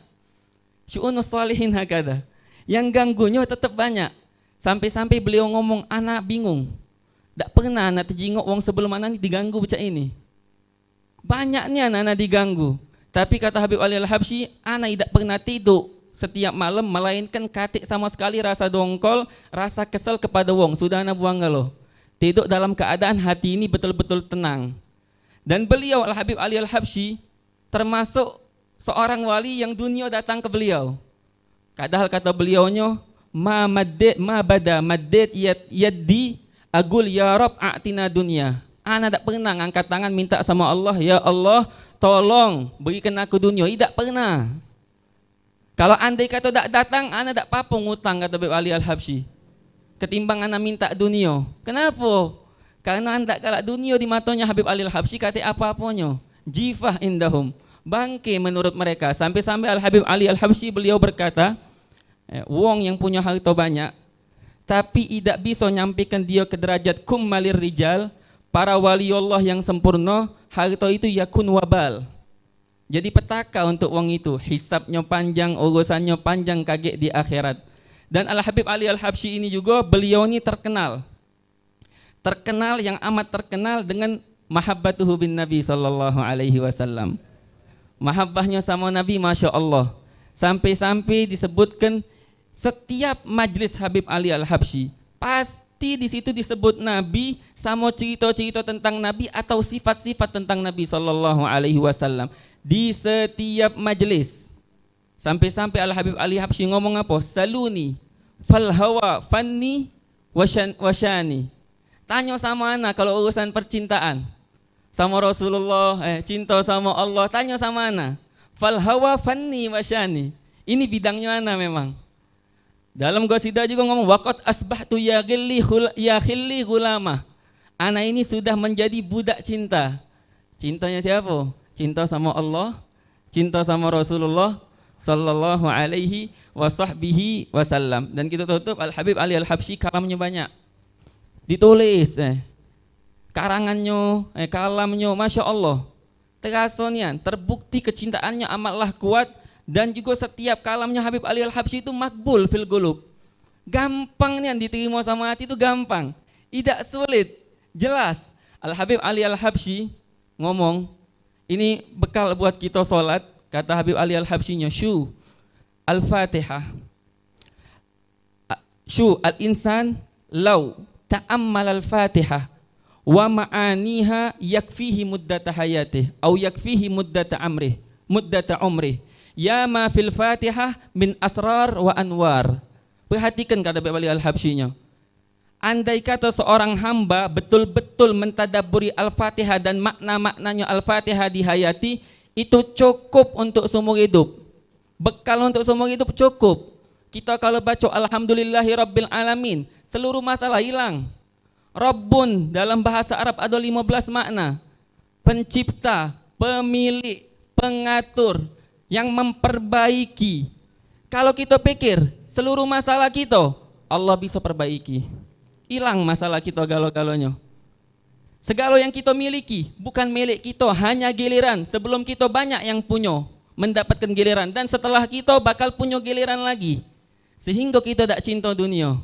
Syu'unus shalihin hakada. Yang ganggunya tetap banyak. Sampai-sampai beliau ngomong, anak bingung. Tak pernah anak terjingok wong sebelum anak diganggu baca ini. Banyaknya anak diganggu. Tapi kata Habib Ali Al-Habsyi, anak tidak pernah tidur setiap malam, melainkan katik sama sekali rasa dongkol, rasa kesal kepada wong. Sudah anak buang galo. Tidur dalam keadaan hati ini betul-betul tenang. Dan beliau Al-Habib Ali Al-Habsyi termasuk seorang wali yang dunia datang ke beliau. Padahal kata beliaunya, ma bada maddet yaddi agul ya Rabb a'tina dunia. Ana tak pernah ngangkat tangan minta sama Allah, ya Allah tolong berikan aku dunia. Tidak pernah. Kalau andai kata tak datang, ana tak apa-apa ngutang, kata Habib Ali Al-Habsyi. Ketimbang ana minta dunia. Kenapa? Karena anda kalau dunia di matanya Habib Ali Al-Habsyi kata apa-apanya. Jifah indahum. Bangke menurut mereka. Sampai-sampai Al-Habib Ali Al-Habsyi beliau berkata, wong yang punya harta banyak, tapi tidak bisa nyampaikan dia ke derajat kummalir rijal, para wali Allah yang sempurna, harta itu yakun wabal. Jadi petaka untuk wong itu, hisabnya panjang, urusannya panjang, kaget di akhirat. Dan Al-Habib Ali Al-Habsyi ini juga beliau ini terkenal yang amat terkenal dengan mahabbatuhu bin Nabi sallallahu alaihi wasallam. Mahabbahnya sama Nabi Masya Allah. Sampai-sampai disebutkan setiap majlis Habib Ali Al-Habsyi pasti di situ disebut Nabi sama cerita-cerita tentang Nabi atau sifat-sifat tentang Nabi sallallahu alaihi wasallam di setiap majlis. Sampai-sampai Al-Habib Ali Al-Habsyi ngomong apa? Saluni fal hawa fanni washani. Tanya sama anak kalau urusan percintaan sama Rasulullah, cinta sama Allah, tanya sama anak. Fal hawa fanni washani. Ini bidangnya anak memang. Dalam qasidah juga ngomong waqad asbahtu ya khilli ghulamah. Anak ini sudah menjadi budak cinta. Cintanya siapa? Cinta sama Allah, cinta sama Rasulullah sallallahu alaihi wasahbihi wasallam. Dan kita tutup Al-Habib Ali Al-Habsyi kalamnya banyak. Ditulis karangannya, kalamnya Masya Allah. Terasonian, terbukti kecintaannya amatlah kuat. Dan juga setiap kalamnya Habib Ali Al-Habsyi itu makbul fil qulub. Gampang nih yang diterima sama hati itu gampang. Tidak sulit, jelas. Al-Habib Ali Al-Habsyi ngomong, ini bekal buat kita sholat. Kata Habib Ali Al-Habsyinya, syu Al-Fatihah. Syu al-insan law ta'ammal al-Fatihah wa ma'aniha yakfihi muddata hayatih au yakfihi muddata umrih ya ma fil Fatihah min asrar wa anwar. Perhatikan kata Habib Ali Al-Habsyinya. Andai kata seorang hamba betul-betul mentadabburi Al-Fatihah dan makna-maknanya Al-Fatihah dihayati, itu cukup untuk seumur hidup. Bekal untuk seumur hidup cukup. Kita kalau baca Alhamdulillahi Rabbil Alamin, seluruh masalah hilang. Rabbun dalam bahasa Arab ada 15 makna. Pencipta, pemilik, pengatur, yang memperbaiki. Kalau kita pikir seluruh masalah kita Allah bisa perbaiki, hilang masalah kita galau-galaunya. Segala yang kita miliki bukan milik kita, hanya giliran. Sebelum kita banyak yang punya, mendapatkan giliran, dan setelah kita bakal punya giliran lagi, sehingga kita tak cinta dunia.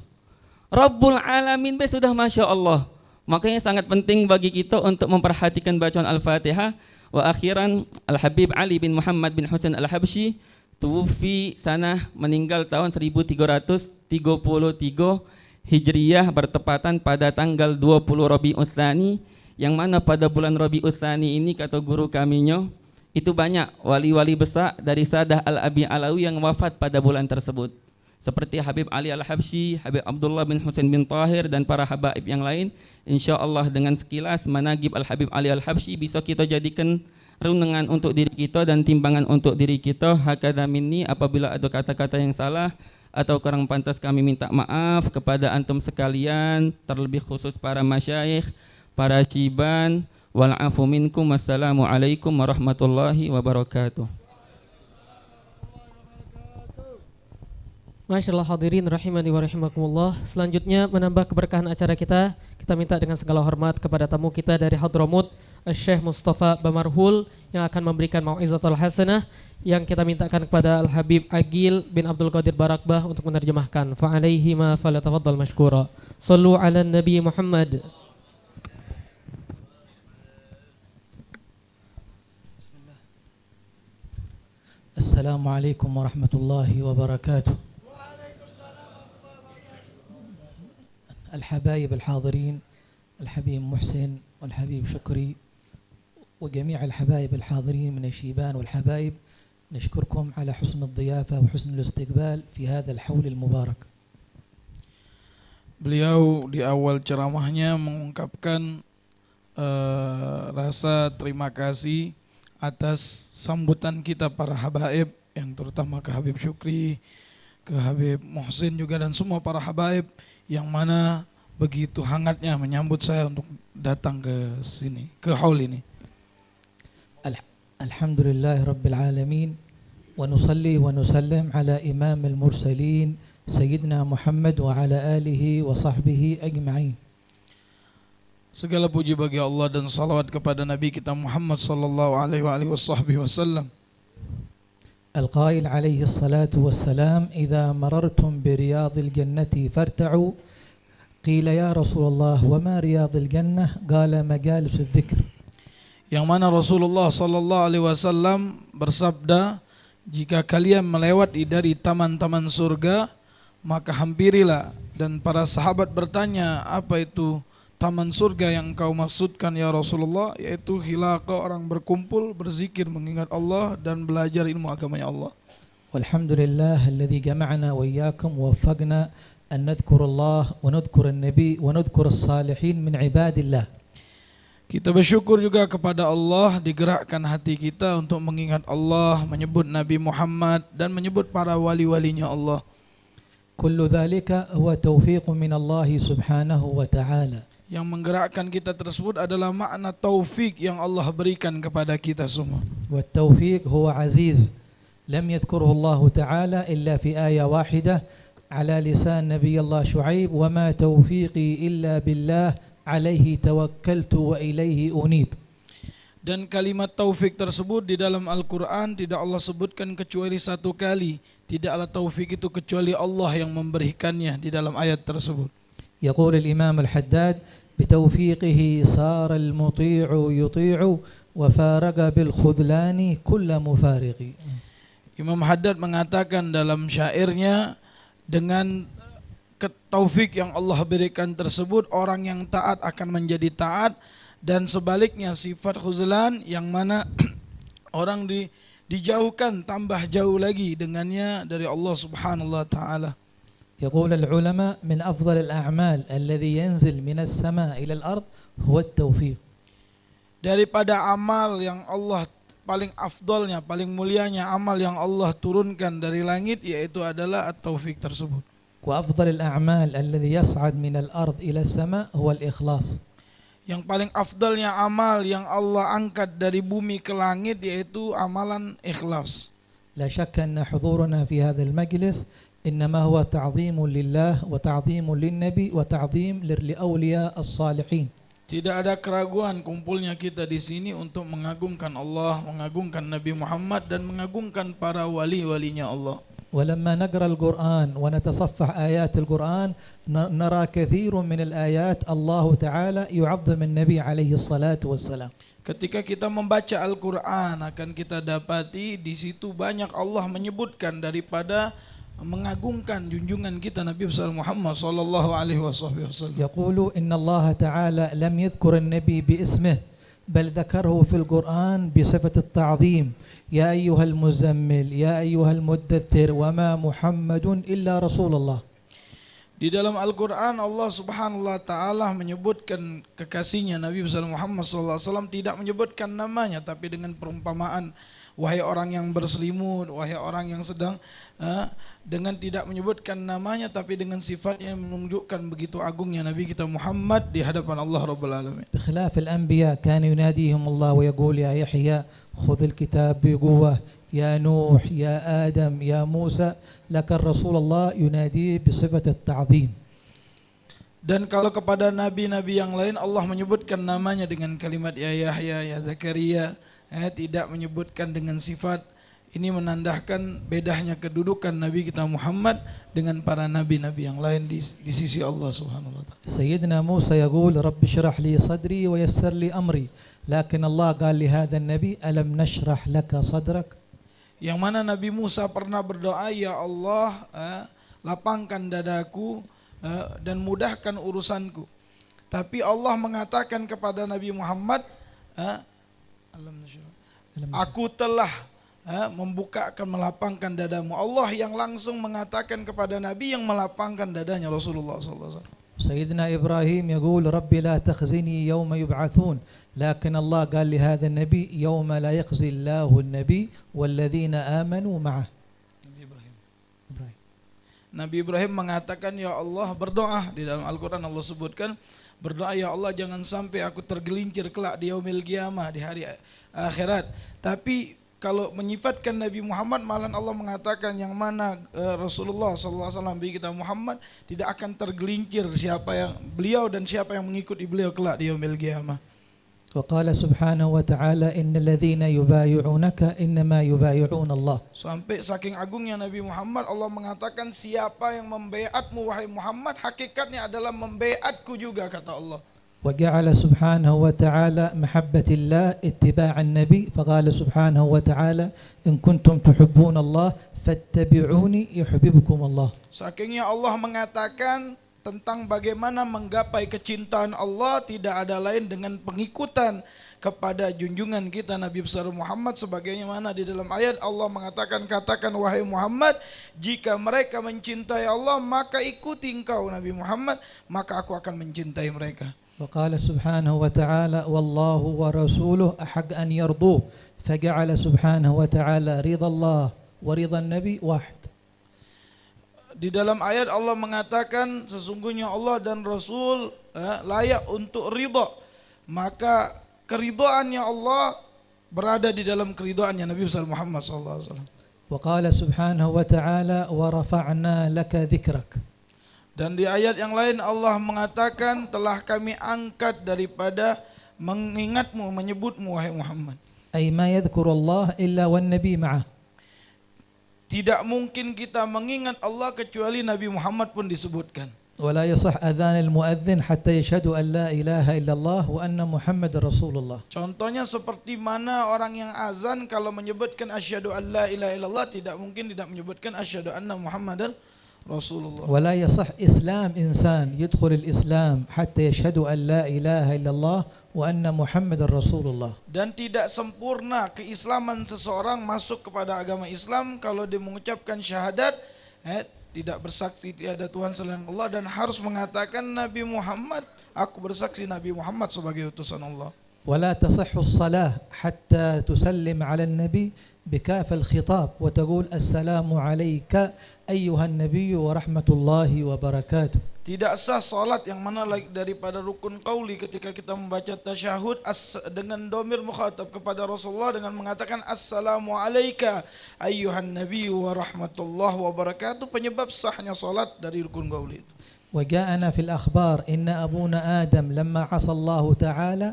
Rabbul Alamin sudah Masya Allah. Makanya sangat penting bagi kita untuk memperhatikan bacaan Al-Fatihah. Wa akhiran Al-Habib Ali bin Muhammad bin Husain Al-Habsyi tuwfi sanah, meninggal tahun 1333 Hijriyah, bertepatan pada tanggal 20 Rabiul Tsani, yang mana pada bulan Rabiul Tsani ini kata guru kaminya itu banyak wali-wali besar dari Sadah Al-Abi Alawi yang wafat pada bulan tersebut, seperti Habib Ali Al-Habsyi, Habib Abdullah bin Husain bin Tahir, dan para habaib yang lain. Insya Allah dengan sekilas managib Al-Habib Ali Al-Habsyi bisa kita jadikan renungan untuk diri kita dan timbangan untuk diri kita. Hakadha minni, apabila ada kata-kata yang salah atau kurang pantas kami minta maaf kepada antum sekalian, terlebih khusus para masyayikh, para ciban. Wal'afu minkum. Wassalamualaikum warahmatullahi wabarakatuh. Masyaallah hadirin rahimani wa rahimakumullah. Selanjutnya menambah keberkahan acara kita minta dengan segala hormat kepada tamu kita dari Hadramut, Syekh Mustafa Bamarhul, yang akan memberikan mau'izatul hasanah, yang kita mintakan kepada Al-Habib Agil bin Abdul Qadir Barakbah untuk menerjemahkan. Fa'alaihi ma falyatafaddal mashkura. Sallu ala Nabi Muhammad. Assalamualaikum warahmatullahi wabarakatuh. الحبايب الحاضرين، الحبيب محسن والحبيب شكري وجميع الحبايب الحاضرين من الشيبان والحبايب، نشكركم على حسن الضيافة وحسن الاستقبال في هذا الحول المبارك. Beliau di awal ceramahnya mengungkapkan rasa terima kasih atas sambutan kita para habaib, yang terutama ke Habib Syukri, ke Habib Muhsin juga, dan semua para habaib yang mana begitu hangatnya menyambut saya untuk datang ke sini, ke haul ini. Alhamdulillah Rabbil Alamin, wa nusalli wa nusallim ala imam al-mursalin Sayyidina Muhammad wa ala alihi wa sahbihi ajma'in. Segala puji bagi Allah dan salawat kepada Nabi kita Muhammad sallallahu alaihi wasallam. القائل عليه الصلاة والسلام إذا مررتم برياض الجنة فارتعوا قيل يا رسول الله وما رياض الجنة قال مجالس الذكر. Yang mana Rasulullah sallallahu alaihi wasallam bersabda, jika kalian melewati dari taman-taman surga maka hampirilah. Dan para sahabat bertanya, apa itu taman surga yang engkau maksudkan ya Rasulullah? Yaitu hilaqah, orang berkumpul berzikir mengingat Allah dan belajar ilmu agamanya Allah. Walhamdulillah alladhi jama'ana wa iyyakum wa waffaqna an nadhkur Allah wa nadhkur an-nabi wa nadhkur as-salihin min ibadillah. Kita bersyukur juga kepada Allah, digerakkan hati kita untuk mengingat Allah, menyebut Nabi Muhammad dan menyebut para wali-walinya Allah. Kullu dhalika huwa taufiqun min Allah subhanahu wa ta'ala. Yang menggerakkan kita tersebut adalah makna taufik yang Allah berikan kepada kita semua. Wa taufiq huwa aziz. Lam yadhkuruhu Allah Ta'ala illa fi ayah wahidah ala lisan Nabi Allah Shu'aib, wa ma taufiqi illa billah alaihi tawakkaltu wa ilaihi unib. Dan kalimat taufik tersebut di dalam Al-Quran tidak Allah sebutkan kecuali satu kali. Tidaklah taufik itu kecuali Allah yang memberikannya di dalam ayat tersebut. يقول الإمام الحداد بتوفيقه صار المطيع يطيع وفارق بالخذلان كل مفارق. Imam Haddad mengatakan dalam syairnya, dengan taufik yang Allah berikan tersebut, orang yang taat akan menjadi taat, dan sebaliknya sifat khuzlan yang mana orang dijauhkan tambah jauh lagi dengannya dari Allah Subhanahu wa taala. يقول العلماء من أفضل الأعمال الذي ينزل من السماء إلى الأرض هو التوفيق. Daripada amal yang Allah paling afdolnya, paling mulianya amal yang Allah turunkan dari langit, yaitu adalah at-taufik tersebut. وأفضل الأعمال الذي يصعد من الأرض إلى السماء هو الإخلاص. Yang paling afdalnya amal yang Allah angkat dari bumi ke langit yaitu amalan ikhlas. لا شك أن حضورنا في هذا المجلس إنما هو تعظيم لله وتعظيم للنبي وتعظيم لأولياء الصالحين. Tidak ada keraguan kumpulnya kita di sini untuk mengagungkan Allah, mengagungkan Nabi Muhammad, dan mengagungkan para wali-walinya Allah. ولما نقرأ القرآن ونتصفح آيات القرآن نرى كثير من الآيات الله تعالى يعظم النبي عليه الصلاة والسلام. Ketika kita membaca Al-Quran akan kita dapati di situ banyak Allah menyebutkan daripada mengagungkan junjungan kita Nabi besar Muhammad sallallahu alaihi wasallam. يقول إن الله تعالى لم يذكر النبي باسمه بل ذكره في القرآن بصفة التعظيم. يا أيها المزمل يا أيها المدثر وما محمد إلا رسول الله. Di dalam Al-Quran Allah Subhanahu wa taala menyebutkan kekasihnya Nabi besar Muhammad sallallahu alaihi wasallam, tidak menyebutkan namanya tapi dengan perumpamaan, wahai orang yang berselimut, wahai orang yang sedang, dengan tidak menyebutkan namanya tapi dengan sifat yang menunjukkan begitu agungnya Nabi kita Muhammad di hadapan Allah Rabbul Alamin. بخلاف الأنبياء كان يناديهم الله ويقول يا يحيى خذ الكتاب بقوة يا نوح يا آدم يا موسى، لكن رسول الله يناديه بصفة التعظيم. Dan kalau kepada nabi-nabi yang lain Allah menyebutkan namanya dengan kalimat ya Yahya, ya Zakaria, tidak menyebutkan dengan sifat. Ini menandakan bedanya kedudukan Nabi kita Muhammad dengan para nabi-nabi yang lain di sisi Allah Subhanahu wa taala. سيدنا موسى يقول رب اشرح لي صدري ويسر لي أمري، لكن الله قال لهذا النبي ألم نشرح لك صدرك. Yang mana Nabi Musa pernah berdoa, ya Allah lapangkan dadaku dan mudahkan urusanku. Tapi Allah mengatakan kepada Nabi Muhammad, aku telah membukakan, melapangkan dadamu. Allah yang langsung mengatakan kepada Nabi yang melapangkan dadanya Rasulullah SAW. سيدنا إبراهيم يقول ربي لا تخزني يوم يبعثون، لكن الله قال لهذا النبي يوم لا يخزي الله النبي والذين آمنوا معه. Nabi Ibrahim mengatakan, ya Allah, berdoa di dalam Al-Quran Allah sebutkan, berdoa ya Allah jangan sampai aku tergelincir kelak di yaumil qiyamah, di hari akhirat. Tapi kalau menyifatkan Nabi Muhammad, malah Allah mengatakan yang mana Rasulullah SAW kita Muhammad tidak akan tergelincir siapa yang beliau dan siapa yang mengikuti beliau kelak di yaumil qiyamah. وقال سبحانه وتعالى إن الذين يبايعونك إنما يبايعون الله. Sampai saking agungnya Nabi Muhammad, Allah mengatakan siapa yang membaiatmu wahai Muhammad, hakikatnya adalah membaiatku juga, kata Allah. وجعل سبحانه وتعالى محبة الله اتباع النبي، فقال سبحانه وتعالى إن كنتم تحبون الله فاتبعوني يحببكم الله. Sakingnya Allah mengatakan tentang bagaimana menggapai kecintaan Allah, tidak ada lain dengan pengikutan kepada junjungan kita Nabi besar Muhammad, sebagaimana di dalam ayat Allah mengatakan, katakan wahai Muhammad, jika mereka mencintai Allah maka ikuti engkau Nabi Muhammad, maka aku akan mencintai mereka. وقال سبحانه وتعالى والله ورسوله أحق أن يرضوه، فجعل سبحانه وتعالى رضا الله ورضا النبي واحد. Di dalam ayat Allah mengatakan sesungguhnya Allah dan Rasul layak untuk ridha, maka keridhaannya Allah berada di dalam keridhaannya Nabi besar Muhammad SAW. وقال سبحانه وتعالى ورفعنا لك ذكرك. Dan di ayat yang lain Allah mengatakan telah kami angkat daripada mengingatmu, menyebutmu wahai Muhammad. أي ما يذكر الله إلا والنبي معه. Tidak mungkin kita mengingat Allah kecuali Nabi Muhammad pun disebutkan. ولا يصح أذان المؤذن حتى يشهد أن لا إله إلا الله وأن محمد رسول الله. Contohnya seperti mana orang yang azan kalau menyebutkan asyhadu an la ilaha illallah, tidak mungkin tidak menyebutkan asyhadu anna Muhammadan Rasulullah. ولا يصح إسلام إنسان يدخل الإسلام حتى يشهد أن لا إله إلا الله وأن محمد رسول الله. Dan tidak sempurna keislaman seseorang masuk kepada agama Islam kalau dia mengucapkan syahadat, tidak bersaksi tiada Tuhan selain Allah, dan harus mengatakan Nabi Muhammad, aku bersaksi Nabi Muhammad sebagai utusan Allah. ولا تصح الصلاة حتى تسلم على النبي بكاف الخطاب وتقول السلام عليك أيها النبي ورحمة الله وبركاته. Tidak sah salat yang mana daripada rukun qauli ketika kita membaca tasyahud dengan domir mukhatab kepada Rasulullah dengan mengatakan assalamu alayka ayyuhan nabiy wa rahmatullahi wa barakatuh, penyebab sahnya salat dari rukun qauli. وجاءنا في الأخبار إن أبونا آدم لما عصى الله تعالى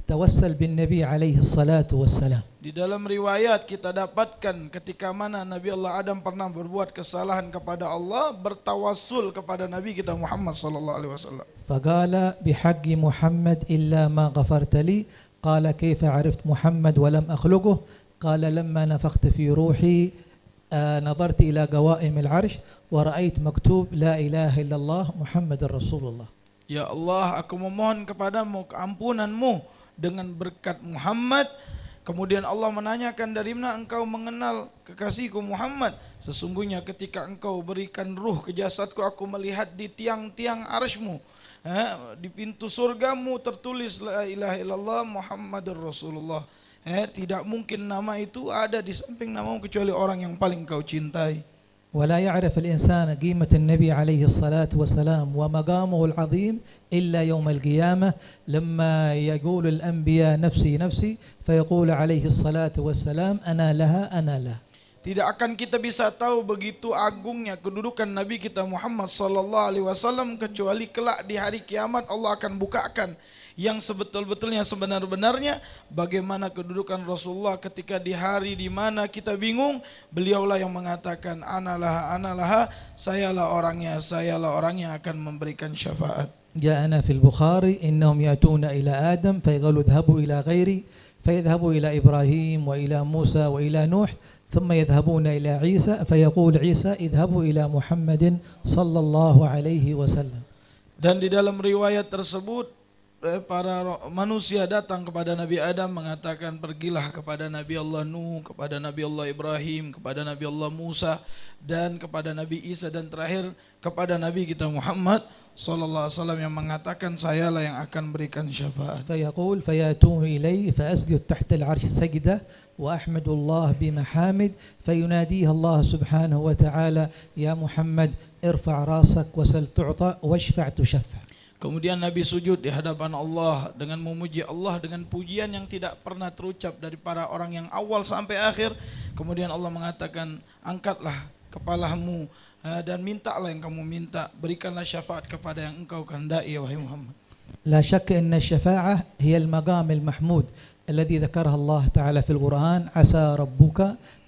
توسل بالنبي عليه الصلاة والسلام. Di dalam riwayat kita dapatkan ketika mana Nabi Allah Adam pernah berbuat kesalahan kepada Allah, bertawassul kepada Nabi kita Muhammad sallallahu alaihi wasallam. فقال بحق محمد إلا ما غفرت لي. قال كيف عرفت محمد ولم أخلقه؟ قال لما نفخت في روحي نظرت إلى قوائم العرش ورأيت مكتوب لا إله إلا الله محمد رسول الله. Ya Allah, aku memohon kepadamu keampunanmu dengan berkat Muhammad. Kemudian Allah menanyakan, dari mana engkau mengenal kekasihku Muhammad? Sesungguhnya ketika engkau berikan ruh ke jasadku, aku melihat di tiang-tiang arshmu, di pintu surgamu tertulis la ilaha illallah Muhammadur Rasulullah. Tidak mungkin nama itu ada di samping namamu kecuali orang yang paling kau cintai. ولا يعرف الإنسان قيمة النبي عليه الصلاة والسلام ومقامه العظيم إلا يوم القيامة لما يقول الأنبياء نفسي نفسي فيقول عليه الصلاة والسلام أنا لها أنا لها. Tidak akan kita bisa tahu begitu agungnya kedudukan Nabi kita Muhammad sallallahu alaihi wasallam kecuali kelak di hari kiamat Allah akan bukakan yang sebetul-betulnya sebenar-benarnya bagaimana kedudukan Rasulullah ketika di hari di mana kita bingung, beliaulah yang mengatakan analah, sayalah orangnya yang akan memberikan syafaat. جاءنا في البخاري إنهم يأتون إلى آدم فيقولوا اذهبوا إلى غيري فيذهبوا إلى إبراهيم وإلى موسى وإلى نوح ثم يذهبون إلى عيسى فيقول عيسى اذهبوا إلى محمد صلى الله عليه وسلم. Dan di dalam riwayat tersebut para manusia datang kepada Nabi Adam mengatakan pergilah kepada Nabi Allah Nuh, kepada Nabi Allah Ibrahim, kepada Nabi Allah Musa, dan kepada Nabi Isa, dan terakhir kepada Nabi kita Muhammad sallallahu alaihi wasallam yang mengatakan sayalah yang akan berikan syafaat. فيقول فيأتون إليه فأسجد تحت العرش سجدة وأحمد الله بمحامد فيناديه الله سبحانه وتعالى يا محمد ارفع راسك وسل تعطى واشفع تشفع. Kemudian Nabi sujud di hadapan Allah dengan memuji Allah dengan pujian yang tidak pernah terucap dari para orang yang awal sampai akhir. Kemudian Allah mengatakan, angkatlah kepalamu dan mintalah yang kamu minta, berikanlah syafaat kepada yang engkau kehendaki wahai Muhammad. لا شك أن الشفاعة هي المقام المحمود الذي ذكرها الله تعالى في القرآن عسى ربك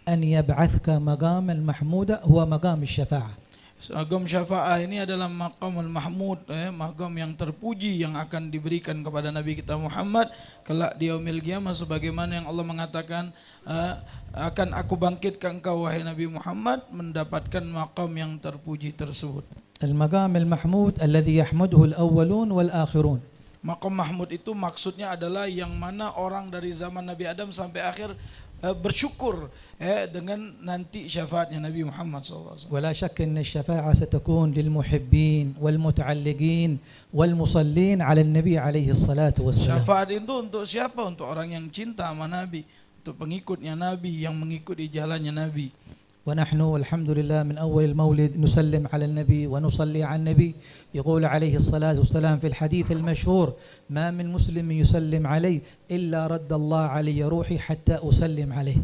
أن يبعثك مقاما محمودا هو مقام الشفاعة. Agam syafaah ini adalah maqamul mahmud, maqam yang terpuji yang akan diberikan kepada Nabi kita Muhammad kelak di yaumil qiyamah, sebagaimana yang Allah mengatakan akan aku bangkitkan engkau wahai Nabi Muhammad mendapatkan maqam yang terpuji tersebut. المقام المحمود الذي يحمده الأولون والآخرون. Maqam mahmud itu maksudnya adalah yang mana orang dari zaman Nabi Adam sampai akhir bersyukur dengan nanti syafaatnya Nabi Muhammad SAW. ولا شك أن الشفاعة ستكون للمحبين والمتعلقين والمصلين على النبي عليه الصلاة والسلام. Syafaat itu untuk siapa? Untuk orang yang cinta sama Nabi, untuk pengikutnya Nabi yang mengikuti jalannya Nabi. ونحن الحمد لله من أول المولد نسلم على النبي ونصلي على النبي. يقول عليه الصلاة والسلام في الحديث المشهور ما من مسلم يسلم علي إلا رد الله علي روحي حتى أسلم عليه.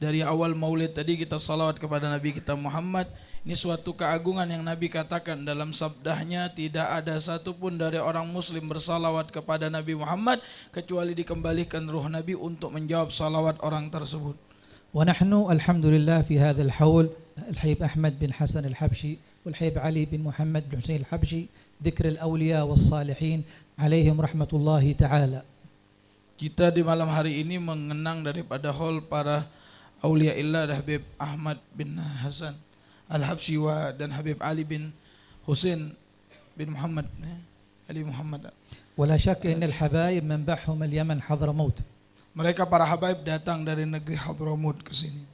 Dari awal maulid tadi kita salawat kepada Nabi kita Muhammad. Ini suatu keagungan yang Nabi katakan dalam sabdahnya, tidak ada satupun dari orang muslim bersalawat kepada Nabi Muhammad kecuali dikembalikan ruh Nabi untuk menjawab salawat orang tersebut. ونحن الحمد لله في هذا الحول الحبيب أحمد بن حسن الحبشي والحبيب علي بن محمد بن حسين الحبشي ذكر الأولياء والصالحين عليهم رحمة الله تعالى. Kita di malam hari ini mengenang daripada hol para aulia illah Habib Ahmad bin Hasan Al-Habsyi dan Habib Ali bin Husain bin Muhammad Ali Muhammad. ولا شك أن الحبايب منبعهم اليمن حضرموت. Mereka para habaib datang dari negeri Hadramaut ke sini.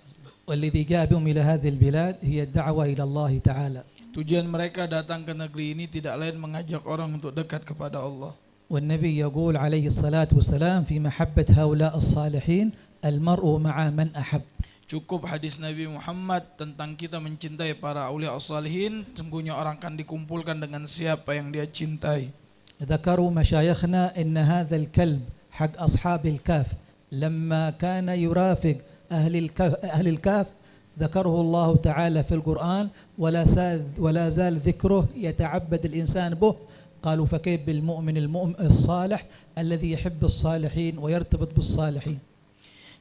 والذي جاء بهم إلى هذه البلاد هي الدعوة إلى الله تعالى. Tujuan mereka datang ke negeri ini tidak lain mengajak orang untuk dekat kepada Allah. والنبي يقول عليه الصلاة والسلام في محبة هؤلاء الصالحين المرء مع من أحب. Cukup hadis Nabi Muhammad tentang kita mencintai para aulia as-salihin, sungguhnya orang akan dikumpulkan dengan siapa yang dia cintai. ذكروا مشايخنا إن هذا الكلب حق أصحاب الكهف لما كان يرافق أهل الكهف ذكره الله تعالى في القرآن ولا زال ذكره يتعبد الإنسان به. قالوا فكيف بالمؤمن الصالح الذي يحب الصالحين ويرتبط بالصالحين.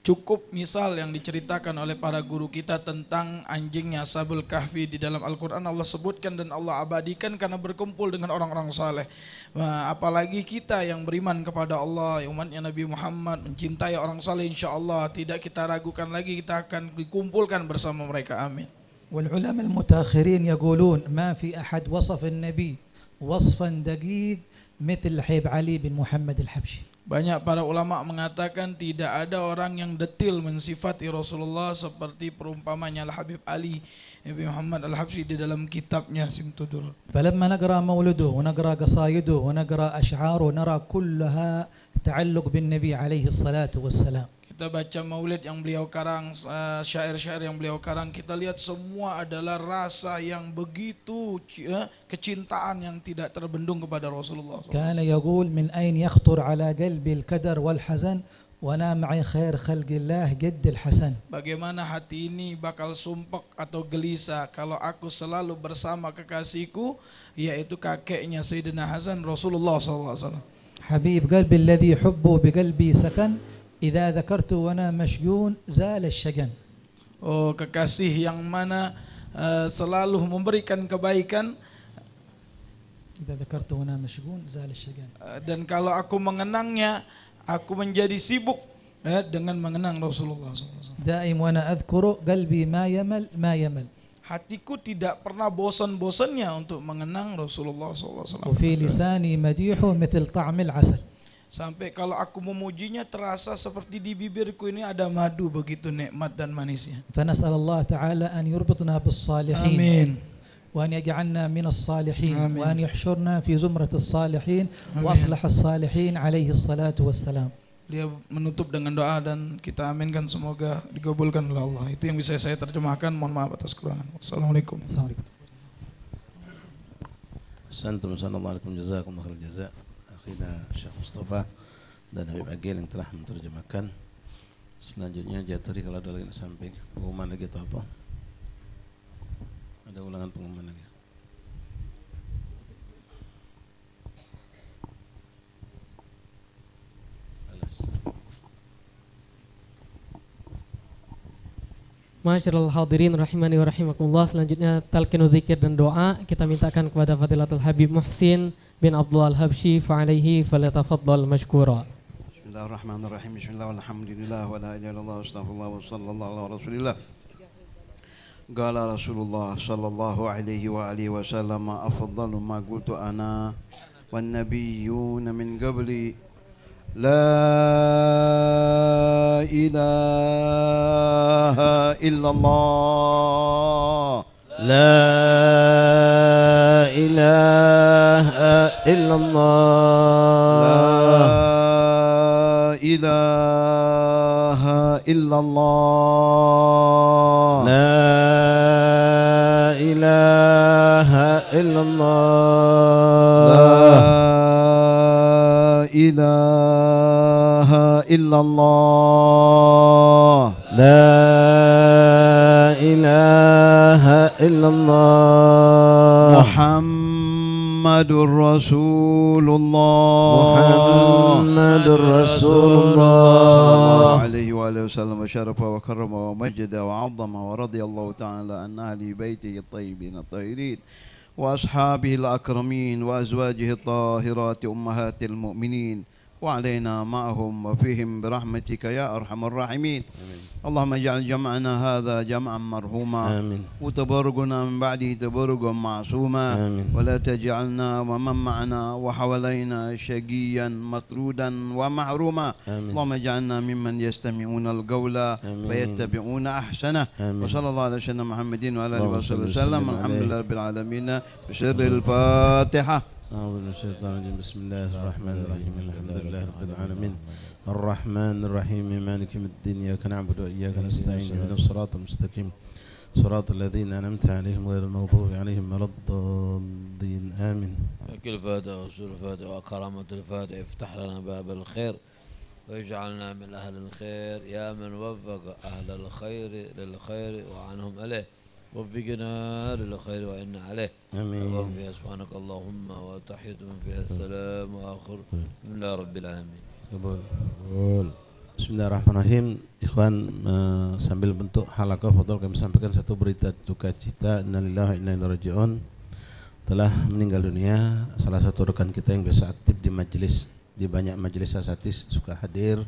Cukup misal yang diceritakan oleh para guru kita tentang anjingnya Ashabul Kahfi di dalam Al-Quran Allah sebutkan dan Allah abadikan karena berkumpul dengan orang-orang saleh. Nah, apalagi kita yang beriman kepada Allah, umatnya Nabi Muhammad, mencintai orang saleh, insyaAllah tidak kita ragukan lagi kita akan dikumpulkan bersama mereka. Amin. والعلماء المتأخرين يقولون ما في أحد وصف النبي وصفا دقيق مثل حبيب علي بن محمد الحبشي. Banyak para ulama mengatakan tidak ada orang yang detil mensifati Rasulullah seperti perumpamanya Al-Habib Ali bin Muhammad Al-Habsyi di dalam kitabnya Simtudur. فلما نقرأ مولده ونقرأ قصائده ونقرأ أشعاره نرى كلها تعلق بالنبي عليه الصلاة والسلام. Kita baca maulid yang beliau karang, syair-syair yang beliau karang, kita lihat semua adalah rasa yang begitu kecintaan yang tidak terbendung kepada Rasulullah. كان يقول من أين يخطر على قلبي الكدر والحزن وأنا معي خير خلق الله جد الحسن. Bagaimana hati ini bakal sumpek atau gelisah kalau aku selalu bersama kekasihku yaitu kakeknya Sayyidina Hasan Rasulullah SAW. حبيب قلبي الذي يحبه بقلبي سكن إذا ذكرت وأنا مشجون زال الشجن. Oh, kekasih yang mana selalu memberikan kebaikan. إذا ذكرت وأنا مشجون زال الشجن. Dan kalau aku mengenangnya, aku menjadi sibuk dengan mengenang Rasulullah SAW. دائم وأنا أذكره قلبي ما يمل. Hatiku tidak pernah bosan-bosannya untuk mengenang Rasulullah SAW. وفي لساني مديحه مثل طعم العسل. Sampai kalau aku memujinya terasa seperti di bibirku ini ada madu, begitu nikmat dan manisnya. فنسأل الله تعالى أن يربطنا بالصالحين. آمين. وأن يجعلنا من الصالحين. آمين. وأن يحشرنا في زمرة الصالحين. وأصلح الصالحين عليه الصلاة والسلام. Dia menutup dengan doa dan kita aminkan semoga dikabulkan oleh Allah. Itu yang bisa saya terjemahkan. Mohon maaf atas kekurangan. Wassalamualaikum. Assalamualaikum jazakumullah khairal jazaa. Akhina Syekh Mustafa dan Habib Agil yang telah menerjemahkan. Selanjutnya Jaturi kalau ada lagi samping pengumuman lagi atau apa? Ada ulangan pengumuman lagi? Masyarul hadirin rahimani wa rahimakumullah. Selanjutnya talqinu zikir dan doa kita mintakan kepada Fadilatul Habib Muhsin bin Abdullah Al-Habsyi fa alaihi falyatafaddal mashkura. Bismillahirrahmanirrahim. Bismillah walhamdulillah wa la ilaha illallah astaghfirullah wa sallallahu ala rasulillah. Qala Rasulullah sallallahu alaihi wa alihi wasallam afdalu ma qultu ana wan nabiyyuna min qabli لا إله إلا الله لا إله إلا الله لا إله إلا الله لا إله إلا الله لا إله إلا الله لا إله إلا الله محمد رسول الله محمد رسول الله عليه وآله وسلم وشرف وكرم ومجد وعظم ورضي الله تعالى عن أهل بيته الطيبين الطاهرين وأصحابه الأكرمين وأزواجه الطاهرات أمهات المؤمنين وعلينا معهم وفيهم برحمتك يا أرحم الراحمين. اللهم اجعل جمعنا هذا جمعا مرحوما وتبرقنا من بعده تبرقا معصوما ولا تجعلنا ومن معنا وحوالينا شقيا مطرودا ومحروما. اللهم اجعلنا ممن يستمعون القول ويتبعون أحسنه. وصلى الله على سيدنا محمد وعلى آله وصحبه وسلم. الحمد لله رب العالمين. بسر الفاتحة. أعوذ بالله من الشيطان الرجيم. بسم الله الرحمن الرحيم. الحمد لله رب العالمين الرحمن الرحيم مالك يوم الدين. إياك نعبد وإياك نستعين. اهدنا الصراط المستقيم صراط الذين أنعمت عليهم غير المغضوب عليهم ولا الضالين. آمين. كل فاتحة ورسول الفاتحة وكرامة الفاتحة افتح لنا باب الخير واجعلنا من أهل الخير يا من وفق أهل الخير للخير وعنهم عليه. وفقنا للخير وإنا عليه. آمين. اللهم فيها سبحانك اللهم وتحيتهم فيها السلام وآخر من الله رب العالمين. Bismillahirrahmanirrahim. Ikhwan, sambil bentuk halaqah fadhol kami sampaikan satu berita duka cita. Innalillahi wa inna ilaihi raji'un. Telah meninggal dunia salah satu rekan kita yang biasa aktif di majelis, di banyak majelis asatis suka hadir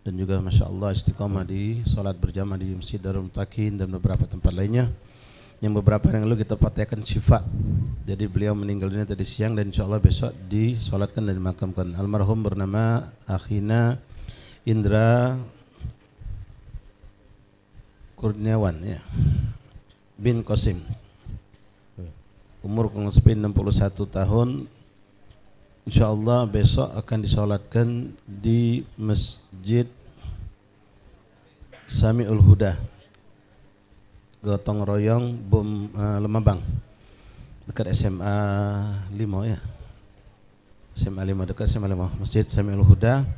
dan juga masya Allah istiqomah di salat berjamaah di Masjid Darul Mutakin dan beberapa tempat lainnya. Yang beberapa hari yang lalu kita fatihahkan syifa. Jadi beliau meninggal dunia tadi siang dan insya Allah besok disolatkan dan dimakamkan. Almarhum bernama Akhina Indra Kurniawan ya, bin Qasim. Umur kurang lebih 61 tahun. Insya Allah besok akan disolatkan di Masjid Samiul Huda Gotong Royong Lemabang dekat SMA 5 ya. SMA 5 dekat SMA 5 Masjid Samiul Huda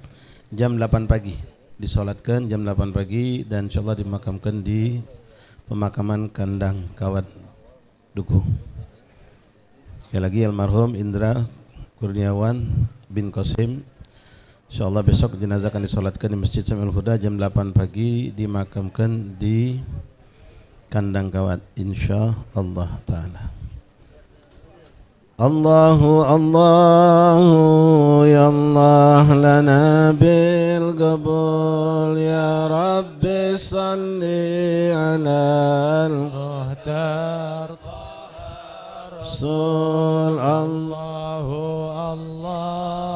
jam 8 pagi disolatkan jam 8 pagi dan insyaallah dimakamkan di pemakaman Kandang Kawat Duku. Sekali lagi almarhum Indra Kurniawan bin Qasim. Insyaallah besok jenazah akan disolatkan di Masjid Samiul Huda jam 8 pagi dimakamkan di Kandang Kawat insyaallah taala. Allahu Allahu ya Allah lana bil qabul ya Rabbi salli ala al-muhtar Rasul. Allahu Allah